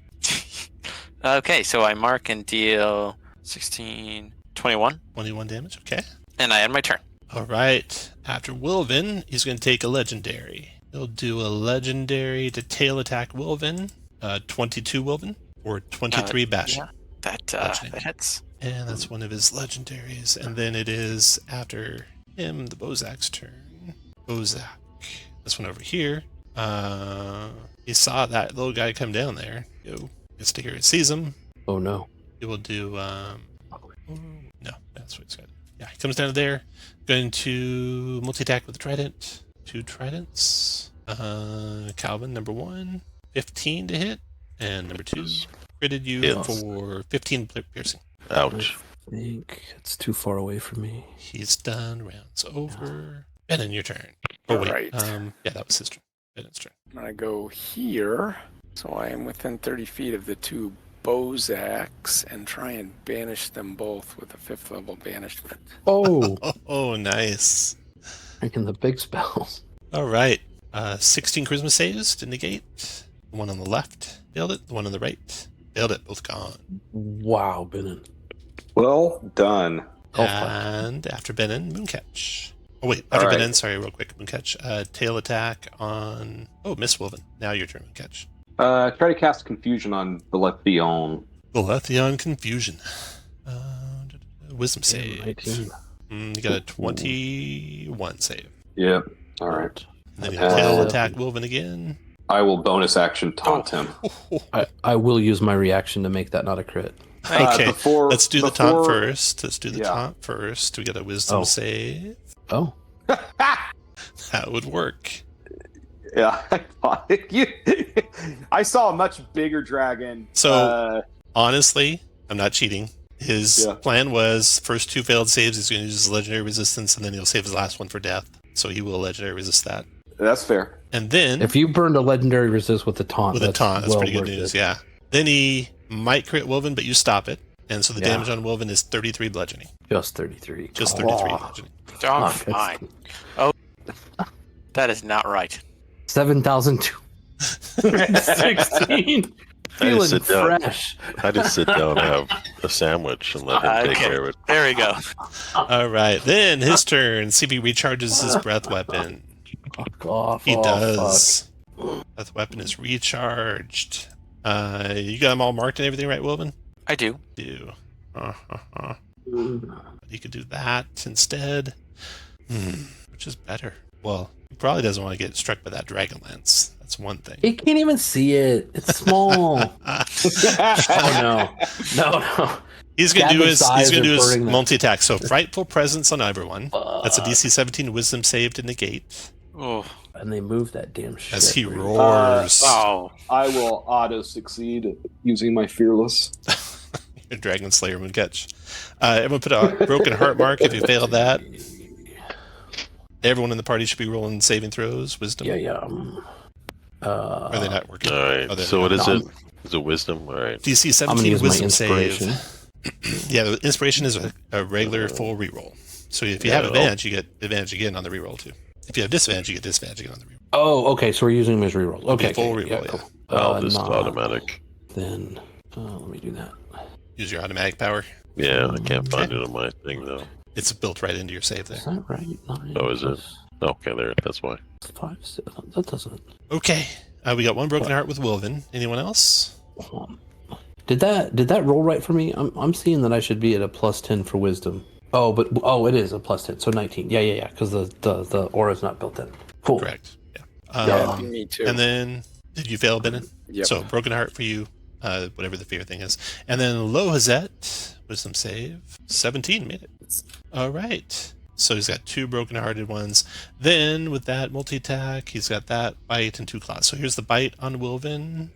Okay, so I mark and deal 16, 21, 21 damage. Okay. and I end my turn. All right. After Wilvin, he's going to take a legendary. He'll do a legendary to tail attack Wilvin. 22 Wilvin or 23 bash. Yeah, that Bludgeoning. that hits. And that's one of his legendaries. And then it is after him, the Bozak's turn. Bozak. This one over here. He saw that little guy come down there. Gets to hear it, sees him. Oh no. He will do no, that's what he's got. Yeah, he comes down to there. Going to multi-attack with the trident. 2 tridents. Calvin, number 1, 15 to hit. And number 2, critted you Hits. for 15 piercing. Ouch. I think it's too far away from me. He's done. Rounds over. And then your turn. Oh wait. Alright. Yeah, that was his turn. Bennett's turn. I'm gonna go here, so I am within 30 feet of the 2 Bozaks and try and banish them both with a 5th level banishment. Oh, Oh, nice. freaking the big spells. All right. 16 charisma saves to negate. The one on the left failed it. The one on the right failed it. Both gone. Wow, Benin. Well done. Oh, fuck. And after Benin, Mooncatch. Oh wait, after All right. Benin, sorry, real quick, Mooncatch. Tail attack on. Oh, Miss Wilvin. Now your turn, Mooncatch. Try to cast confusion on Belaphaon. Bolethion Confusion. Wisdom save. 19. You got a 21 save. Yeah. All right. And then you tail attack Wilvin again. I will bonus action taunt him. I will use my reaction to make that not a crit. Okay, let's do the taunt before- first. Let's do the Yeah. taunt first. We got a wisdom save. Oh. That would work. Yeah, I saw a much bigger dragon. So, honestly, I'm not cheating. His Yeah. plan was first 2 failed saves, he's going to use his legendary resistance, and then he'll save his last one for death. So he will legendary resist that. That's fair. And then, If you burned a legendary resist with a taunt, with a taunt, that's well pretty good worth news, it. yeah. Then he might crit Wilvin, but you stop it. And so the Yeah. damage on Wilvin is 33 bludgeoning. Just 33. Just Come 33 on. bludgeoning. Oh, Fuck, that's- fine. Oh, that is not right. 7,216. I just Feeling sit down. fresh. I just sit down and have a sandwich and let him take Okay. care of it. There we go. All right, then his turn. CB recharges his breath weapon. Fuck off. He oh, does. Breath weapon is recharged. You got them all marked and everything, right, Wilvin? I do. Do. Fuck. You could do that instead. Which is better? Well, he probably doesn't want to get struck by that Dragonlance. That's one thing. He can't even see it. It's small. Oh no. No. He's gonna do Gadget's his eyes are his burning them. multi-attack. So frightful presence on everyone. That's a DC 17 Wisdom save to negate Oh, And they move that damn shit. as he for you. roars. oh. I will auto succeed using my fearless. Your Dragon Slayer would catch. Everyone put a broken heart mark if you failed that. Everyone in the party should be rolling saving throws. Wisdom. Yeah. Are they not working? All right. Oh, they're So not. what is No. it? Is it wisdom? All right. DC I'm gonna 17 use my Wisdom inspiration. save. Yeah, the inspiration is a regular full reroll. So if you Yeah, have advantage, you get advantage again on the reroll too. If you have disadvantage, you get disadvantage again on the reroll. Oh, okay. So we're using him as reroll. Okay. full okay, reroll, cool. I'll just not- automatic. Then let me do that. Use your automatic power. Yeah, I can't find it on my thing though. It's built right into your save there. Is that right? 9 Oh, is it? plus Okay, there. That's why. 5, 6, that doesn't. Okay. We got one broken heart with Wilvin. Anyone else? Hold on. Did that roll right for me? I'm seeing that I should be at a +10 for wisdom. Oh, it is a +10, so 19. Yeah. Because the aura is not built in. Cool. Correct. Yeah. Yeah. Me too. And then, did you fail, Benin? Yep. So, broken heart for you, whatever the fear thing is. And then Lohazet, wisdom save. 17 made it. All right. So he's got 2 broken-hearted ones. Then, with that multi-attack, he's got that bite and 2 claws. So here's the bite on Wilvin.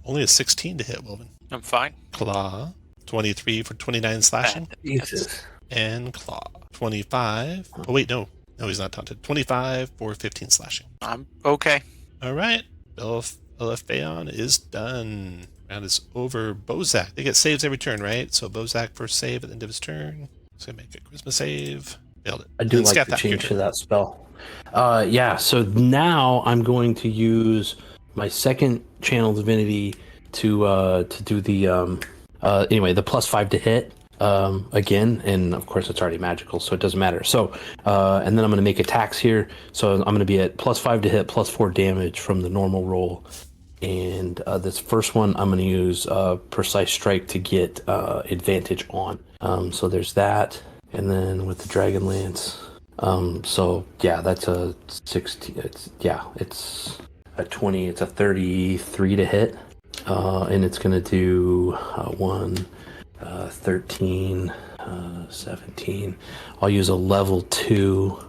Only a 16 to hit Wilvin. I'm fine. Claw, 23 for 29 slashing. Jesus. And claw, 25. Oh, wait, no. No, he's not taunted. 25 for 15 slashing. I'm okay. All right. Eliphaon is done. Round is over. Bozak. They get saves every turn, right? So Bozak first save at the end of his turn. He's going to make a Christmas save. Failed it. I do And like Scat the that your change to turn. that spell. Yeah, so now I'm going to use my second channel divinity to do the anyway, the +5 to hit again, and of course it's already magical, so it doesn't matter. So and then I'm going to make attacks here. So I'm going to be at +5 to hit, +4 damage from the normal roll. And this first one I'm going to use precise strike to get advantage on. So there's that. And then with the Dragonlance, so yeah, that's a 16. It's a 20. It's a 33 to hit, and it's gonna do 13, 17. I'll use a level 2,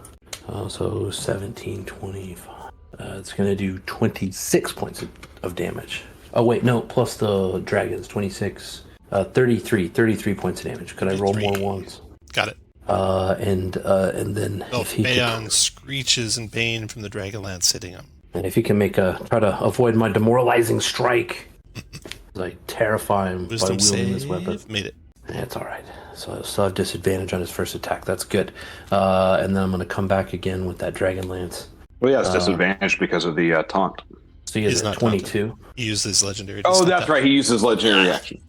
so 17, 25. It's gonna do 26 points of damage. Oh wait, no, plus the dragons, 26, 33 points of damage. Could I roll more 33. ones? Got it. And then if he Eliphaon could, screeches in pain from the Dragonlance hitting him. and if he can try to avoid my demoralizing strike, like terrify him Wisdom by wielding this save. weapon. Made it. That's all right. So I still have disadvantage on his first attack. That's good. And then I'm gonna come back again with that Dragonlance. Well, yeah, it's disadvantaged because of the taunt. So he He's is at not 22 He used his legendary. to Oh, stop that's that. right. He uses legendary action.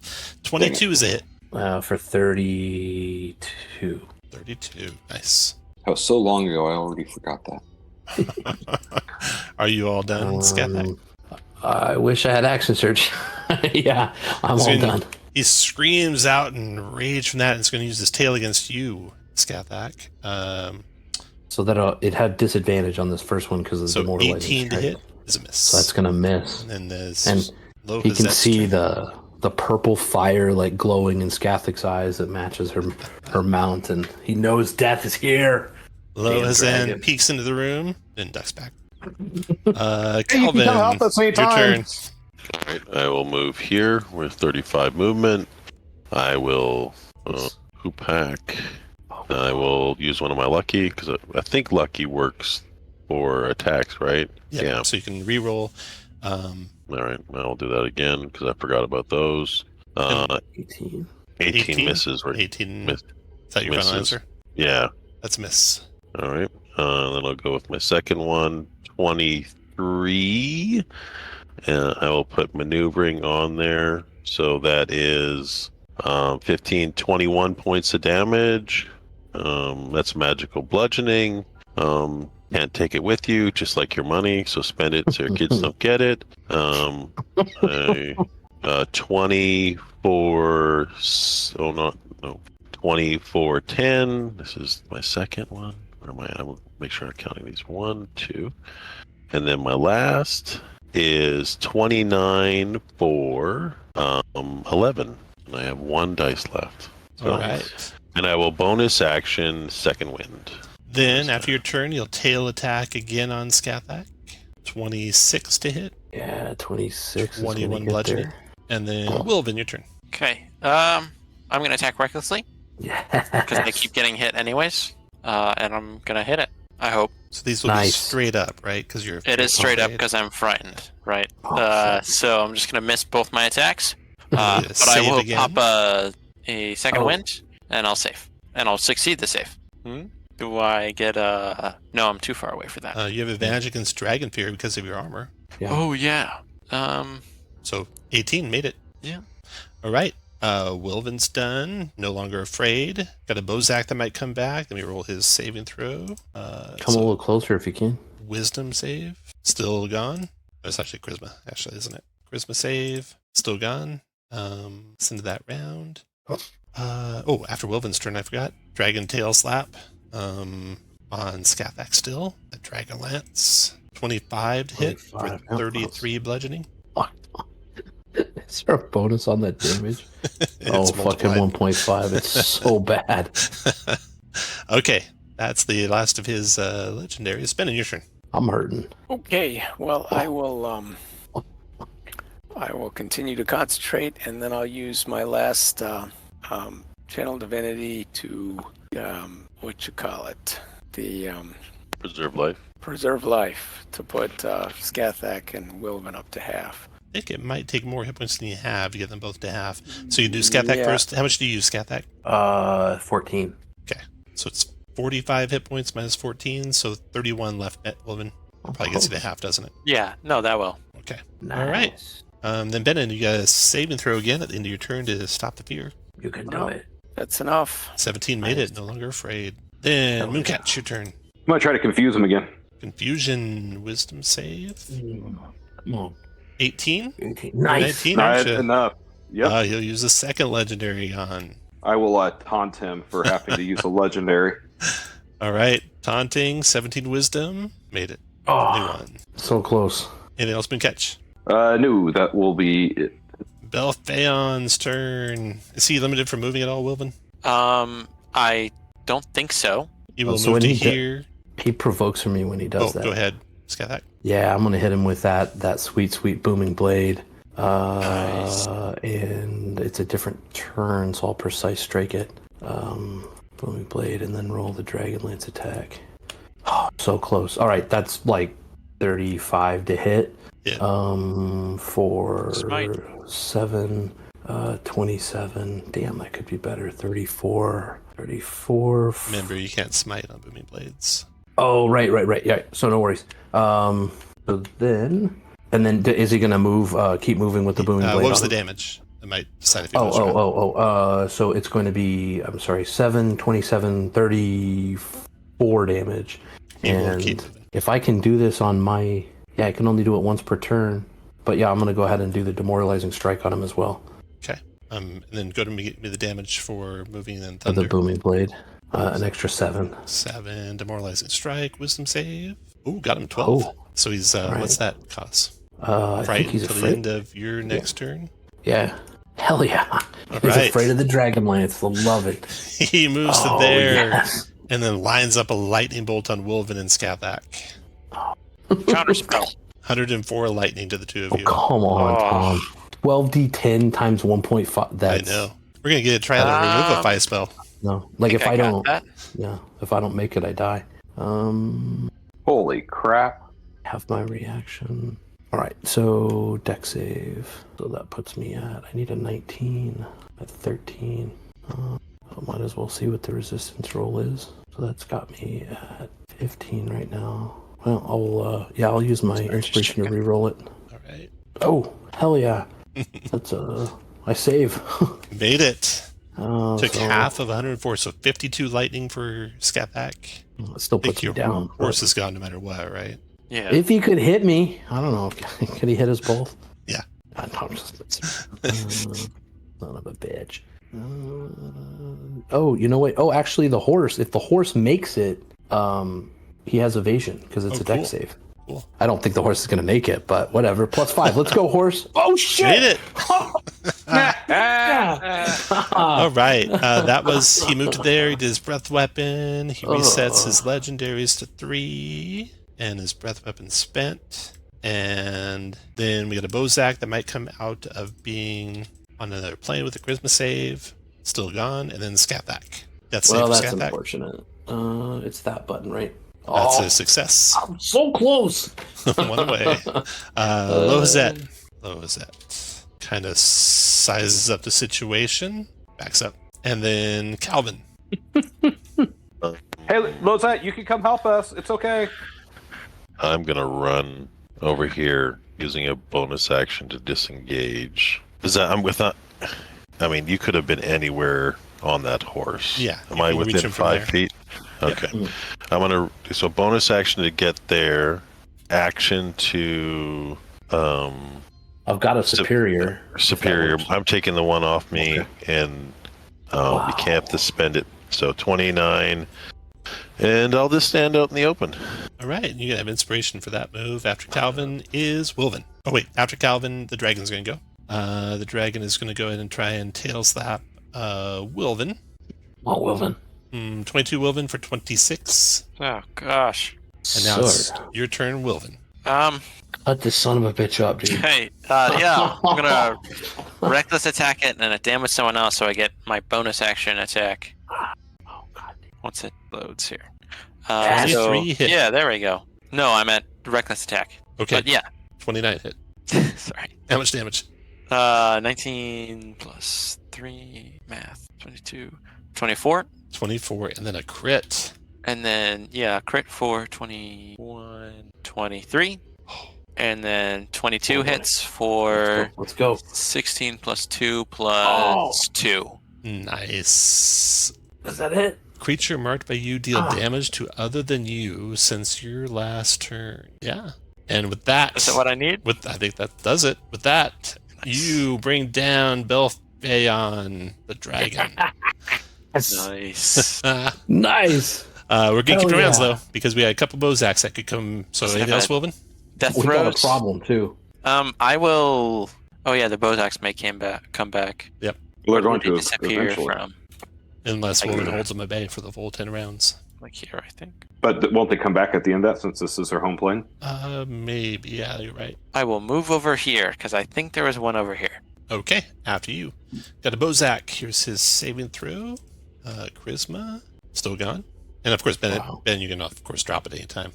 22 is a hit. for 32. 32. Nice. That was so long ago, I already forgot that. Are you all done, Scat? I wish I had action search. Yeah, I'm all So done. He screams out in rage from that, and it's going to use his tail against you, Skathak. So that it had disadvantage on this first one because of the So demoralizing 18 to strike. hit is a miss. So that's gonna miss. And then there's And low he can possessed see turn. the purple fire like glowing in Skathak's eyes that matches her mount, and he knows death is here. Lois dragon. then peeks into the room, then ducks back. Hey, you can Calvin, come out at the same your time. turn. All right, I will move here with 35 movement. I will hoop hack. I will use one of my lucky because I think lucky works for attacks, right? Yeah. So you can reroll. All right, I'll do that again because I forgot about those. 18. 18 misses. Right? 18. Miss- Is that your final misses. answer? Yeah. That's a miss. All right. Then I'll go with my second one, 23. And I will put maneuvering on there. So that is 15, 21 points of damage. That's magical bludgeoning. Can't take it with you, just like your money. So spend it so your kids don't get it. 24. Oh, no. 2410. This is my second one. Where am I? I will make sure I'm counting these. 1, 2. And then my last is 29 for 11. And I have 1 dice left. So, All right. and I will bonus action second wind. Then, after your turn, you'll tail attack again on Skathak. 26 to hit. Yeah, 26. 21 bludgeoning. And then, Wilvin, your turn. Okay. I'm gonna attack recklessly Yeah. because I keep getting hit anyways, and I'm gonna hit it. I hope So these will be Nice. straight up, right? Because you're. it is straight up afraid. because I'm frightened, right? Oh, shit. So I'm just gonna miss both my attacks, Yeah, but I save will again. pop a second Oh. wind, and I'll save, and I'll succeed the save. Do I get a? No, I'm too far away for that. You have advantage against Dragon Fear because of your armor. Yeah. Oh yeah. So 18 made it. Yeah. All right. Wilvin's done. No longer afraid. Got a Bozak that might come back. Let me roll his saving throw. Come a little closer if you can. Wisdom save. Still gone. It's actually Charisma, actually, isn't it? Charisma save. Still gone. Send to that round. After Wilvin's turn, I forgot. Dragon Tail Slap. On Skathak still. A Dragonlance. 25 to hit for 25, yeah, 33 bludgeoning. Is there a bonus on that damage? It's fucking multiplied. 1.5. It's so bad. Okay, that's the last of his legendary. It's been in your turn. I'm hurting. Okay, well, I will continue to concentrate, and then I'll use my last channel divinity to Preserve life. preserve life, to put Skathak and Wilvin up to half. I think it might take more hit points than you have to get them both to half. So you do Skathak Yeah. first. How much do you use Skathak? 14. So it's 45 hit points minus 14, so 31 left net, Wilvin. Probably gets you to half, doesn't it? Yeah. No, that will. Okay. Nice. All right. Then Benin, you got a save and throw again at the end of your turn to stop the fear. You can do it. That's enough. 17 made it, no longer afraid. Then Hell Mooncat, your turn. I'm gonna try to confuse him again. Confusion wisdom save. Come on. 18? 18. Nice. 19, aren't Not you? enough. Yep. You'll use the second legendary on. I will taunt him for having to use a legendary. All right. Taunting, 17 wisdom. Made it. Oh, 21. so close. Anything else, Mooncat? No, that will be it. Beltheon's turn. Is he limited for moving at all, Wilvin? I don't think so. He will so move when to he do- here. He provokes for me when he does that. Go ahead. Skathak. Yeah, I'm gonna hit him with that sweet, sweet booming blade. Nice. And it's a different turn, so I'll precise strike it. Booming blade, and then roll the Dragonlance attack. Oh, so close. All right, that's like 35 to hit. Yeah. For Smite. 7, 27. Damn, that could be better. 34. Remember, you can't smite on booming blades. Oh, right. Yeah, so no worries. So then, is he gonna move? Keep moving with the booming blade? What was on? the damage? I might decide if he goes around. So it's going to be, 7, 27, 34 damage. He will And keep moving. if I can do this on my, I can only do it once per turn. But yeah, I'm gonna go ahead and do the demoralizing strike on him as well. Okay. And then go to me the damage for moving and For thunder. the booming blade. An extra 7. 7 demoralizing strike, wisdom save. Ooh, got him 12. Oh. So he's Right. what's that cause? I think Frightened he's till the afraid. end of your next turn. Yeah. Hell yeah. All He's right. afraid of the Dragonlance. I love it. He moves to Oh, there yes. and then lines up a lightning bolt on Wolven and Skavak. Counterspell. 104 lightning to the two of Oh, you. come on, Oh. Tom. 12d10 times 1.5. I That's know. We're gonna get a try to remove a fire spell. no. Like if I got don't, that. yeah. If I don't make it, I die. Holy crap. Have my reaction. All right. So deck save. So that puts me at. I need a 19 at 13. I might as well see what the resistance roll is. So that's got me at 15 right now. Well, I'll use my inspiration to re-roll it. All right. Oh, hell yeah. That's I save. Made it. Took So half of 104, so 52 lightning for Skavak. It still I think puts me your down. horse is gone no matter what, right? Yeah. If he could hit me, I don't know. Could he hit us both? Yeah. I know, son of a bitch. Oh, you know what? Oh, actually, the horse. If the horse makes it, he has evasion because it's Oh, a deck cool. save. Cool. I don't think the horse is going to make it, but whatever. +5. Let's go, horse. Oh shit! Made it. All right. That was, he moved to there. He did his breath weapon. He resets his legendaries to 3, and his breath weapon spent. And then we got a Bozak that might come out of being on another plane with a charisma save. Still gone. And then Skavak. That's Well, safe for that's Skavak. unfortunate. It's that button, right? That's a success. I'm so close. One away. Lozette kind of sizes up the situation, backs up, and then Calvin. Hey, Lozette, you can come help us. It's okay. I'm gonna run over here using a bonus action to disengage. Is that I'm without? I mean, you could have been anywhere on that horse. Yeah, Am you I can reach within him from 5 there. feet? Okay. I'm gonna so bonus action to get there. Action to I've got a superior. superior. works. I'm taking the one off me, and you can't have to spend it. So 29, and I'll just stand out in the open. All right, you can have inspiration for that move. After Calvin is Wilvin. Oh wait, after Calvin, the dragon's going to go. The dragon is going to go ahead and try and tail slap Wilvin. Oh, Wilvin. 22 Wilvin for 26. Oh gosh. And now it's Sword. your turn, Wilvin. Let this son of a bitch up, dude. Hey, yeah, I'm gonna reckless attack it and it damage someone else, so I get my bonus action attack. Oh, God. Once it loads here. Only So, 3 hit. yeah, there we go. No, I'm at reckless attack. Okay, But yeah, 29 hit. sorry. How much damage? 19 plus 3 math. 22, 24, 24, and then a crit. and then yeah, crit for 21, 23, and then 22 Oh, boy. hits for Let's go. 16 plus 2 plus 2. Nice. Is that it? Creature marked by you deal damage to other than you since your last turn. Yeah. And with that, Is that what I need? I think that does it. With that, you bring down Belphaeon, the dragon. Nice. Nice. We're gonna keep Hell the rounds yeah. though because we had a couple Bozaks that could come. So anything else, Wilvin? Death We got a throws. problem, too. I will. Oh yeah, the Bozaks may come back. We're going They to disappear eventually. from Unless Like- Wilvin holds them at bay for the full 10 rounds. like here, I think. But won't they come back at the end of that since this is their home plane? Maybe. Yeah, you're right. I will move over here because I think there was one over here. Okay, after you. Got a Bozak. Here's his saving throw. Charisma. Still gone. And of course, Ben, Wow. Ben, you can of course drop it anytime.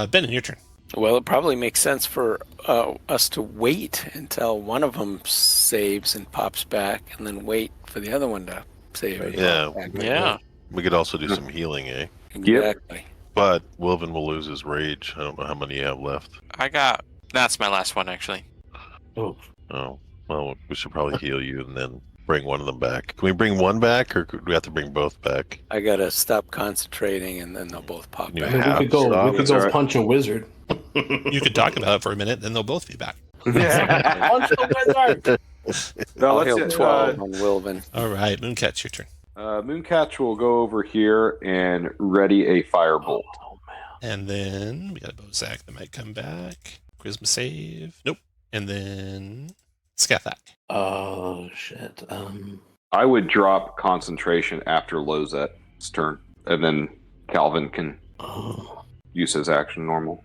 Ben, your turn. Well, it probably makes sense for us to wait until one of them saves and pops back, and then wait for the other one to save. and Yeah. pop back. Yeah. We could also do some healing, eh? Exactly. But Wilvin will lose his rage. I don't know how many you have left. That's my last one actually. Oh, Oh, well, we should probably heal you and then bring one of them back. Can we bring one back, or do we have to bring both back? I gotta stop concentrating, and then they'll both pop You back. we have could go. stop. We could It's go all right. punch a wizard. You could talk about it for a minute, then they'll both be back. Punch the wizard. No, I'll let's heal get, 12 on Wilvin. All right, Mooncatch, your turn. Mooncatch will go over here and ready a firebolt. Oh man. And then we got a Bozak that might come back. Charisma save. Nope. And then Skathak. Oh shit. I would drop concentration after Lozette's turn, and then Calvin can Oh. use his action normal.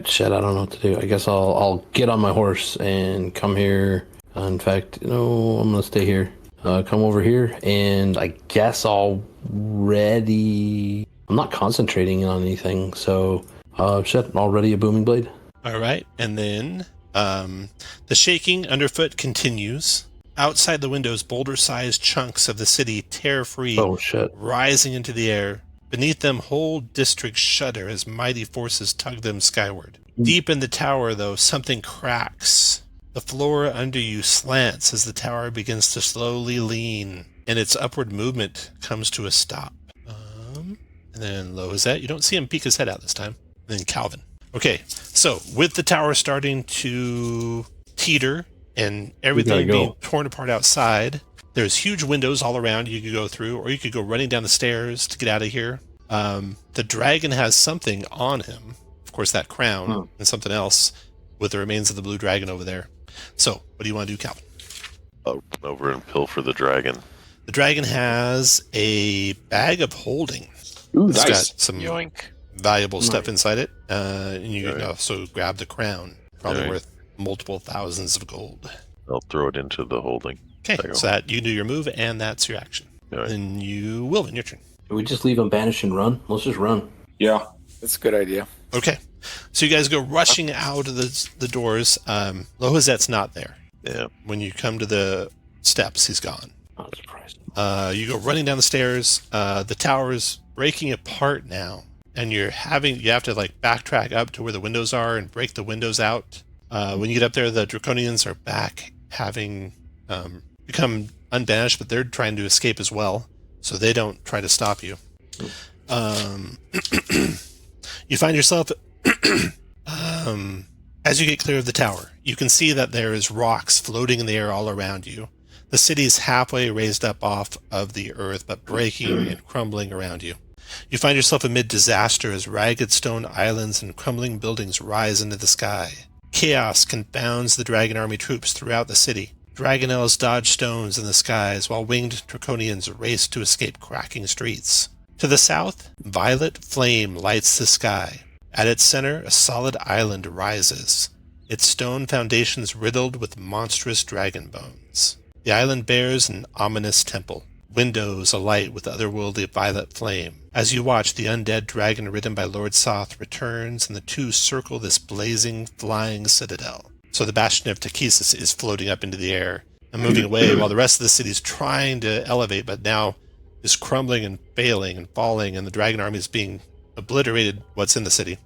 Shit. I don't know what to do. I guess I'll get on my horse and come here. In fact, no, I'm gonna stay here. Come over here, and I guess I'll ready. I'm not concentrating on anything, so I'll ready a booming blade. All right. And then the shaking underfoot continues. Outside the windows, boulder-sized chunks of the city tear free, Oh shit. rising into the air. Beneath them, whole districts shudder as mighty forces tug them skyward. Deep in the tower, though, something cracks. The floor under you slants as the tower begins to slowly lean, and its upward movement comes to a stop. And then Lohazet, you don't see him peek his head out this time. And then Calvin. Okay, so with the tower starting to teeter and everything being torn apart outside, there's huge windows all around you could go through, or you could go running down the stairs to get out of here. The dragon has something on him. Of course, that crown and something else with the remains of the blue dragon over there. So, what do you want to do, Calvin? Oh, over and pilfer the dragon. The dragon has a bag of holding. Ooh, It's nice. got some Yoink. valuable stuff inside it. And you can also grab the crown, probably Right. worth multiple thousands of gold. I'll throw it into the holding. Okay, There you so that you do your move, and that's your action. Right. And you will win your turn. Can we just leave him banished and run? Let's just run. Yeah. That's a good idea. Okay, so you guys go rushing out of the doors. Lohazet's not there. Yeah. When you come to the steps, he's gone. Not surprised. You go running down the stairs. The tower is breaking apart now, and you have to like backtrack up to where the windows are and break the windows out. When you get up there, the Draconians are back, having become unbanished, but they're trying to escape as well, so they don't try to stop you. You find yourself as you get clear of the tower, you can see that there is rocks floating in the air all around you. The city's halfway raised up off of the earth, but breaking and crumbling around you. You find yourself amid disaster as ragged stone islands and crumbling buildings rise into the sky. Chaos confounds the dragon army troops throughout the city. Dragonels dodge stones in the skies while winged Draconians race to escape cracking streets. To the south, violet flame lights the sky. At its center, a solid island rises, its stone foundations riddled with monstrous dragon bones. The island bears an ominous temple, windows alight with otherworldly violet flame. As you watch, the undead dragon ridden by Lord Soth returns, and the two circle this blazing, flying citadel. So the bastion of Takesis is floating up into the air and moving away while the rest of the city is trying to elevate, but now is crumbling and failing and falling, and the dragon army is being obliterated what's in the city.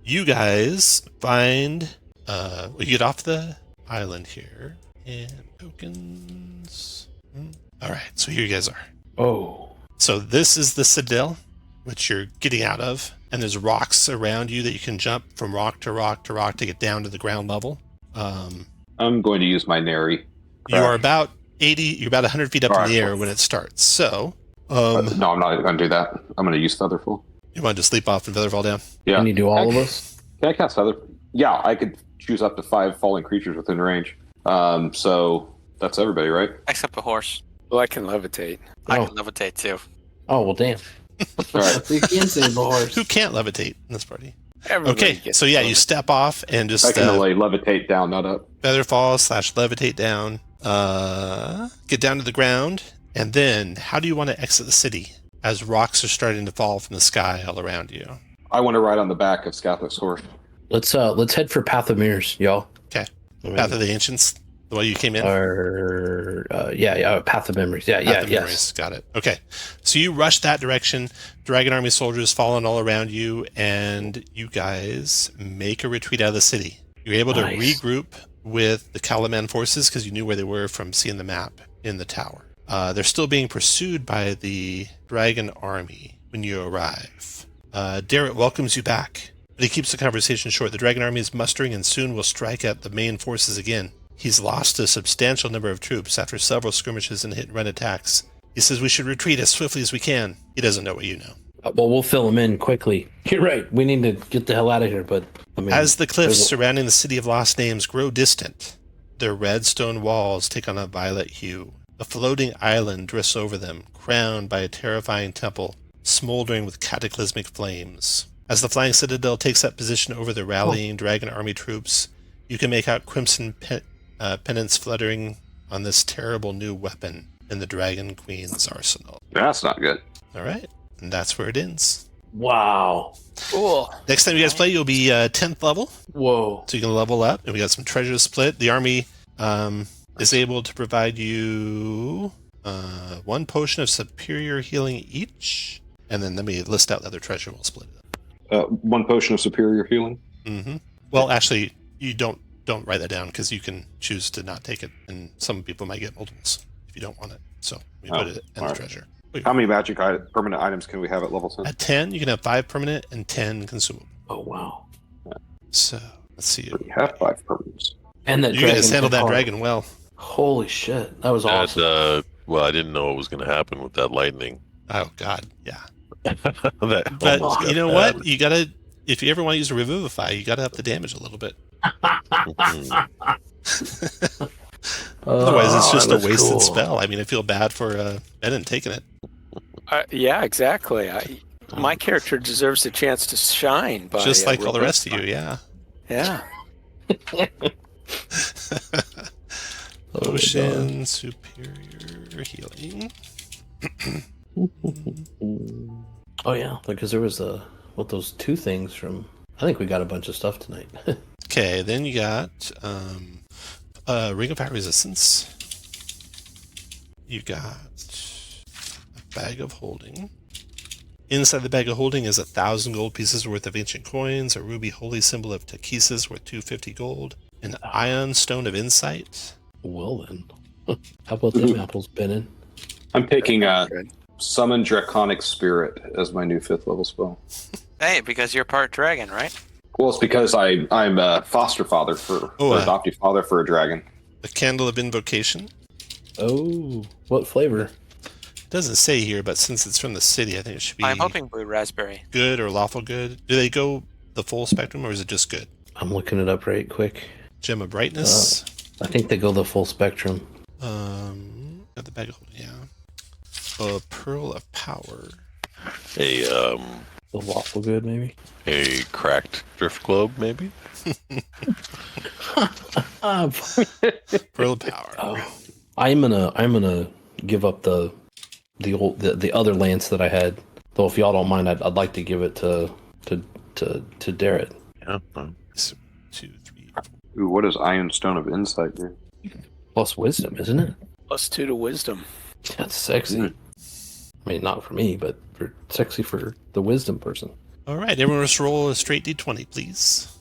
You guys find you get off the island here, and tokens. All right, so here you guys are. Oh. So this is the citadel, which you're getting out of, and there's rocks around you that you can jump from rock to rock to rock to get down to the ground level. I'm going to use my Nary. You are about 100 feet up in the air when it starts. So, No, I'm not going to do that. I'm going to use Featherfall. You want to just sleep off and feather fall down? Yeah. Can you do all of us? Can I cast Feather? Yeah, I could choose up to 5 falling creatures within range. So that's everybody, right? Except the horse. Well, I can levitate. I Oh. can levitate too. Oh, well, damn. All right. We can save the horse. Who can't levitate in this party? Everybody Okay, gets so yeah, to you step off and just I can only levitate down, not up. feather fall / levitate down, get down to the ground, and then how do you want to exit the city as rocks are starting to fall from the sky all around you? I want to ride on the back of Scathic's horse. Let's head for Path of Mirrors, y'all. Okay, Path of the Ancients, the way you came in. Path of Memories. Path of Yes. Memories. Got it. Okay, so you rush that direction. Dragon Army soldiers falling all around you, and you guys make a retreat out of the city. You're able to Nice. regroup with the Kalaman forces because you knew where they were from seeing the map in the tower. They're still being pursued by the Dragon Army when you arrive. Darrett welcomes you back. But he keeps the conversation short. The dragon army is mustering and soon will strike at the main forces again. He's lost a substantial number of troops after several skirmishes and hit-and-run attacks. He says we should retreat as swiftly as we can. He doesn't know what you know. Well, we'll fill him in quickly. You're right. We need to get the hell out of here, but... I mean, As the cliffs surrounding the city of lost names grow distant, their red stone walls take on a violet hue. A floating island drifts over them, crowned by a terrifying temple, smoldering with cataclysmic flames. As the flying citadel takes up position over the rallying dragon army troops, you can make out crimson pennants fluttering on this terrible new weapon in the Dragon Queen's arsenal. That's not good. All right, and that's where it ends. Wow. Cool. Next time you guys play, you'll be 10th level, Whoa. so you can level up, and we got some treasure split. The army is able to provide you 1 potion of superior healing each, and then let me list out the other treasure. We'll split it up. 1 potion of superior healing. Mm-hmm. Well, actually, you don't write that down because you can choose to not take it, and some people might get multiples if you don't want it. So we put it in the treasure. How many magic permanent items can we have at level 10? At 10, you can have 5 permanent and 10 consumable. Oh, wow. So let's see. We have 5 permanents. And that You dragon guys handled that hard. dragon well. Holy shit. That was awesome. Well, I didn't know what was going to happen with that lightning. Oh God, yeah. That But almost you got know bad. what? You gotta, if you ever want to use a revivify, you gotta up the damage a little bit. Otherwise, it's just a that's wasted cool. spell. I mean, I feel bad for Bennett taking it. Yeah, exactly. My character deserves a chance to shine. By, Just like all the rest of you, yeah. Yeah. Potion superior healing. Oh yeah, because there was those 2 things from. I think we got a bunch of stuff tonight. Okay, then you got Ring of Fire Resistance. You got a Bag of Holding. Inside the Bag of Holding is 1,000 gold pieces worth of ancient coins, a ruby holy symbol of Takesis worth 250 gold, an Ion Stone of Insight. Well then, how about them apples, Benin? I'm picking Summon Draconic Spirit as my new 5th level spell. Hey, because you're part dragon, right? Well, it's because I'm a foster father or adoptive father for a dragon. A Candle of Invocation. Oh, what flavor? It doesn't say here, but since it's from the city, I think it should be I'm hoping blue raspberry. good or lawful good. Do they go the full spectrum, or is it just good? I'm looking it up right quick. Gem of Brightness. I think they go the full spectrum. Got the Bag of Holding, yeah. A Pearl of Power. A The waffle good, maybe. a cracked drift globe, maybe. Pearl of Power. Oh, I'm gonna give up the other lance that I had. Though if y'all don't mind, I'd like to give it to Darrett. Yeah. 2, 3, 4. Ooh, what does Iron Stone of Insight do? Plus wisdom, isn't it? +2 to wisdom. That's sexy. I mean, not for me, but sexy for the wisdom person. All right, everyone just roll a straight D20, please.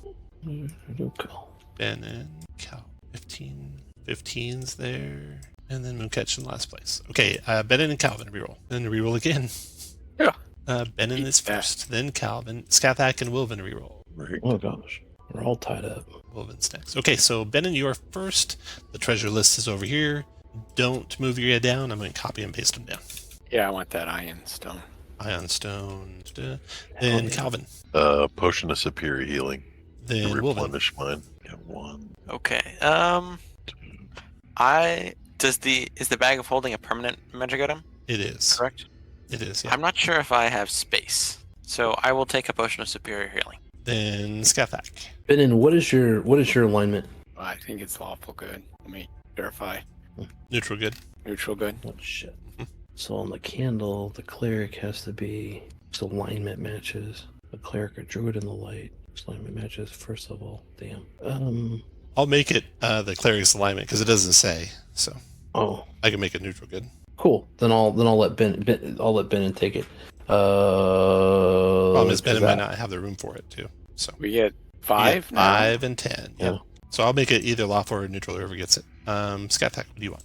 Okay. Ben and Cal. 15's there. And then Mooncatch in last place. Okay, Benin and Calvin reroll. Then reroll again. Yeah. Benin is first, then Calvin. Skathak and Wilvin reroll. Oh gosh, we're all tied up. Wilvin's next. Okay, so Benin, you are first. The treasure list is over here. Don't move your head down. I'm going to copy and paste them down. Yeah, I want that iron stone. Ion Stone. Then Calvin. Potion of superior healing. Then Wilvin. Replenish mine. Got 1. Okay. Is the Bag of Holding a permanent magic item? It is. Correct. It is, yeah. I'm not sure if I have space, so I will take a potion of superior healing. Then Skathak. Benin, what is your alignment? I think it's lawful good. Let me verify. Neutral good. Neutral good. Oh shit. So on the candle, the cleric has to be alignment matches. A cleric or druid in the light. Alignment matches first of all. Damn. I'll make it the cleric's alignment because it doesn't say. So Oh, I can make it neutral good. cool. Then I'll let Benin take it. Problem is, Ben 'cause might that- not have the room for it too. So We get you 5 get now? 5 and 10. Yeah. Yeah. So I'll make it either lawful or neutral, whoever gets it. Skathak, what do you want?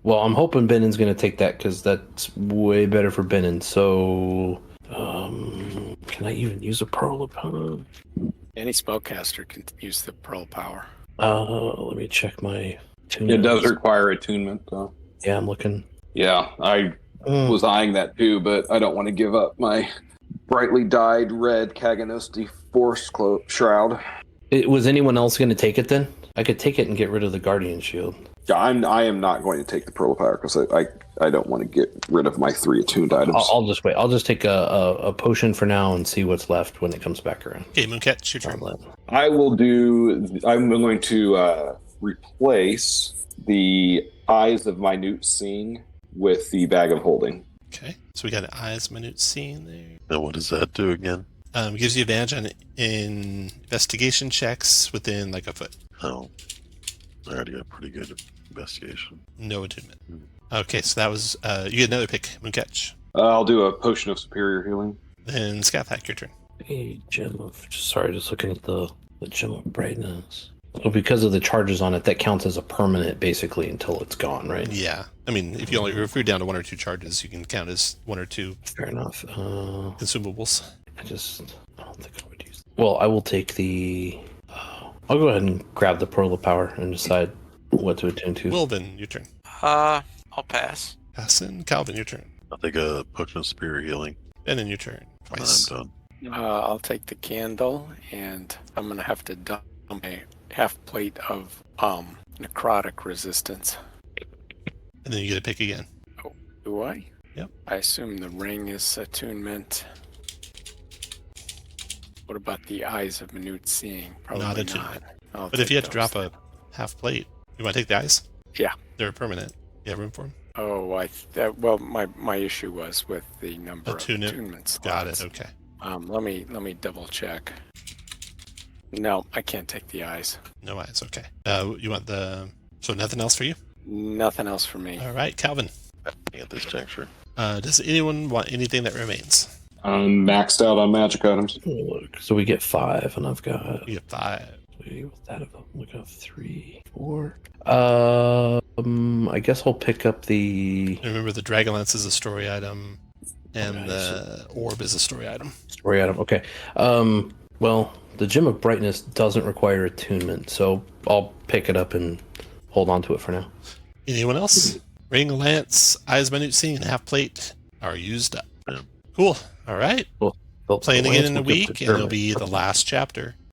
Well, I'm hoping Benin's gonna take that because that's way better for Benin. So, God Can I even use a pearl of power? Any spellcaster can use the pearl power. Let me check my It attunement. does require attunement, though. Yeah, I'm looking. Yeah, I was eyeing that too, but I don't want to give up my brightly dyed red Kaganosti Force Shroud. Was anyone else going to take it then? I could take it and get rid of the Guardian Shield. Yeah, I am not going to take the Pearl of Power because I don't want to get rid of my 3 attuned items. I'll just wait. I'll just take a potion for now and see what's left when it comes back around. Okay, Mooncat, your turn. I'm going to replace the Eyes of Minute Seeing with the Bag of Holding. Okay, so we got an Eyes Minute Scene there. Now, what does that do again? Gives you advantage on investigation checks within like a foot. Oh, I already got pretty good investigation. No attunement. Okay, so that was you get another pick, Mooncatch. I'll do a Potion of Superior Healing. Then Scathak, your turn. A gem of... Sorry, just looking at the gem of brightness. So because of the charges on it, that counts as a permanent basically until it's gone, right? Yeah, I mean, if you're down to 1 or 2 charges, you can count as 1 or 2 Fair enough. consumables. I don't think I would use... Well, I will take the... I'll go ahead and grab the Pearl of Power and decide what to attune to. Wilvin, your turn. I'll pass. Hassan, Calvin, your turn. I'll take a Potion of Superior Healing. And then your turn. Twice. I'm done. I'll take the candle, and I'm going to have to dump a half plate of necrotic resistance. And then you get a pick again. Oh, do I? Yep. I assume the ring is attunement. What about the Eyes of Minute Seeing? Probably Not not. attunement. I'll But if take you had to those drop a half plate, you want to take the eyes? Yeah. They're permanent. You have room for them? Oh, my issue was with the number of attunement slots. Got it. Okay. Let me double check. No, I can't take the eyes. No eyes. Okay. You want so nothing else for you? Nothing else for me. All right, Calvin. At this juncture. Does anyone want anything that remains? I'm maxed out on magic items. Look, so we get 5, and I've got... You get 5. What's that about? Look at 3, 4. I guess I'll pick up the... Remember, the Dragonlance is a story item, and the Orb is a story item. Story item, okay. Well, the Gem of Brightness doesn't require attunement, so I'll pick it up and hold on to it for now. Anyone else? Ring, lance, eyes, minute seeing, and half plate are used up. Cool. All right. Cool. Playing The again lance in a will get week, and it'll determined. be the last chapter.